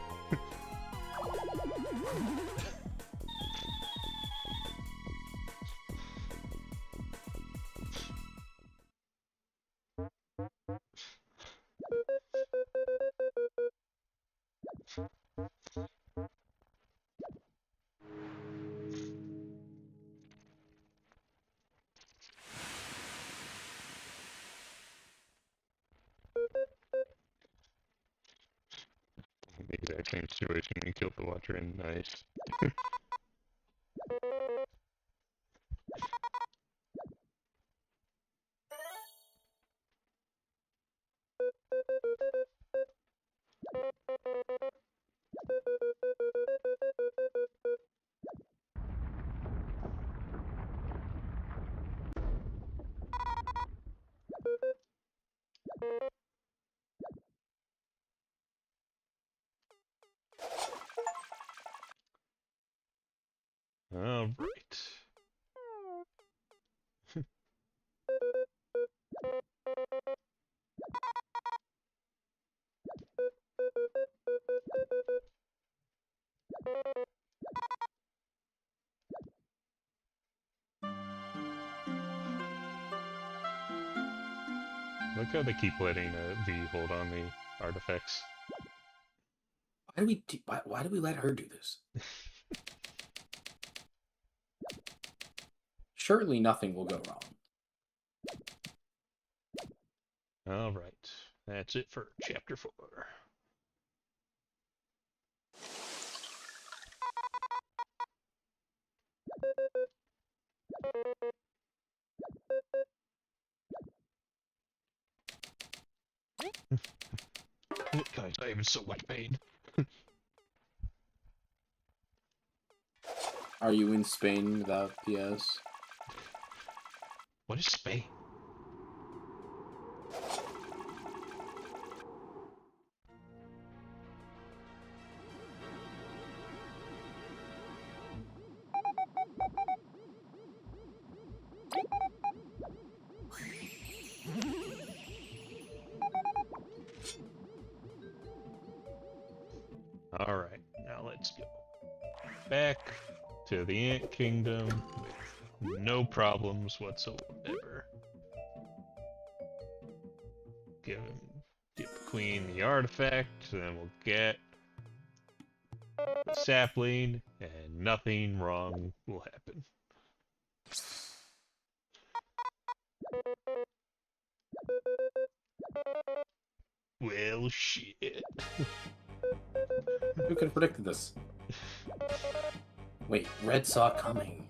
The exact same situation you killed the Watcher in. Nice. Alright. Look how they keep letting V hold on the artifacts. Why do we let her do this? Surely nothing will go wrong. Alright. That's it for Chapter 4. Guys, I am in so much pain. Are you in Spain without PS? What is Spain? Alright, now let's go back to the Ant Kingdom with no problems whatsoever. Give the Queen the artifact, then we'll get the sapling, and nothing wrong will happen. Well, shit. Who could have predicted this? Wait, Red saw it coming.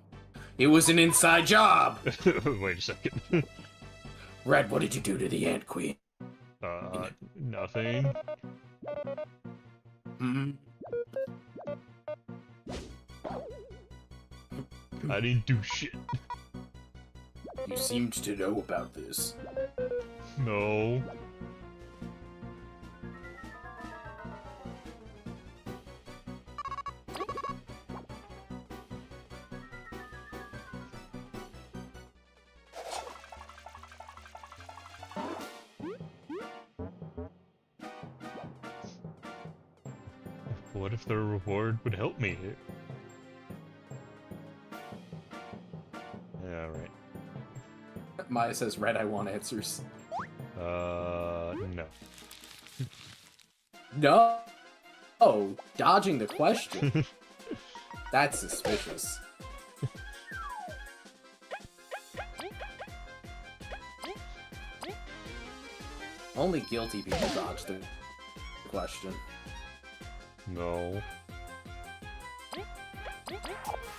It was an inside job! Wait a second. Red, what did you do to the Ant Queen? Nothing. Hmm? I didn't do shit. You seemed to know about this. No. What if the reward would help me? Yeah, right. Maya says, Red, I want answers. No. No! Oh, dodging the question. That's suspicious. Only guilty people dodge the question. No.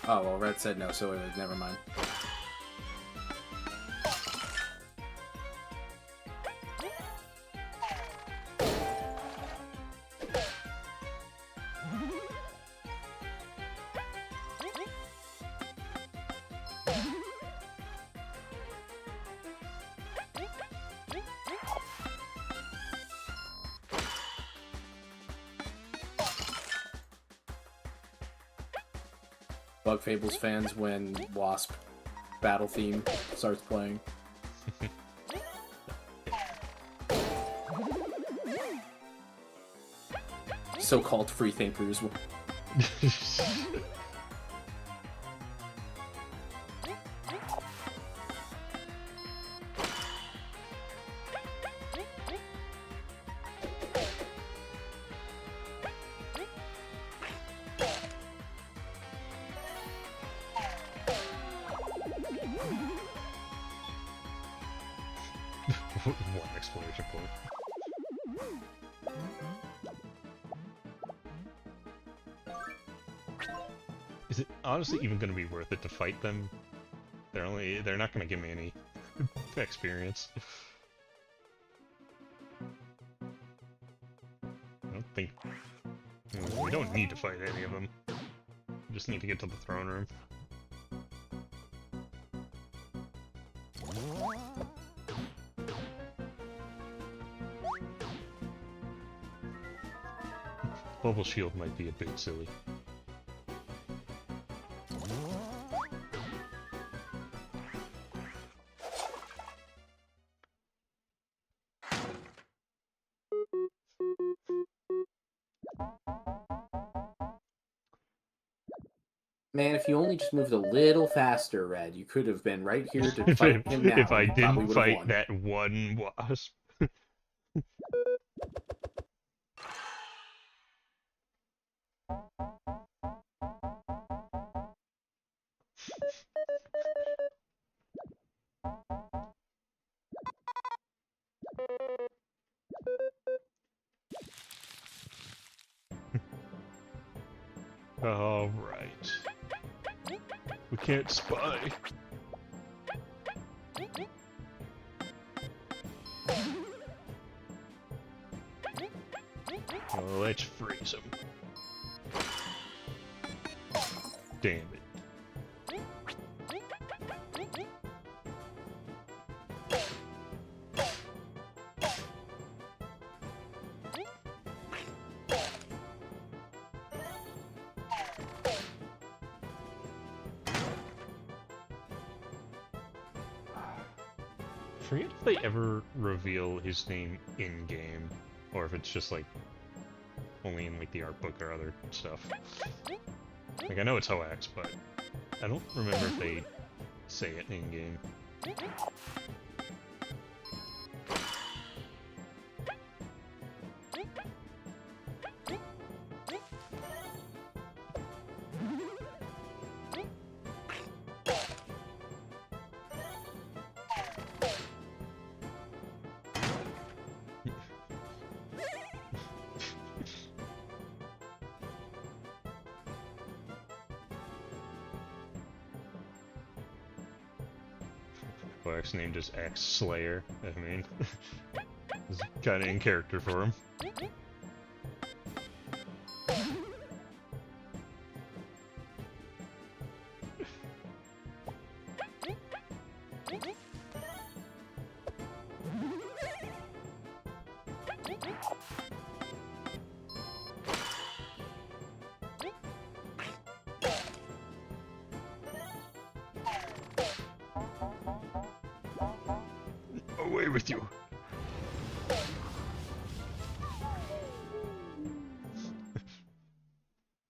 Oh, well, Red said no, so never mind. Bug Fables fans when Wasp battle theme starts playing. So-called free thinkers. One exploration point. Is it honestly even going to be worth it to fight them? They're not going to give me any experience. I don't think we don't need to fight any of them. We just need to get to the throne room. Bubble shield might be a bit silly. Man, if you only just moved a little faster, Red, you could have been right here to fight him now. If I and probably didn't would've fight won. that one wasp. All right. We can't spy. Well, let's freeze him. Damn it. I forget if they ever reveal his name in-game, or if it's just like only in like the art book or other stuff. Like I know it's Hoax, but I don't remember if they say it in-game. Hoax named as Axe Slayer. I mean, it's kind of in character for him. Away with you!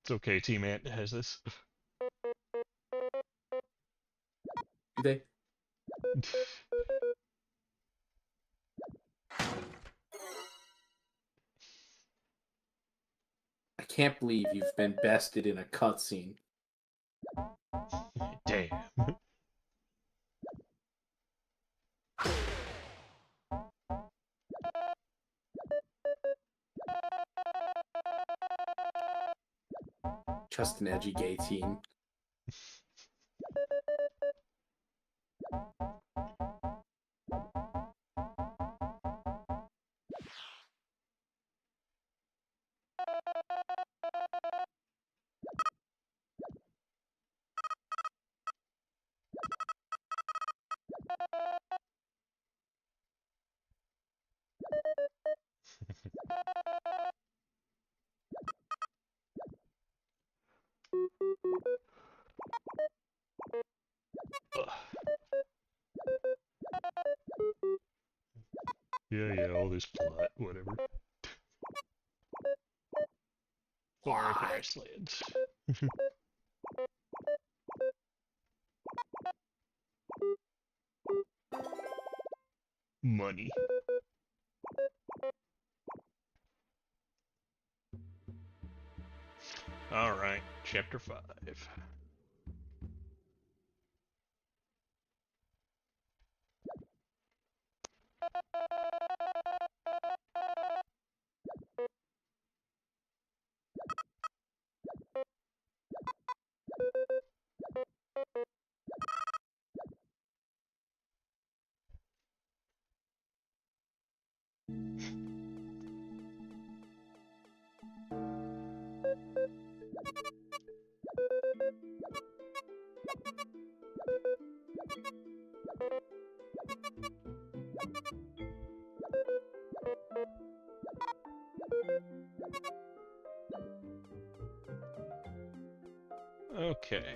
It's okay, Team Ant has this. Do they? I can't believe you've been bested in a cutscene. Damn. Just an edgy gay teen. Yeah, all this plot, whatever. Foreign grasslands. Money. Alright, chapter 5. Okay.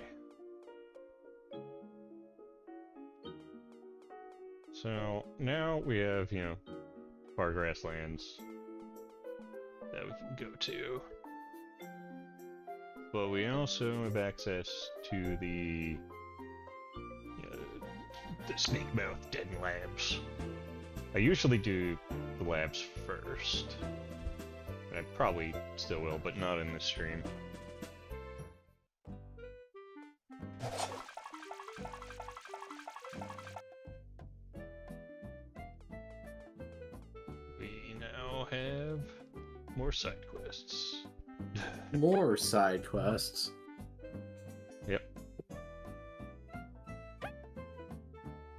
So now we have, far grasslands that we can go to. But we also have access to the Snake-Mouth Den labs. I usually do the labs first. And I probably still will, but not in this stream. We now have more side quests. More side quests. Yep.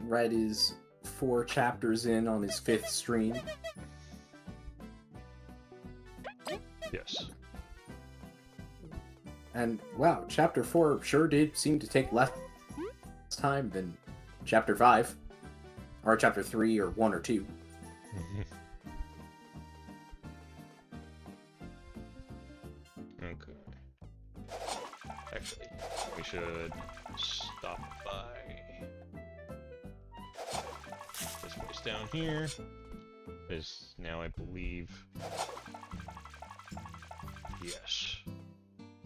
Red is 4 chapters in on his 5th stream. Yes. And wow, Chapter 4 sure did seem to take less time than Chapter 5. Or Chapter 3 or 1 or 2. Okay. Actually, we should stop by this place down here. Because now I believe... Yes.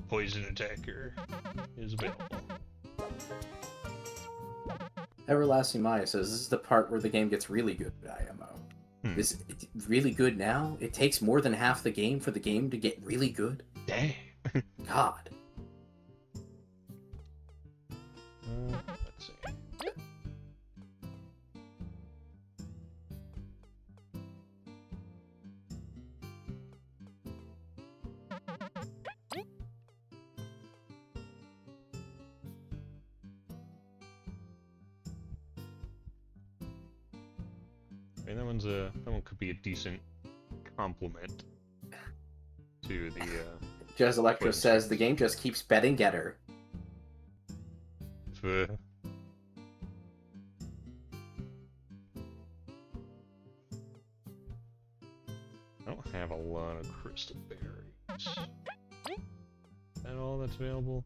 Poison Attacker is available. Everlasting Maya says this is the part where the game gets really good at IMO. Is it really good now? It takes more than half the game for the game to get really good? Dang. God. Let's see. I mean, that one could be a decent compliment to the Jazz Electro Poison says Strings. the game just keeps betting getter. I don't have a lot of crystal berries. Is that all that's available?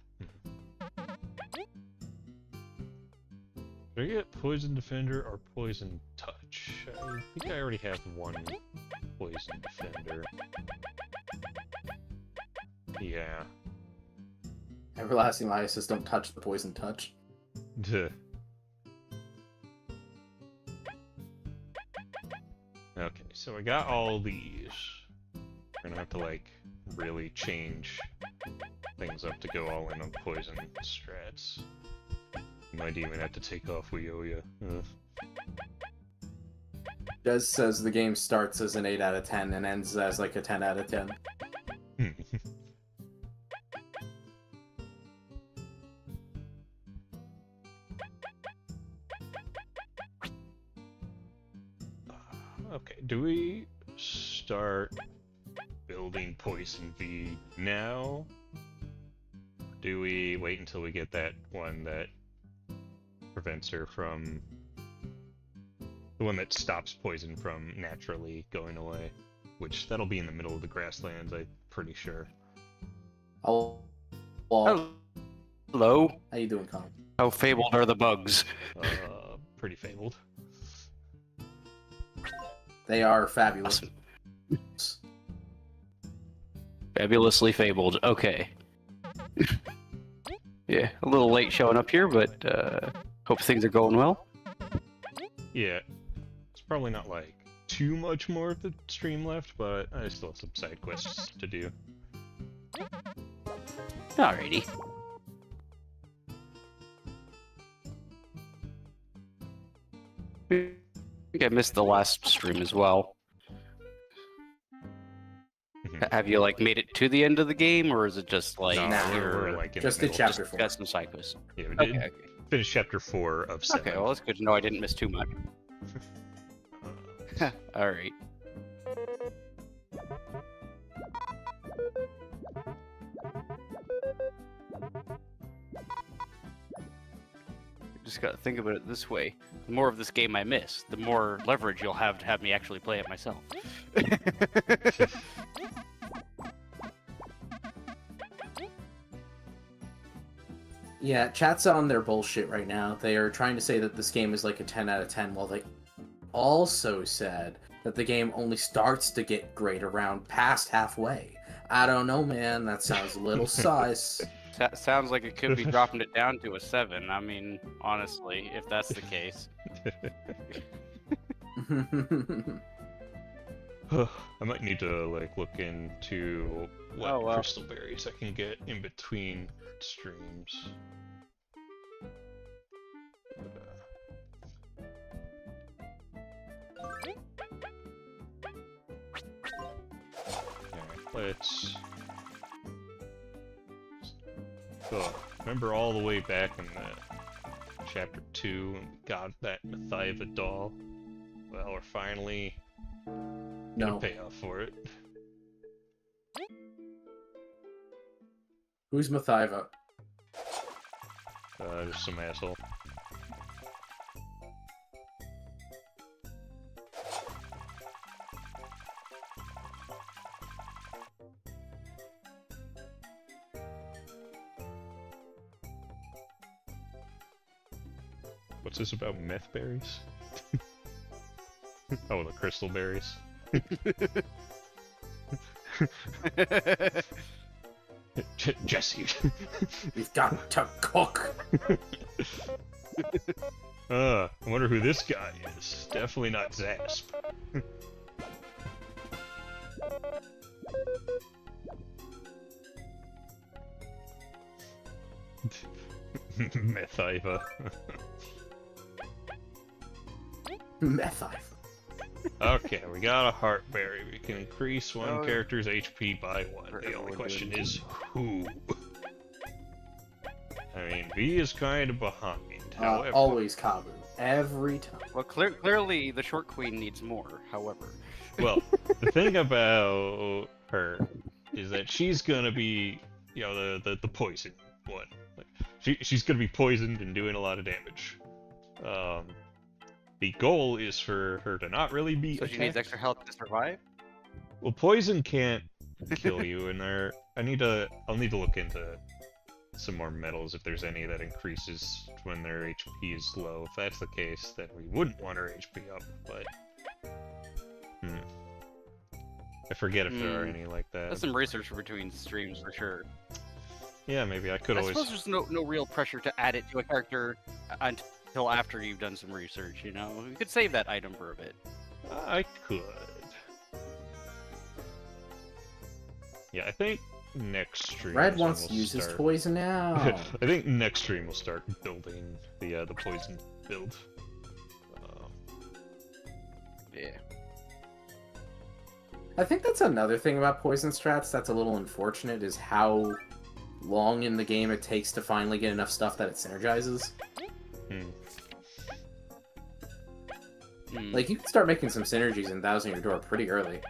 Should I get Poison Defender or Poison Touch? I think I already have one Poison Defender. Yeah. Everlasting Maya says don't touch the poison touch. Duh. Okay, so I got all these. We're gonna have to, like, really change things up to go all in on poison strats. Might even have to take off Weoya. Jazz says the game starts as an 8 out of 10 and ends as like a 10 out of 10. Okay, do we start building Poison V now? Do we wait until we get that one that prevents her from... the one that stops poison from naturally going away? Which, that'll be in the middle of the grasslands, I'm pretty sure. Well, Hello. how you doing, Colin? How fabled are the bugs? Pretty fabled. They are fabulous. Awesome. Fabulously fabled. Okay. Yeah, a little late showing up here, but hope things are going well. Yeah, it's probably not like too much more of the stream left, but I still have some side quests to do. Alrighty. I think I missed the last stream as well. Have you like made it to the end of the game, or is it just like No, Nah, we're like in just the did middle. chapter 4. got some side quests? Yeah, we Okay, did okay. finish chapter 4 of 7. Okay, well that's good to know I didn't miss too much. Alright. Just gotta think about it this way. The more of this game I miss, the more leverage you'll have to have me actually play it myself. Yeah, chat's on their bullshit right now. They are trying to say that this game is like a 10 out of 10, while they also said that the game only starts to get great around past halfway. I don't know, man. That sounds a little sus. Sounds like it could be dropping it down to a 7. I mean, honestly, if that's the case. I might need to like look into what Oh, well. crystal berries I can get in between streams. Alright, let's go. Remember all the way back in the chapter 2 when we got that Mathiva doll? Well, we're finally gonna No. pay off for it. Who's Mathiva? Just some asshole. What's this about meth berries? Oh, the crystal berries. Jesse. We've got to cook. I wonder who this guy is. Definitely not Zasp. Methiva. Methiva. Okay, we got a heart berry. We can increase one Oh. character's HP by one. The only question is who. I mean, V is kind of behind. However, Always Kabu. Every time. Well, clearly the short queen needs more. However, well, the thing about her is that she's gonna be, you know, the poison one. Like, she's gonna be poisoned and doing a lot of damage. The goal is for her to not really be. so she needs extra health to survive. Well, poison can't kill you, and I'll need to look into some more metals if there's any that increases when their HP is low. If that's the case, then we wouldn't want her HP up, but I forget if there are any like that. That's some research for between streams for sure. Yeah, maybe I could I always. suppose there's no real pressure to add it to a character until after you've done some research. You know, you could save that item for a bit. I could. Yeah, I think next stream. Red is when wants to we'll use his start- toys now. I think next stream we'll start building the poison build. Yeah. I think that's another thing about poison strats that's a little unfortunate is how long in the game it takes to finally get enough stuff that it synergizes. Like, you can start making some synergies in Thousand Year Door pretty early.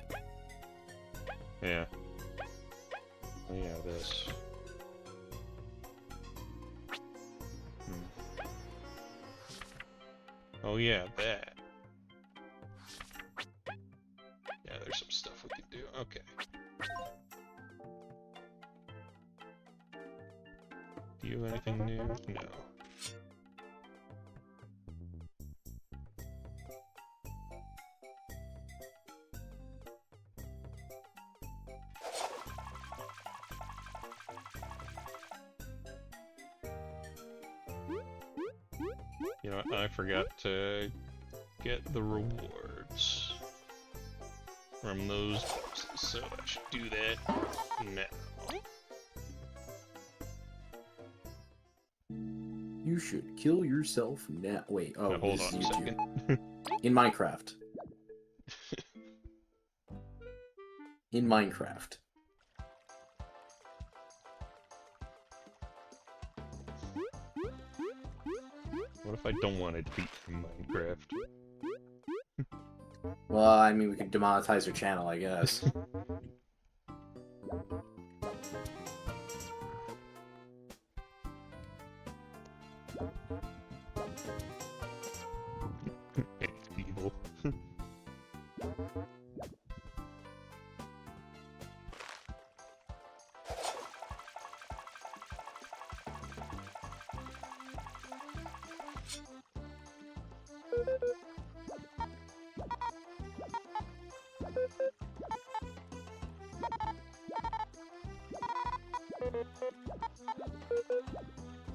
Yeah. Oh, yeah, this. Oh yeah, that. Yeah, there's some stuff we can do. Okay. Do you have anything new? No. You know, I forgot to get the rewards from those boxes, so I should do that now. You should kill yourself now. Wait, oh, Now, hold this on is a YouTube. second. In Minecraft. In Minecraft. What if I don't want to beat from Minecraft? Well, I mean, we could demonetize your channel, I guess. It's evil.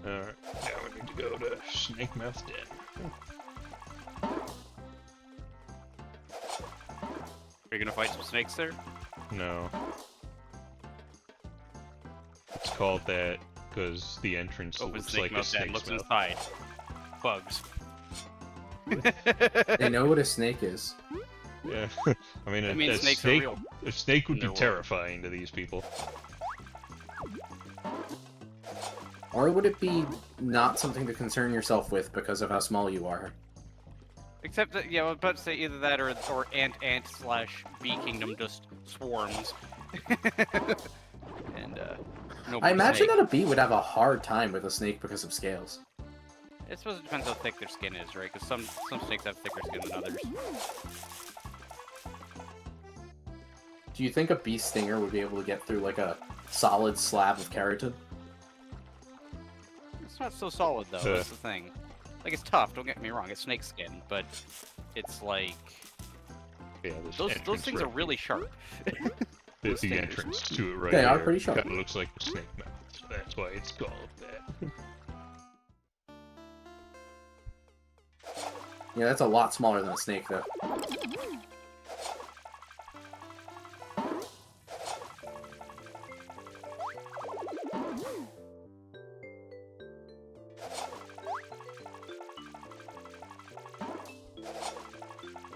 Alright, now we need to go to Snake Mouth Den. Are you gonna fight some snakes there? No. It's called that because the entrance Open looks snake like a mouth den. snake's Looks mouth. inside. Bugs. They know what a snake is. Yeah, I mean, I mean, a snakes snake, are real. a snake would in be their world. terrifying to these people. Or would it be not something to concern yourself with because of how small you are? Except that, yeah, I was about to say either that or ant slash bee kingdom just swarms. And No I imagine snake. that a bee would have a hard time with a snake because of scales. I suppose it depends how thick their skin is, right? Because some snakes have thicker skin than others. Do you think a bee stinger would be able to get through like a solid slab of keratin? It's not so solid though. That's the thing. Like it's tough. Don't get me wrong. It's snake skin, but it's like Yeah, those things are really sharp. There's the entrance to it right They are here. pretty sharp. Kind of looks like a snake mouth, so that's why it's called that. Yeah, that's a lot smaller than a snake, though.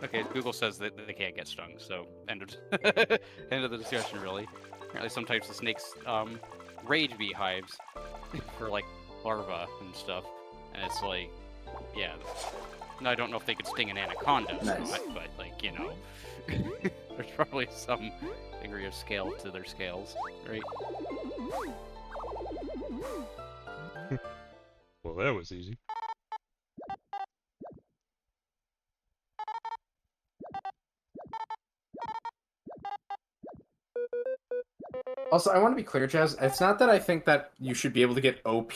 Okay, Google says that they can't get stung, so end of end of the discussion. Really, apparently some types of snakes rage beehives for like larvae and stuff, and it's like, yeah. No, I don't know if they could sting an anaconda, Nice. but like you know, there's probably some degree of scale to their scales, right? Well, that was easy. Also, I want to be clear, Jazz. It's not that I think that you should be able to get OP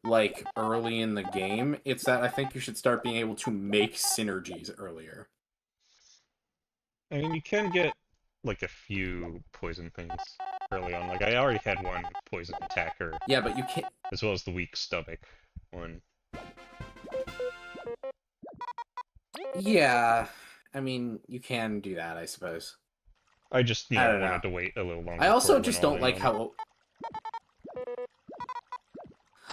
like early in the game. It's that I think you should start being able to make synergies earlier. I mean, you can get like a few poison things early on. Like I already had one poison attacker, Yeah, but you can't. as well as the weak stomach one. Yeah, I mean, you can do that, I suppose. I just, I don't know. wanted to wait a little longer. I also before it just went all don't like in. how.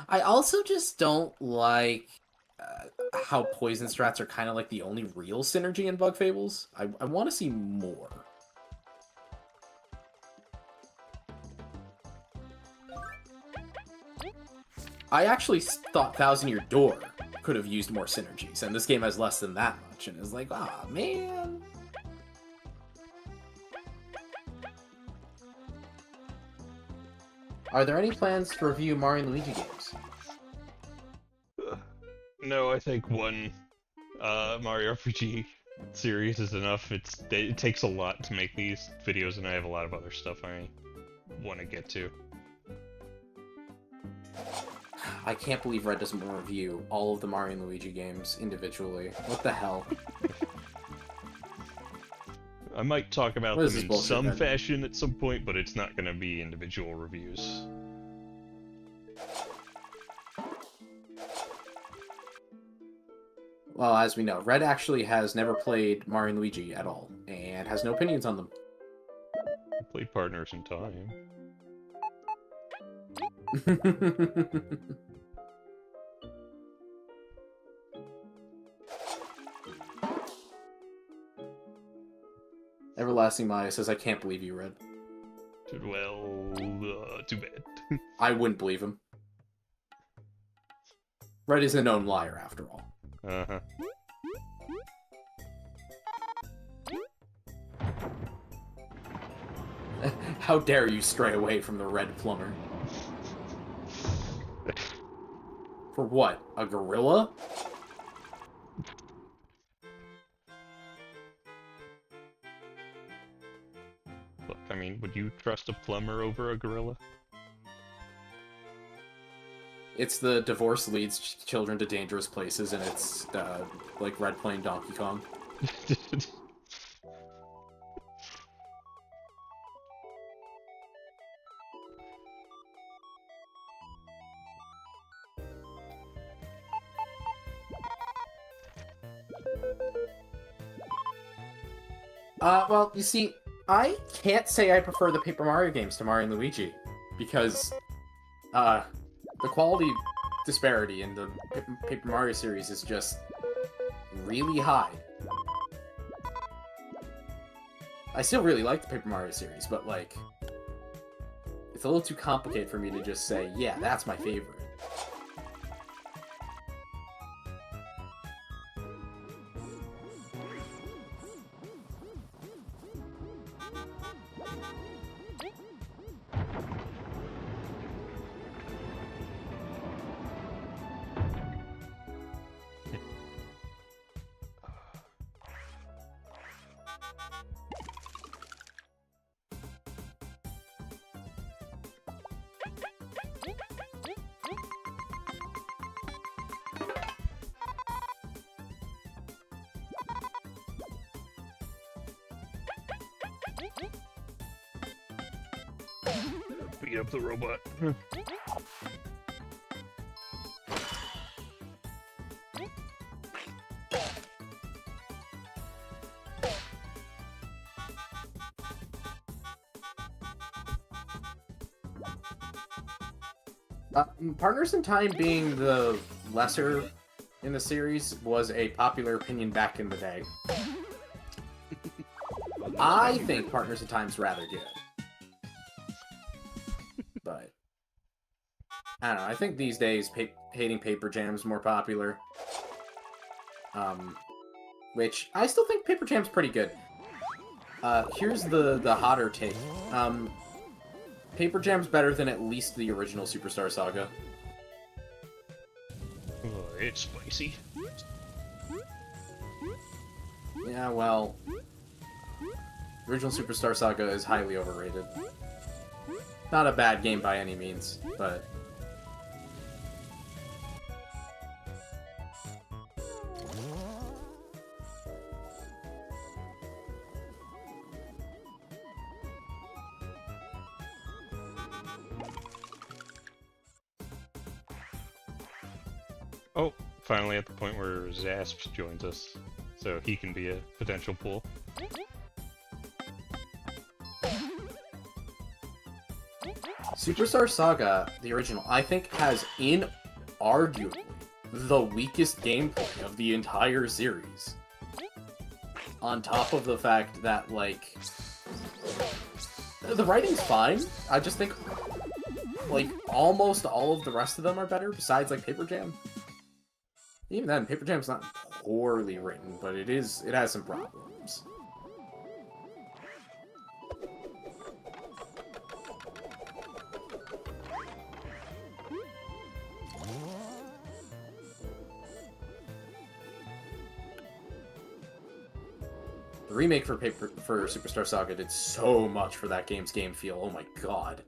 I also just don't like how poison strats are kind of like the only real synergy in Bug Fables. I want to see more. I actually thought Thousand Year Door could have used more synergies, and this game has less than that much, and it's like, ah, man. Are there any plans to review Mario and Luigi games? No, I think one Mario RPG series is enough. It takes a lot to make these videos, and I have a lot of other stuff I want to get to. I can't believe Red doesn't want to review all of the Mario and Luigi games individually. What the hell? I might talk about What is them this in bullshit, some then? fashion at some point, but it's not going to be individual reviews. Well, as we know, Red actually has never played Mario and Luigi at all, and has no opinions on them. I played Partners in Time. Everlasting Maya says, I can't believe you, Red. Well, too bad. I wouldn't believe him. Red is a known liar, after all. Uh-huh. How dare you stray away from the Red Plumber? For what? A gorilla? Look, I mean, would you trust a plumber over a gorilla? It's the divorce leads children to dangerous places, and it's, like Red playing Donkey Kong. Well, you see, I can't say I prefer the Paper Mario games to Mario and Luigi, because, the quality disparity in the Paper Mario series is just really high. I still really like the Paper Mario series, but, like, it's a little too complicated for me to just say, yeah, that's my favorite. Beat up the robot. Partners in Time being the lesser in the series was a popular opinion back in the day. I think Partners in Time's rather good. But I don't know, I think these days hating Paper Jam's more popular. Which I still think Paper Jam's pretty good. Here's the hotter take. Paper Jam's better than at least the original Superstar Saga. Oh, it's spicy. Yeah, well, the original Superstar Saga is highly overrated. Not a bad game by any means, but... Oh, finally at the point where Zasp joins us, so he can be a potential pull. Superstar Saga, the original, I think has inarguably the weakest gameplay of the entire series. On top of the fact that, like, the writing's fine. I just think, like, almost all of the rest of them are better, besides, like, Paper Jam. Even then, Paper Jam's not poorly written, but it has some problems. The remake for Superstar Saga did so much for that game's game feel. Oh my god.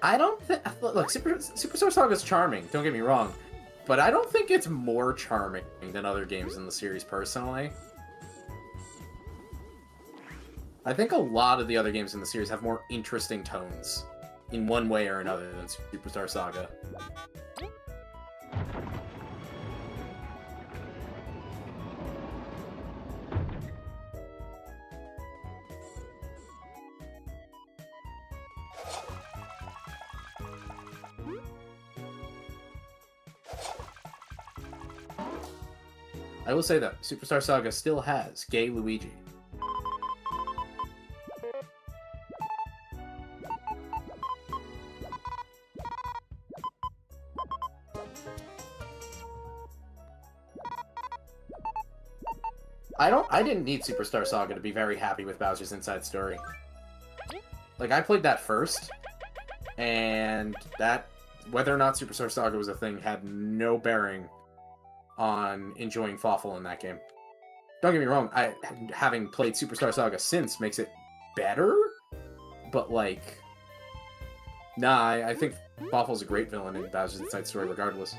I don't think... Look, Superstar Saga is charming, don't get me wrong. But I don't think it's more charming than other games in the series, personally. I think a lot of the other games in the series have more interesting tones, in one way or another, than Superstar Saga. I will say that Superstar Saga still has gay Luigi. I didn't need Superstar Saga to be very happy with Bowser's Inside Story. Like, I played that first, and that, whether or not Superstar Saga was a thing, had no bearing on enjoying Fawful in that game. Don't get me wrong, having played Superstar Saga since makes it better, but, like, nah, I think Fawful's a great villain in Bowser's Inside Story regardless.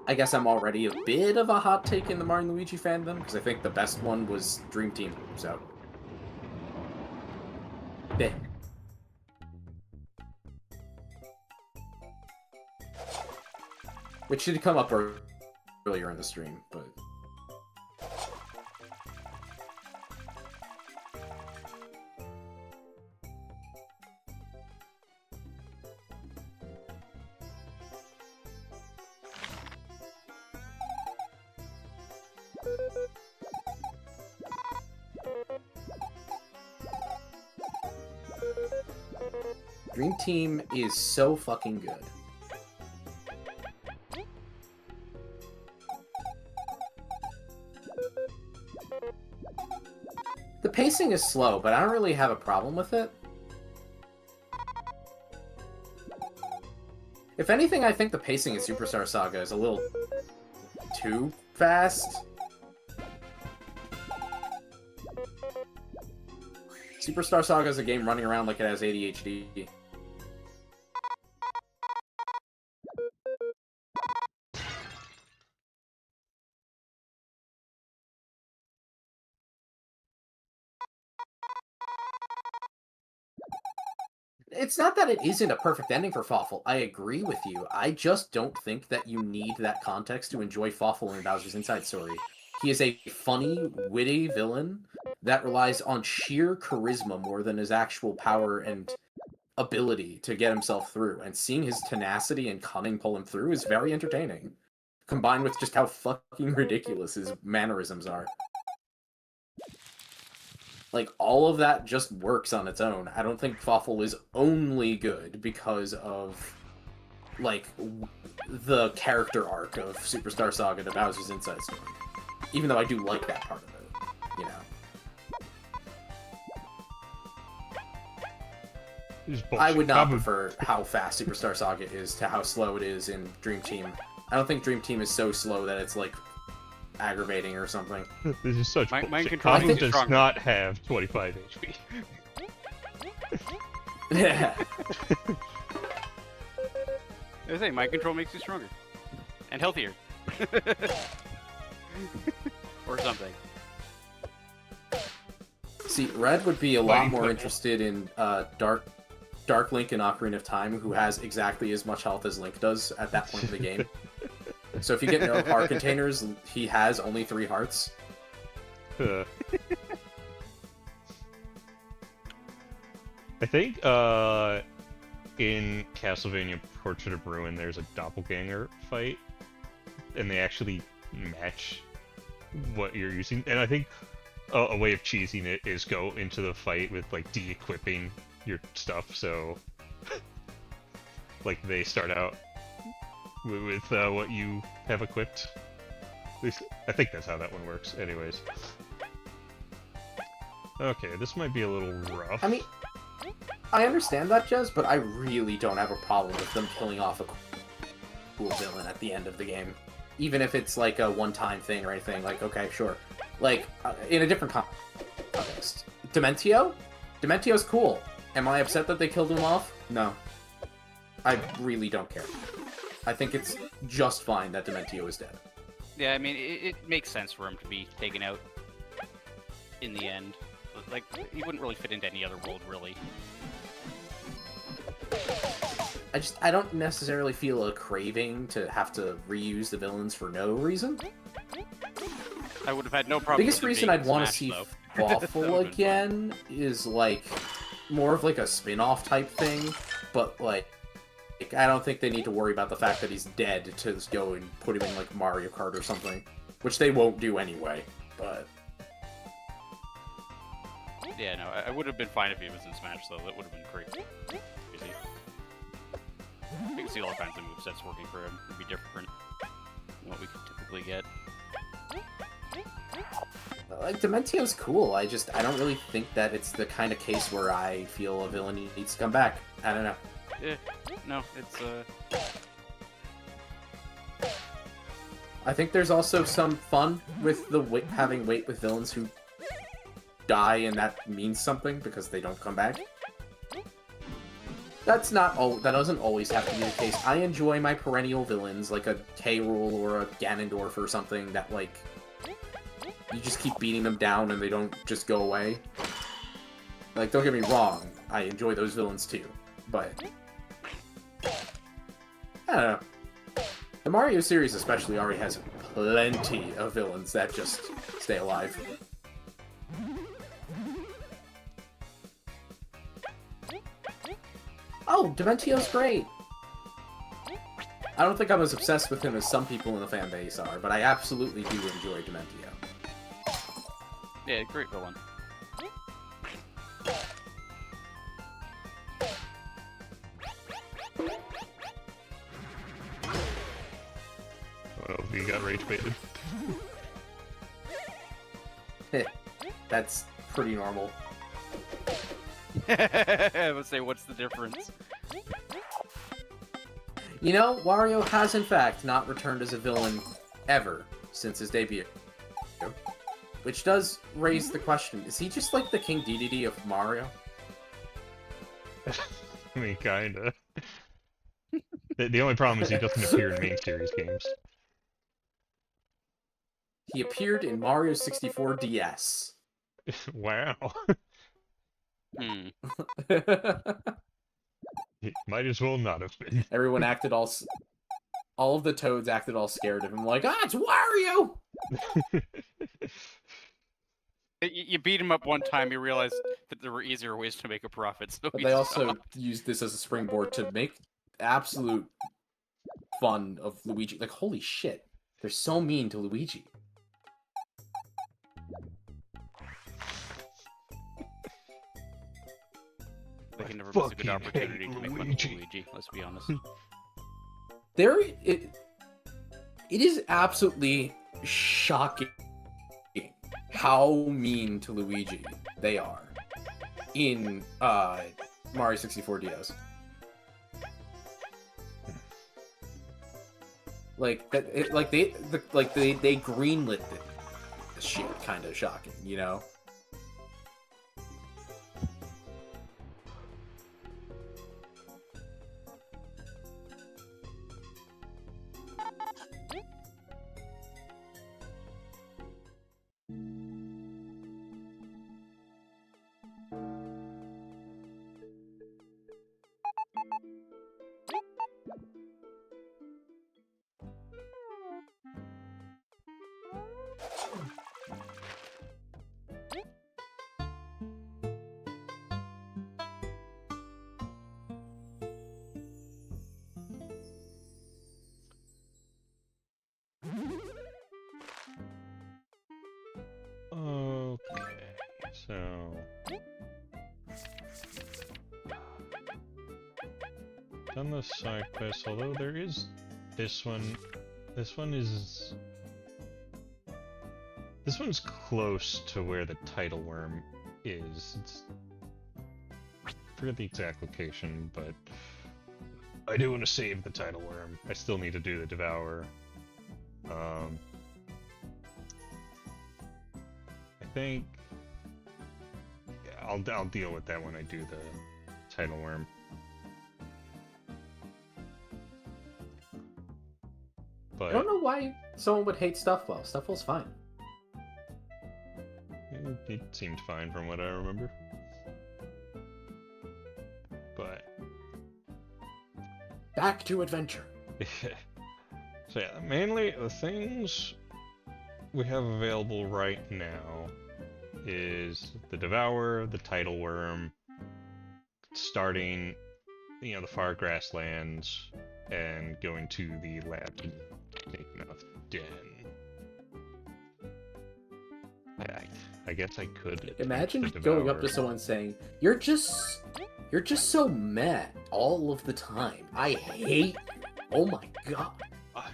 I guess I'm already a bit of a hot take in the Mario & Luigi fandom, because I think the best one was Dream Team, so... Bleh. Which should come up earlier in the stream, but... Dream Team is so fucking good. The pacing is slow, but I don't really have a problem with it. If anything, I think the pacing in Superstar Saga is a little too fast. Superstar Saga is a game running around like it has ADHD. It's not that it isn't a perfect ending for Fawful. I agree with you. I just don't think that you need that context to enjoy Fawful in Bowser's Inside Story. He is a funny, witty villain that relies on sheer charisma more than his actual power and ability to get himself through. And seeing his tenacity and cunning pull him through is very entertaining. Combined with just how fucking ridiculous his mannerisms are. Like, all of that just works on its own. I don't think Fawful is only good because of, like, the character arc of Superstar Saga to Bowser's Inside Story. Even though I do like that part of it, you know. I would not prefer how fast Superstar Saga is to how slow it is in Dream Team. I don't think Dream Team is so slow that it's, like, aggravating or something. This is such mind bullshit. control Kabu makes you does stronger. not have 25 HP. Yeah. I say, mind control makes you stronger. And healthier. Or something. See, Red would be a lot Wait, more what? interested in Dark Link in Ocarina of Time, who has exactly as much health as Link does at that point in the game. So if you get no heart containers, he has only 3 hearts. I think in Castlevania Portrait of Ruin there's a doppelganger fight, and they actually match what you're using. And I think a way of cheesing it is go into the fight with like de-equipping your stuff, so like they start out with what you have equipped. At least I think that's how that one works. Anyways. Okay, this might be a little rough. I mean, I understand that, Jez, but I really don't have a problem with them killing off a cool villain at the end of the game. Even if it's like a one-time thing or anything, like, okay, sure. Like, in a different context. Dementio? Dementio's cool. Am I upset that they killed him off? No. I really don't care. I think it's just fine that Dementio is dead. Yeah, I mean, it makes sense for him to be taken out in the end. Like, he wouldn't really fit into any other world, really. I don't necessarily feel a craving to have to reuse the villains for no reason. I would have had no problem. Biggest with it reason being I'd want to Smash, see though. Fawful That would've been again is like more of like a spin-off type thing, but like I don't think they need to worry about the fact that he's dead to just go and put him in like Mario Kart or something, which they won't do anyway. But Yeah, no, I would have been fine if he was in Smash, though. That would have been crazy. You can see all kinds of movesets working for him. It'd be different than what we could typically get. like Dementio's cool. I don't really think that it's the kind of case where I feel a villain needs to come back. I don't know. Yeah, no, it's I think there's also some fun with the having weight with villains who die and that means something because they don't come back. That doesn't always have to be the case. I enjoy my perennial villains like a K. Rool or a Ganondorf or something that like you just keep beating them down and they don't just go away. Like, don't get me wrong, I enjoy those villains too, but I don't know. The Mario series especially already has plenty of villains that just stay alive. Oh, Dementio's great! I don't think I'm as obsessed with him as some people in the fan base are, but I absolutely do enjoy Dementio. yeah, great villain. we got rage baited. That's pretty normal. Let's say, what's the difference? You know, Wario has in fact not returned as a villain ever since his debut. Which does raise the question, is he just like the King Dedede of Mario? I mean, kinda. The only problem is he doesn't appear in main series games. He appeared in Mario 64 DS. Wow. Hmm. He might as well not have been. Everyone acted all of the Toads acted all scared of him, like, ah, it's Wario! You beat him up one time, you realized that there were easier ways to make a profit, so But he they also stopped. used this as a springboard to make absolute fun of Luigi. Like, holy shit, they're so mean to Luigi. They can never miss a good fucking opportunity hate to make fun of Luigi. Luigi, let's be honest. It is absolutely shocking how mean to Luigi they are in Mario 64 DS. Like that, they greenlit this shit. Kind of shocking, you know. Okay, so... Done the side quest, although there is this one. This one's close to where the title worm is. I forget the exact location, but I do want to save the title worm. I still need to do the Devour. I think I'll deal with that when I do the title worm. But I don't know why someone would hate Stuffwell. Stuffwell's fine. it seemed fine from what I remember. But Back to adventure. so yeah, mainly the things we have available right now is the Devourer, the Title Worm, starting, the Far Grasslands, and going to the lab to make enough Den. I guess I could attempt Imagine the going up Devourer. to someone saying, You're just so mad all of the time. I hate you. Oh my god.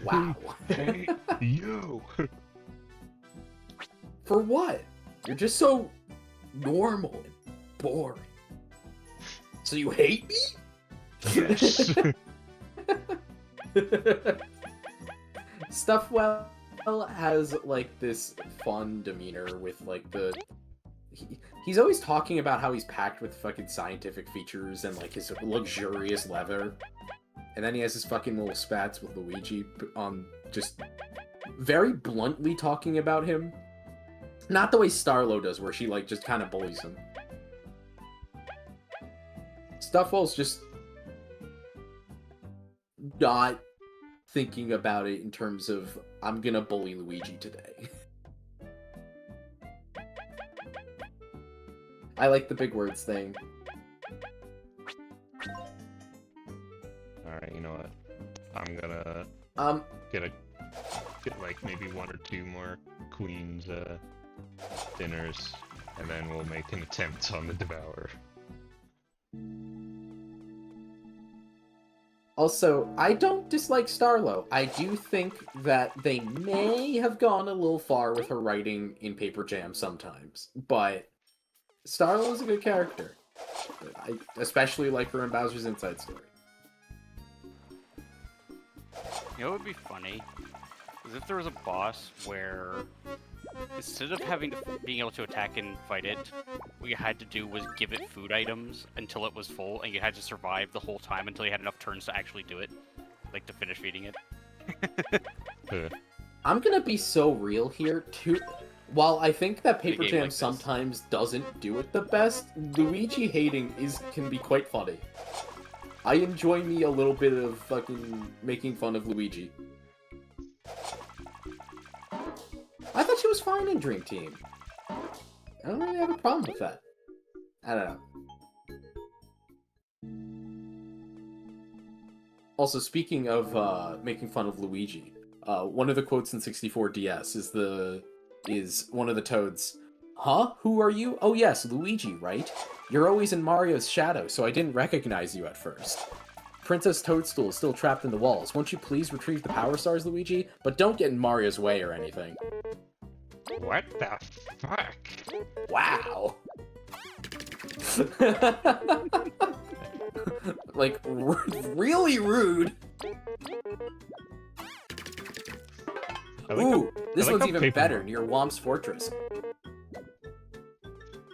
Wow. Hey, you! For what? You're just so normal and boring. So you hate me? Yes! Stuffwell has like this fun demeanor with like he's always talking about how he's packed with fucking scientific features and like his luxurious leather. And then he has his fucking little spats with Luigi just very bluntly talking about him. Not the way Starlo does, where she like just kind of bullies him. Stuffwell's just not thinking about it in terms of, I'm gonna bully Luigi today. I like the big words thing. Alright, you know what? I'm gonna get like maybe one or two more Queen's dinners, and then we'll make an attempt on the Devourer. Also, I don't dislike Starlo. I do think that they may have gone a little far with her writing in Paper Jam sometimes, but Starlo is a good character. I especially like her in Bowser's Inside Story. You know what would be funny? Is if there was a boss where instead of being able to attack and fight it, what you had to do was give it food items until it was full, and you had to survive the whole time until you had enough turns to actually do it, like to finish feeding it. I'm gonna be so real here, too. While I think that Paper game Jam like this. sometimes doesn't do it the best, Luigi hating can be quite funny. I enjoy me a little bit of fucking making fun of Luigi. I thought she was fine in Dream Team. I don't really have a problem with that. I don't know. Also, speaking of making fun of Luigi, one of the quotes in 64DS is one of the Toads. Huh? Who are you? Oh yes, Luigi, right? You're always in Mario's shadow, so I didn't recognize you at first. Princess Toadstool is still trapped in the walls. Won't you please retrieve the Power Stars, Luigi? But don't get in Mario's way or anything. What the fuck? Wow. Like, really rude. Ooh, this one's even better, near Womp's Fortress.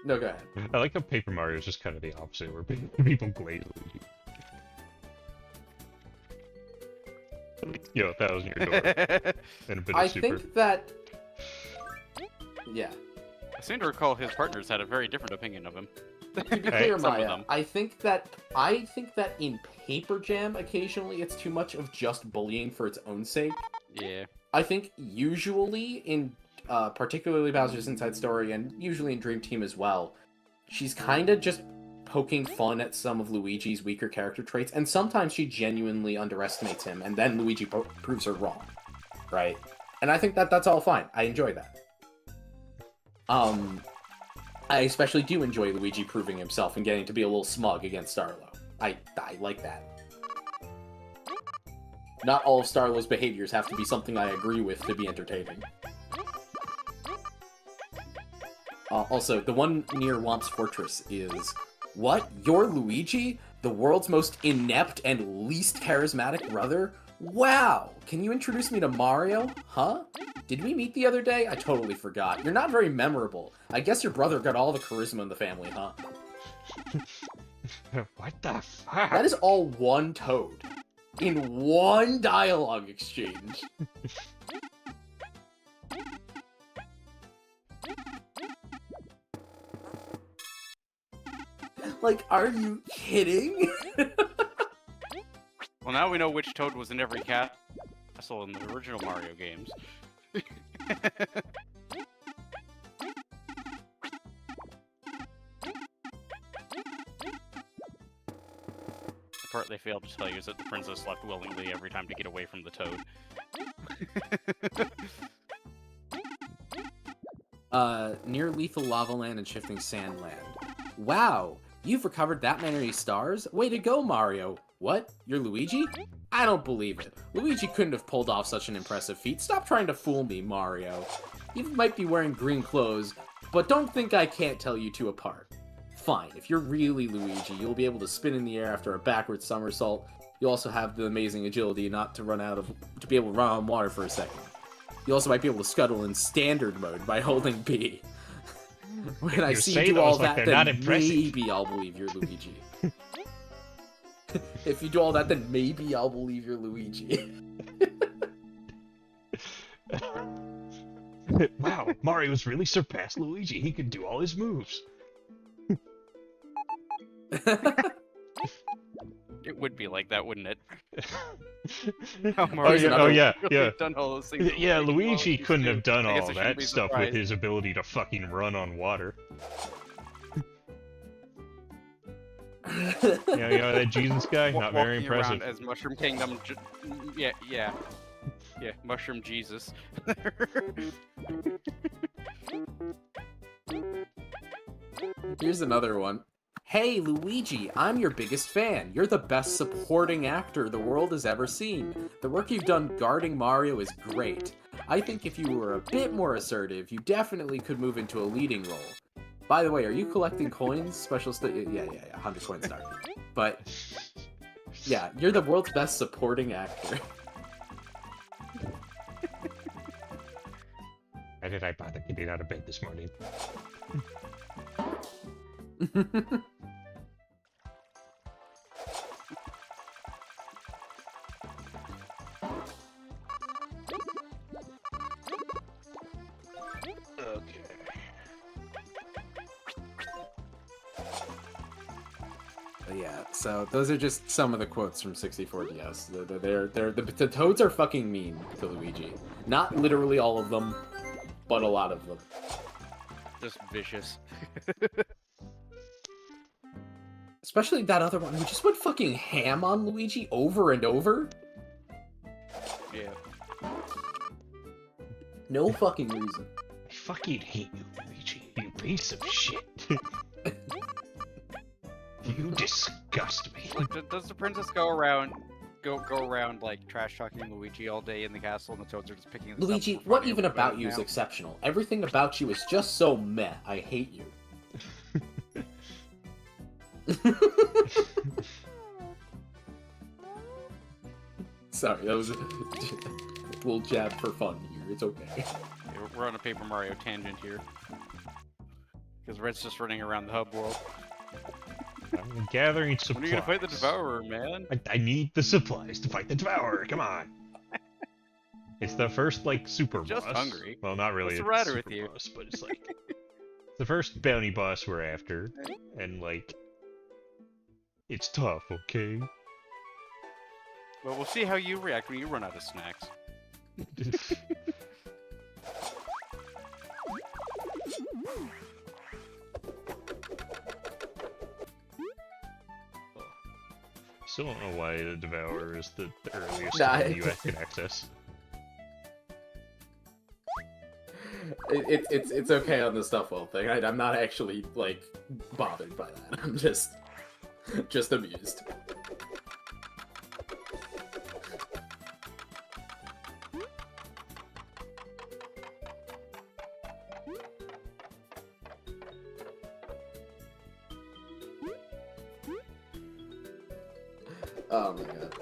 No, go ahead. I like how Paper Mario is just kind of the opposite, where people glaze Luigi. Yo, that was your door. And a bit of I super. think that... Yeah. I seem to recall his partners had a very different opinion of him. To be clear, Some of Maya, them. I think that in Paper Jam, occasionally it's too much of just bullying for its own sake. Yeah. I think usually in, particularly Bowser's Inside Story, and usually in Dream Team as well, she's kind of just poking fun at some of Luigi's weaker character traits, and sometimes she genuinely underestimates him, and then Luigi proves her wrong, right? And I think that that's all fine. I enjoy that. I especially do enjoy Luigi proving himself and getting to be a little smug against Starlo. I like that. Not all of Starlo's behaviors have to be something I agree with to be entertaining. Also, the one near Womp's Fortress is... What? You're Luigi? The world's most inept and least charismatic brother? Wow! Can you introduce me to Mario? Huh? Did we meet the other day? I totally forgot. You're not very memorable. I guess your brother got all the charisma in the family, huh? What the fuck? That is all one Toad. In one dialogue exchange. Like, are you kidding? Well, now we know which Toad was in every castle in the original Mario games. The part they failed to tell you is that the princess left willingly every time to get away from the Toad. Near Lethal Lava Land and Shifting Sand Land. Wow, you've recovered that many stars? Way to go, Mario. What? You're Luigi? I don't believe it. Luigi couldn't have pulled off such an impressive feat. Stop trying to fool me, Mario. You might be wearing green clothes, but don't think I can't tell you two apart. Fine, if you're really Luigi, you'll be able to spin in the air after a backward somersault. You also have the amazing agility to be able to run on water for a second. You also might be able to scuttle in standard mode by holding B. When I see you do all that, then maybe I'll believe you're Luigi. If you do all that, then maybe I'll believe you're Luigi. Wow, Mario's really surpassed Luigi. He can do all his moves. It would be like that, wouldn't it? Oh yeah, yeah. Done all those things Yeah, Luigi couldn't have done I guess all I shouldn't that be stuff with surprised. his ability to fucking run on water. Yeah, you know that Jesus guy? Not very Walking impressive. around as Mushroom Kingdom. Yeah, Mushroom Jesus. Here's another one. Hey, Luigi, I'm your biggest fan. You're the best supporting actor the world has ever seen. The work you've done guarding Mario is great. I think if you were a bit more assertive, you definitely could move into a leading role. By the way, are you collecting coins? Yeah, 100 coins now. But, yeah, you're the world's best supporting actor. Why did I bother getting out of bed this morning? Okay. Yeah, so those are just some of the quotes from 64DS. The Toads are fucking mean to Luigi. Not literally all of them, but a lot of them. Just vicious. Especially that other one who just went fucking ham on Luigi over and over. Yeah. No fucking reason. I fucking hate you, Luigi. You piece of shit. You disgust me. Like, does the princess go around like trash talking Luigi all day in the castle, and the toads are just picking? This Luigi, up for what fun even about you is now? exceptional? Everything about you is just so meh. I hate you. Sorry, that was a little jab for fun here. It's okay. Yeah, we're on a Paper Mario tangent here. Because Red's just running around the hub world. I'm gathering supplies. When are you gonna fight the Devourer, man? I need the supplies to fight the Devourer. Come on. It's the first, like, super Just boss. hungry. Well, not really What's a the matter super with you? boss, but it's like it's the first bounty boss we're after, and like, it's tough, okay? Well, we'll see how you react when you run out of snacks. Still don't know why the Devourer is the earliest Nah, one you can access. It's okay on the Stuffwell thing. I'm not actually like bothered by that. I'm just amused. Oh my god.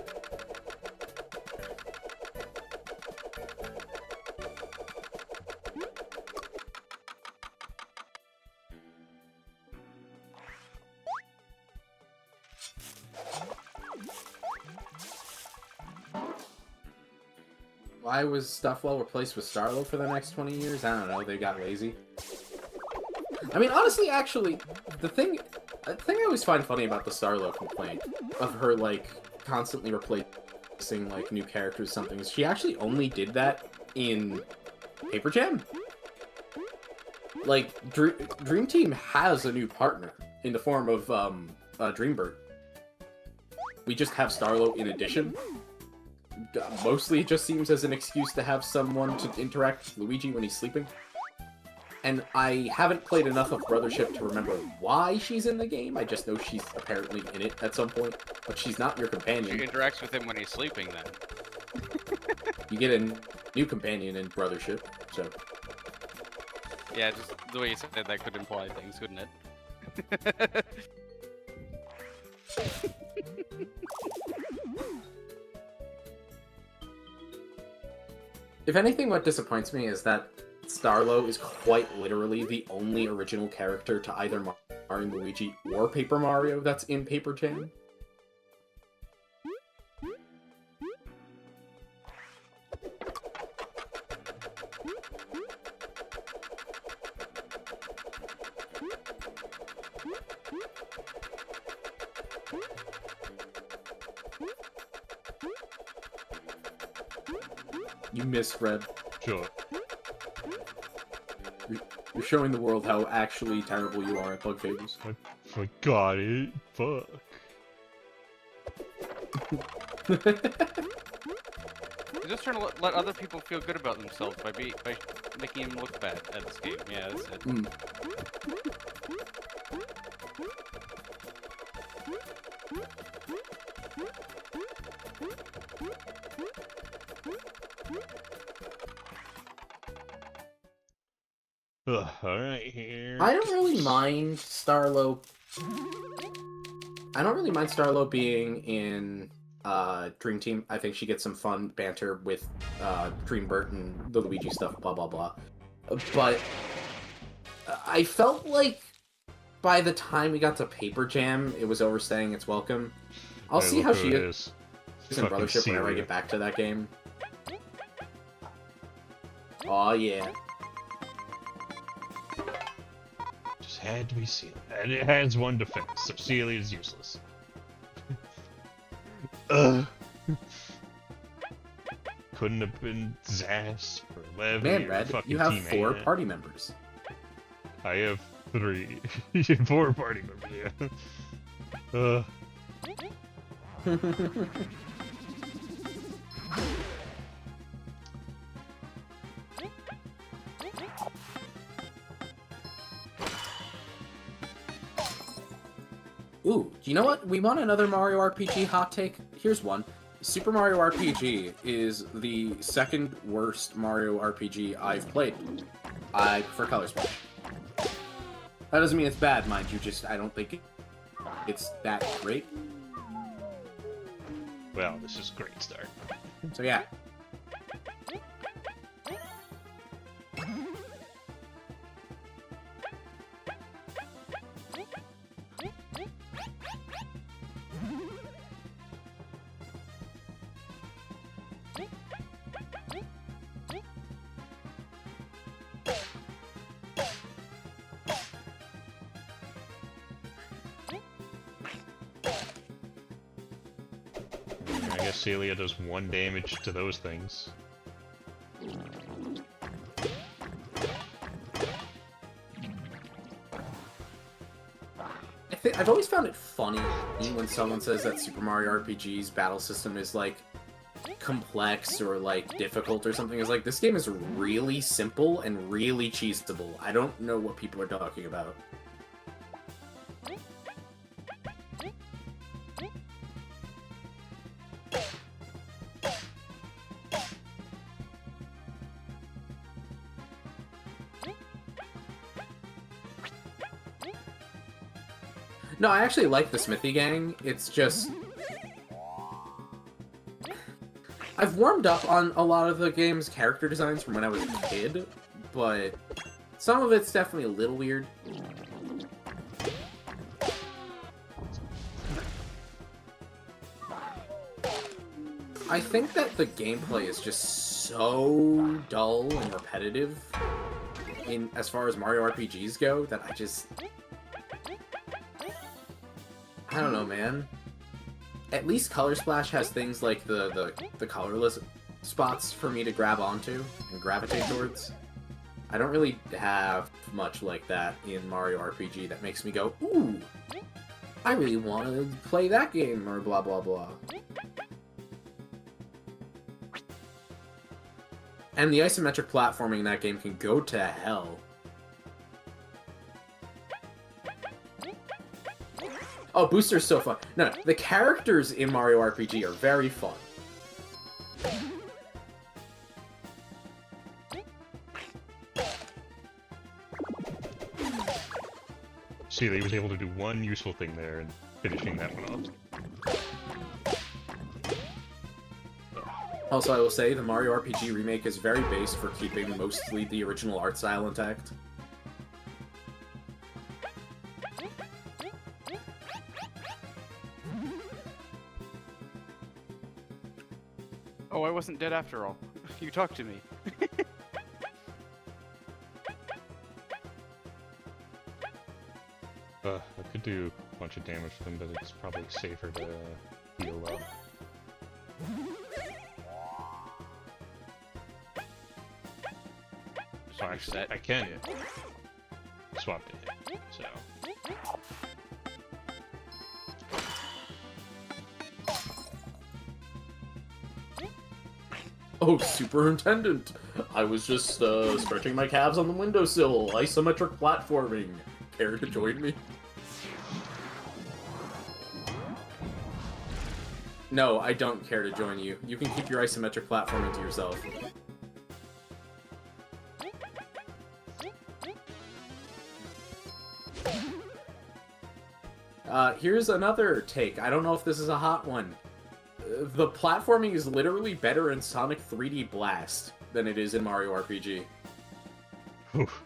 Why was Stuffwell replaced with Starlo for the next 20 years? I don't know, they got lazy. I mean, honestly, actually, the thing I always find funny about the Starlo complaint of her, like, constantly replacing, like, new characters or something is she actually only did that in Paper Jam. Like, Dream Team has a new partner in the form of, Dreambird. We just have Starlo in addition. Mostly it just seems as an excuse to have someone to interact with Luigi when he's sleeping. And I haven't played enough of Brothership to remember why she's in the game. I just know she's apparently in it at some point. But she's not your She companion. interacts with him when he's sleeping, then. You get a new companion in Brothership, so... Yeah, just the way you said that could imply things, couldn't it? If anything, what disappoints me is that Starlo is quite literally the only original character to either Mario & Luigi or Paper Mario that's in Paper Jam. You misread. Sure. You're showing the world how actually terrible you are at Bug Fables. I forgot it. Fuck. You're just trying to let other people feel good about themselves by making them look bad at this game. Yeah, that's it. Alright, here. I don't really mind Starlo. I don't really mind Starlo being in Dream Team. I think she gets some fun banter with Dreambert and the Luigi stuff, blah blah blah. But I felt like by the time we got to Paper Jam, it was overstaying its welcome. I'll see how she is in Fucking Brothership whenever I Celia. get back to that game. Oh yeah. Just had to be Celia. And it has one defense, so Celia is useless. Ugh. Couldn't have been Zas or Levy Man, or Red, fucking you have Team 4 Anna. party members. I have 3. 4 party members, yeah. Ooh, you know what? We want another Mario RPG hot take? Here's one. Super Mario RPG is the second worst Mario RPG I've played. I prefer Color Splash. That doesn't mean it's bad, mind you, just I don't think it's that great. Well, this is a great start. So yeah. I guess Celia does 1 damage to those things. I've always found it funny when someone says that Super Mario RPG's battle system is like complex or like difficult or something. It's like this game is really simple and really cheesable. I don't know what people are talking about. No, I actually like the Smithy Gang. It's just... I've warmed up on a lot of the game's character designs from when I was a kid, but some of it's definitely a little weird. I think that the gameplay is just so dull and repetitive in as far as Mario RPGs go that I don't know, man. At least Color Splash has things like the colorless spots for me to grab onto and gravitate towards. I don't really have much like that in Mario RPG that makes me go, ooh, I really want to play that game, or blah blah blah. And the isometric platforming in that game can go to hell. Oh, Booster's so fun. No, the characters in Mario RPG are very fun. Celia was able to do 1 useful thing there and finishing that one off. Also, I will say, the Mario RPG remake is very based for keeping mostly the original art style intact. Oh, I wasn't dead after all. You talked to me. I could do a bunch of damage to them, but it's probably safer to heal up. So actually, I can swap to hit, so... Oh, Superintendent! I was just, stretching my calves on the windowsill. Isometric platforming. Care to join me? No, I don't care to join you. You can keep your isometric platforming to yourself. Here's another take. I don't know if this is a hot one. The platforming is literally better in Sonic 3D Blast than it is in Mario RPG. Oof.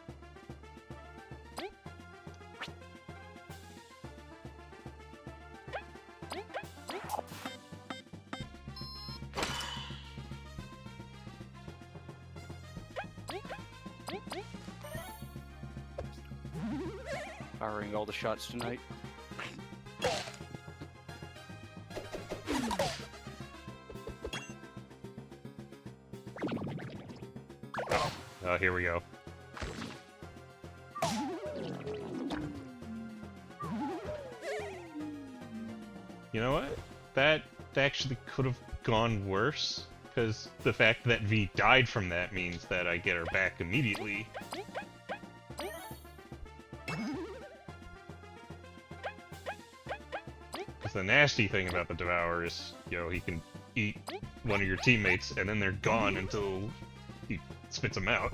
Firing all the shots tonight. Oh, here we go. You know what? That actually could have gone worse, because the fact that V died from that means that I get her back immediately. Because the nasty thing about the Devourer is, you know, he can eat one of your teammates and then they're gone until he spits them out.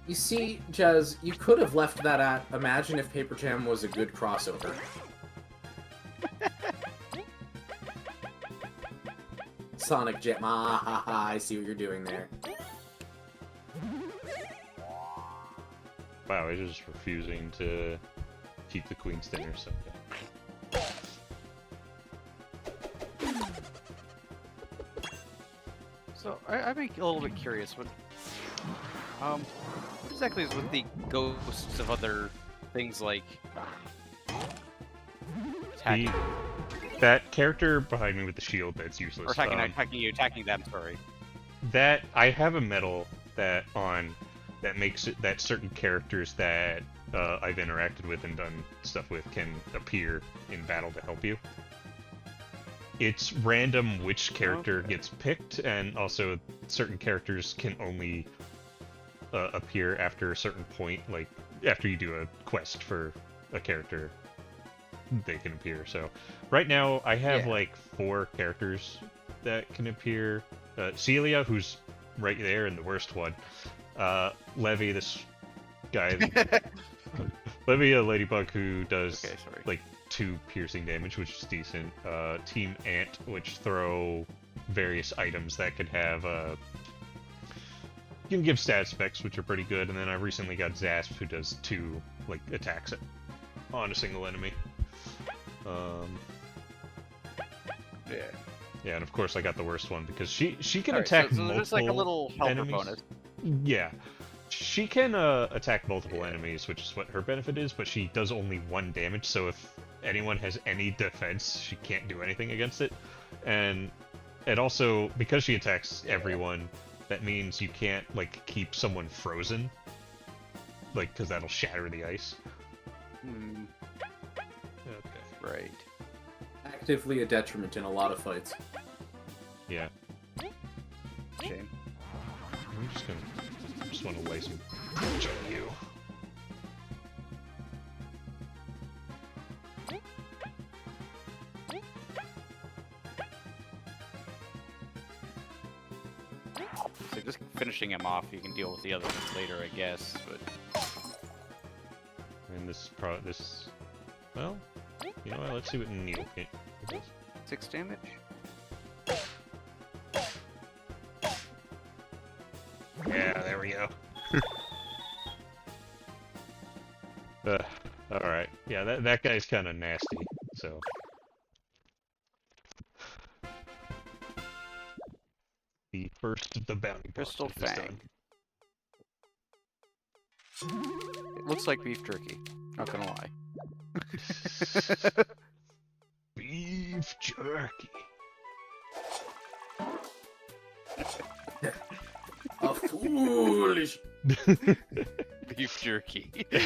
You see, Jez, you could have left that at Imagine if Paper Jam was a good crossover. Sonic Jam. Ah, ha, ha, I see what you're doing there. Wow, he's just refusing to keep the Queen's dinner, so... So I'm a little bit curious. What exactly is with the ghosts of other things like attacking That character behind me with the shield that's useless. or attacking them? Sorry. That I have a medal that makes it that certain characters that I've interacted with and done stuff with can appear in battle to help you. It's random which character gets picked, and also certain characters can only appear after a certain point, like after you do a quest for a character, they can appear. So right now I have like 4 characters that can appear. Celia, who's right there and the worst one. Levy, this guy. Levy, a ladybug who does like 2 piercing damage, which is decent. Team Ant, which throw various items that could have you can give stat specs, which are pretty good. And then I recently got Zasp, who does 2 like attacks on a single enemy. Yeah, and of course I got the worst one because she can attack multiple there's like a little helper enemies. bonus. Yeah, she can attack multiple enemies, which is what her benefit is, but she does only 1 damage, so if anyone has any defense, she can't do anything against it. And also, because she attacks everyone, that means you can't, like, keep someone frozen, like, because that'll shatter the ice. Okay. Right. Actively a detriment in a lot of fights. Yeah. Shame. I just want to lay some punch on you. So just finishing him off, you can deal with the other ones later, I guess. But And this, well, you know what? Let's see what Needle does. 6 damage. Yeah, there we go. Alright. Yeah, that guy's kind of nasty, so... The first of the bounty Crystal bosses is Fang. It looks like beef jerky. Not gonna lie. done. Beef jerky. A foolish. Beef jerky. There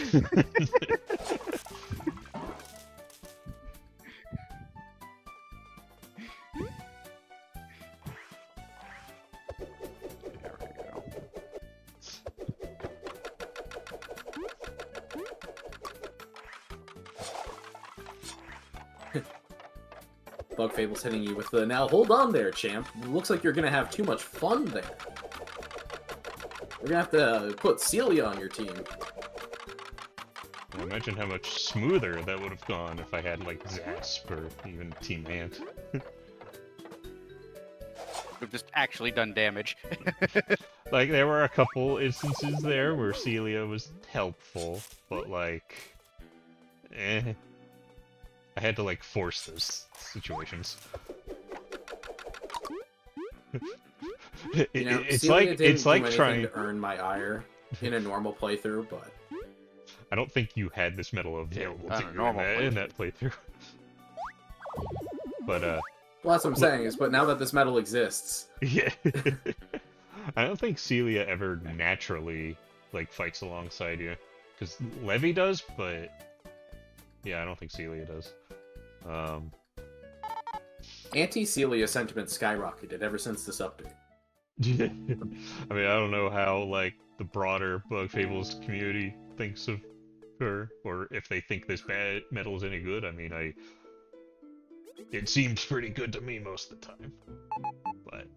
we go. Bug Fables hitting you with the, now hold on there, champ. Looks like you're gonna have too much fun there. We're gonna have to put Celia on your team. Imagine how much smoother that would have gone if I had like Zasp or even Team Ant. We've just actually done damage. Like, there were a couple instances there where Celia was helpful, but like, I had to like force those situations. It's Celia didn't like do anything trying to earn my ire in a normal playthrough, but I don't think you had this medal available to you normal in that playthrough. But well, that's what I'm saying is, but now that this medal exists, yeah, I don't think Celia ever naturally like fights alongside you, because Levi does, but yeah, I don't think Celia does. anti-Celia sentiment skyrocketed ever since this update. I mean, I don't know how like the broader Bug Fables community thinks of her, or if they think this bad medal is any good. I mean, it seems pretty good to me most of the time, but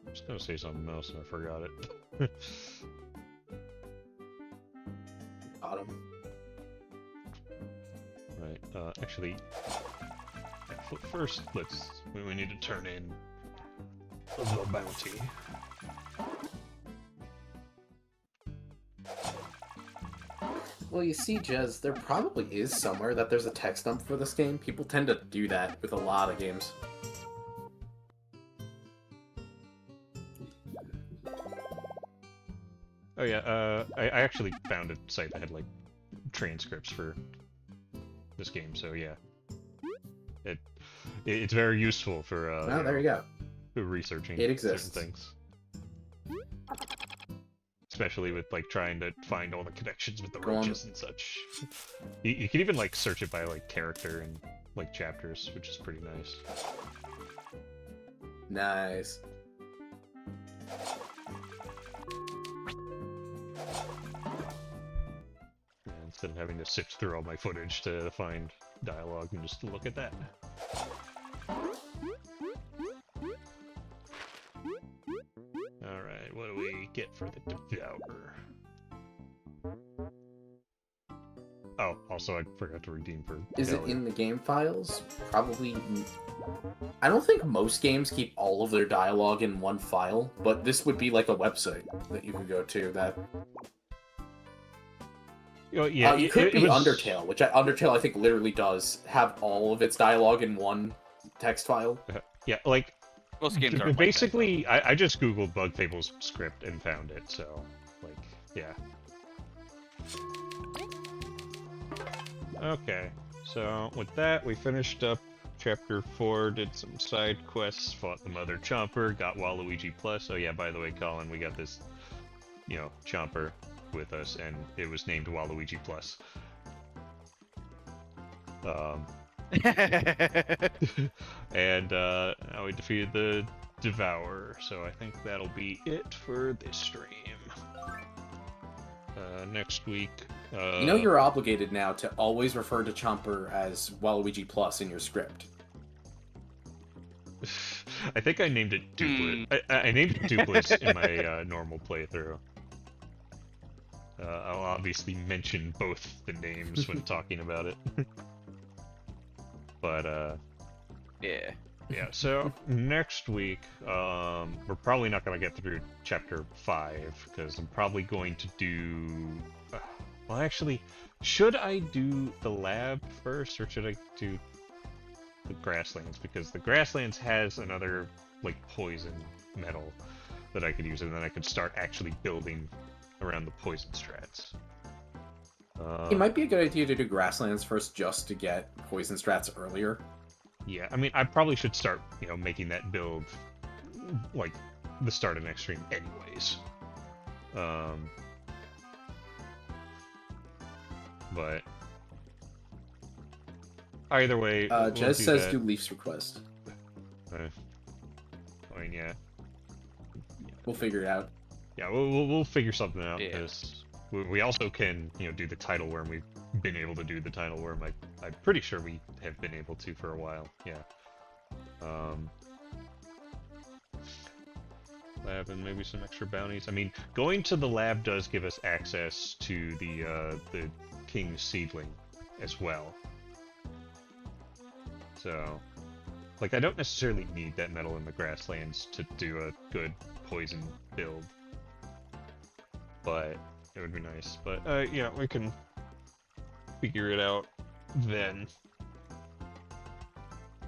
I was gonna say something else and I forgot it. Got him. Right, actually, first, we need to turn in the bounty. Well, you see, Jez, there probably is somewhere that there's a text dump for this game. People tend to do that with a lot of games. Oh yeah, I actually found a site that had like transcripts for this game, so yeah. It's very useful for Oh, there you go. for researching It exists. certain things. Especially with like trying to find all the connections with the Go on. roaches and such. You can even like search it by like character and like chapters, which is pretty nice. Nice. Yeah, instead of having to sift through all my footage to find dialogue and just look at that. Alright, what do we get for the Devourer? Oh, also I forgot to redeem for Is it Delia. in the game files? Probably. I don't think most games keep all of their dialogue in one file, but this would be like a website that you could go to that. Oh, yeah, You could be was... Undertale, which Undertale I think literally does have all of its dialogue in one text file. Yeah, like, Most games are basically, I just googled Bug Fables script and found it, so, like, yeah. Okay, so with that, we finished up Chapter 4, did some side quests, fought the Mother Chomper, got Waluigi Plus. Oh yeah, by the way, Colin, we got this, you know, Chomper with us, and it was named Waluigi Plus. And now we defeated the Devourer, so I think that'll be it for this stream. Next week... You know you're obligated now to always refer to Chomper as Waluigi Plus in your script. I think I named it Duplet. I named it Duplets in my normal playthrough. I'll obviously mention both the names when talking about it. But, Yeah. yeah, so next week, we're probably not going to get through Chapter 5, because I'm probably going to do... well, actually, should I do the lab first, or should I do the Grasslands? Because the Grasslands has another, like, poison metal that I could use, and then I could start actually building around the poison strats. It might be a good idea to do Grasslands first just to get poison strats earlier. Yeah, I mean, I probably should start, you know, making that build, like, the start of next stream anyways. But either way, we'll Jez do says that. do Leaf's request. I mean, yeah, We'll figure it out. yeah, we'll figure something out. Yeah. Because we also can, you know, do the title worm. We've been able to do the title worm. I'm pretty sure we have been able to for a while. Yeah. Um, lab and maybe some extra bounties. I mean, going to the lab does give us access to the king's seedling as well. So, like, I don't necessarily need that metal in the grasslands to do a good poison build, but it would be nice. But yeah, we can figure it out then.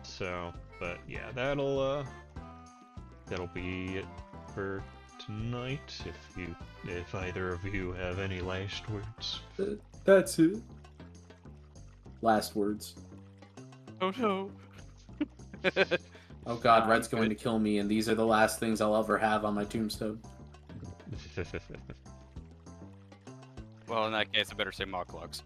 So, but yeah, that'll be it for tonight. If either of you have any last words. That's it. Last words. Oh no. Oh god, Red's going to kill me, and these are the last things I'll ever have on my tombstone. Well, in that case, I better say Mog Logs.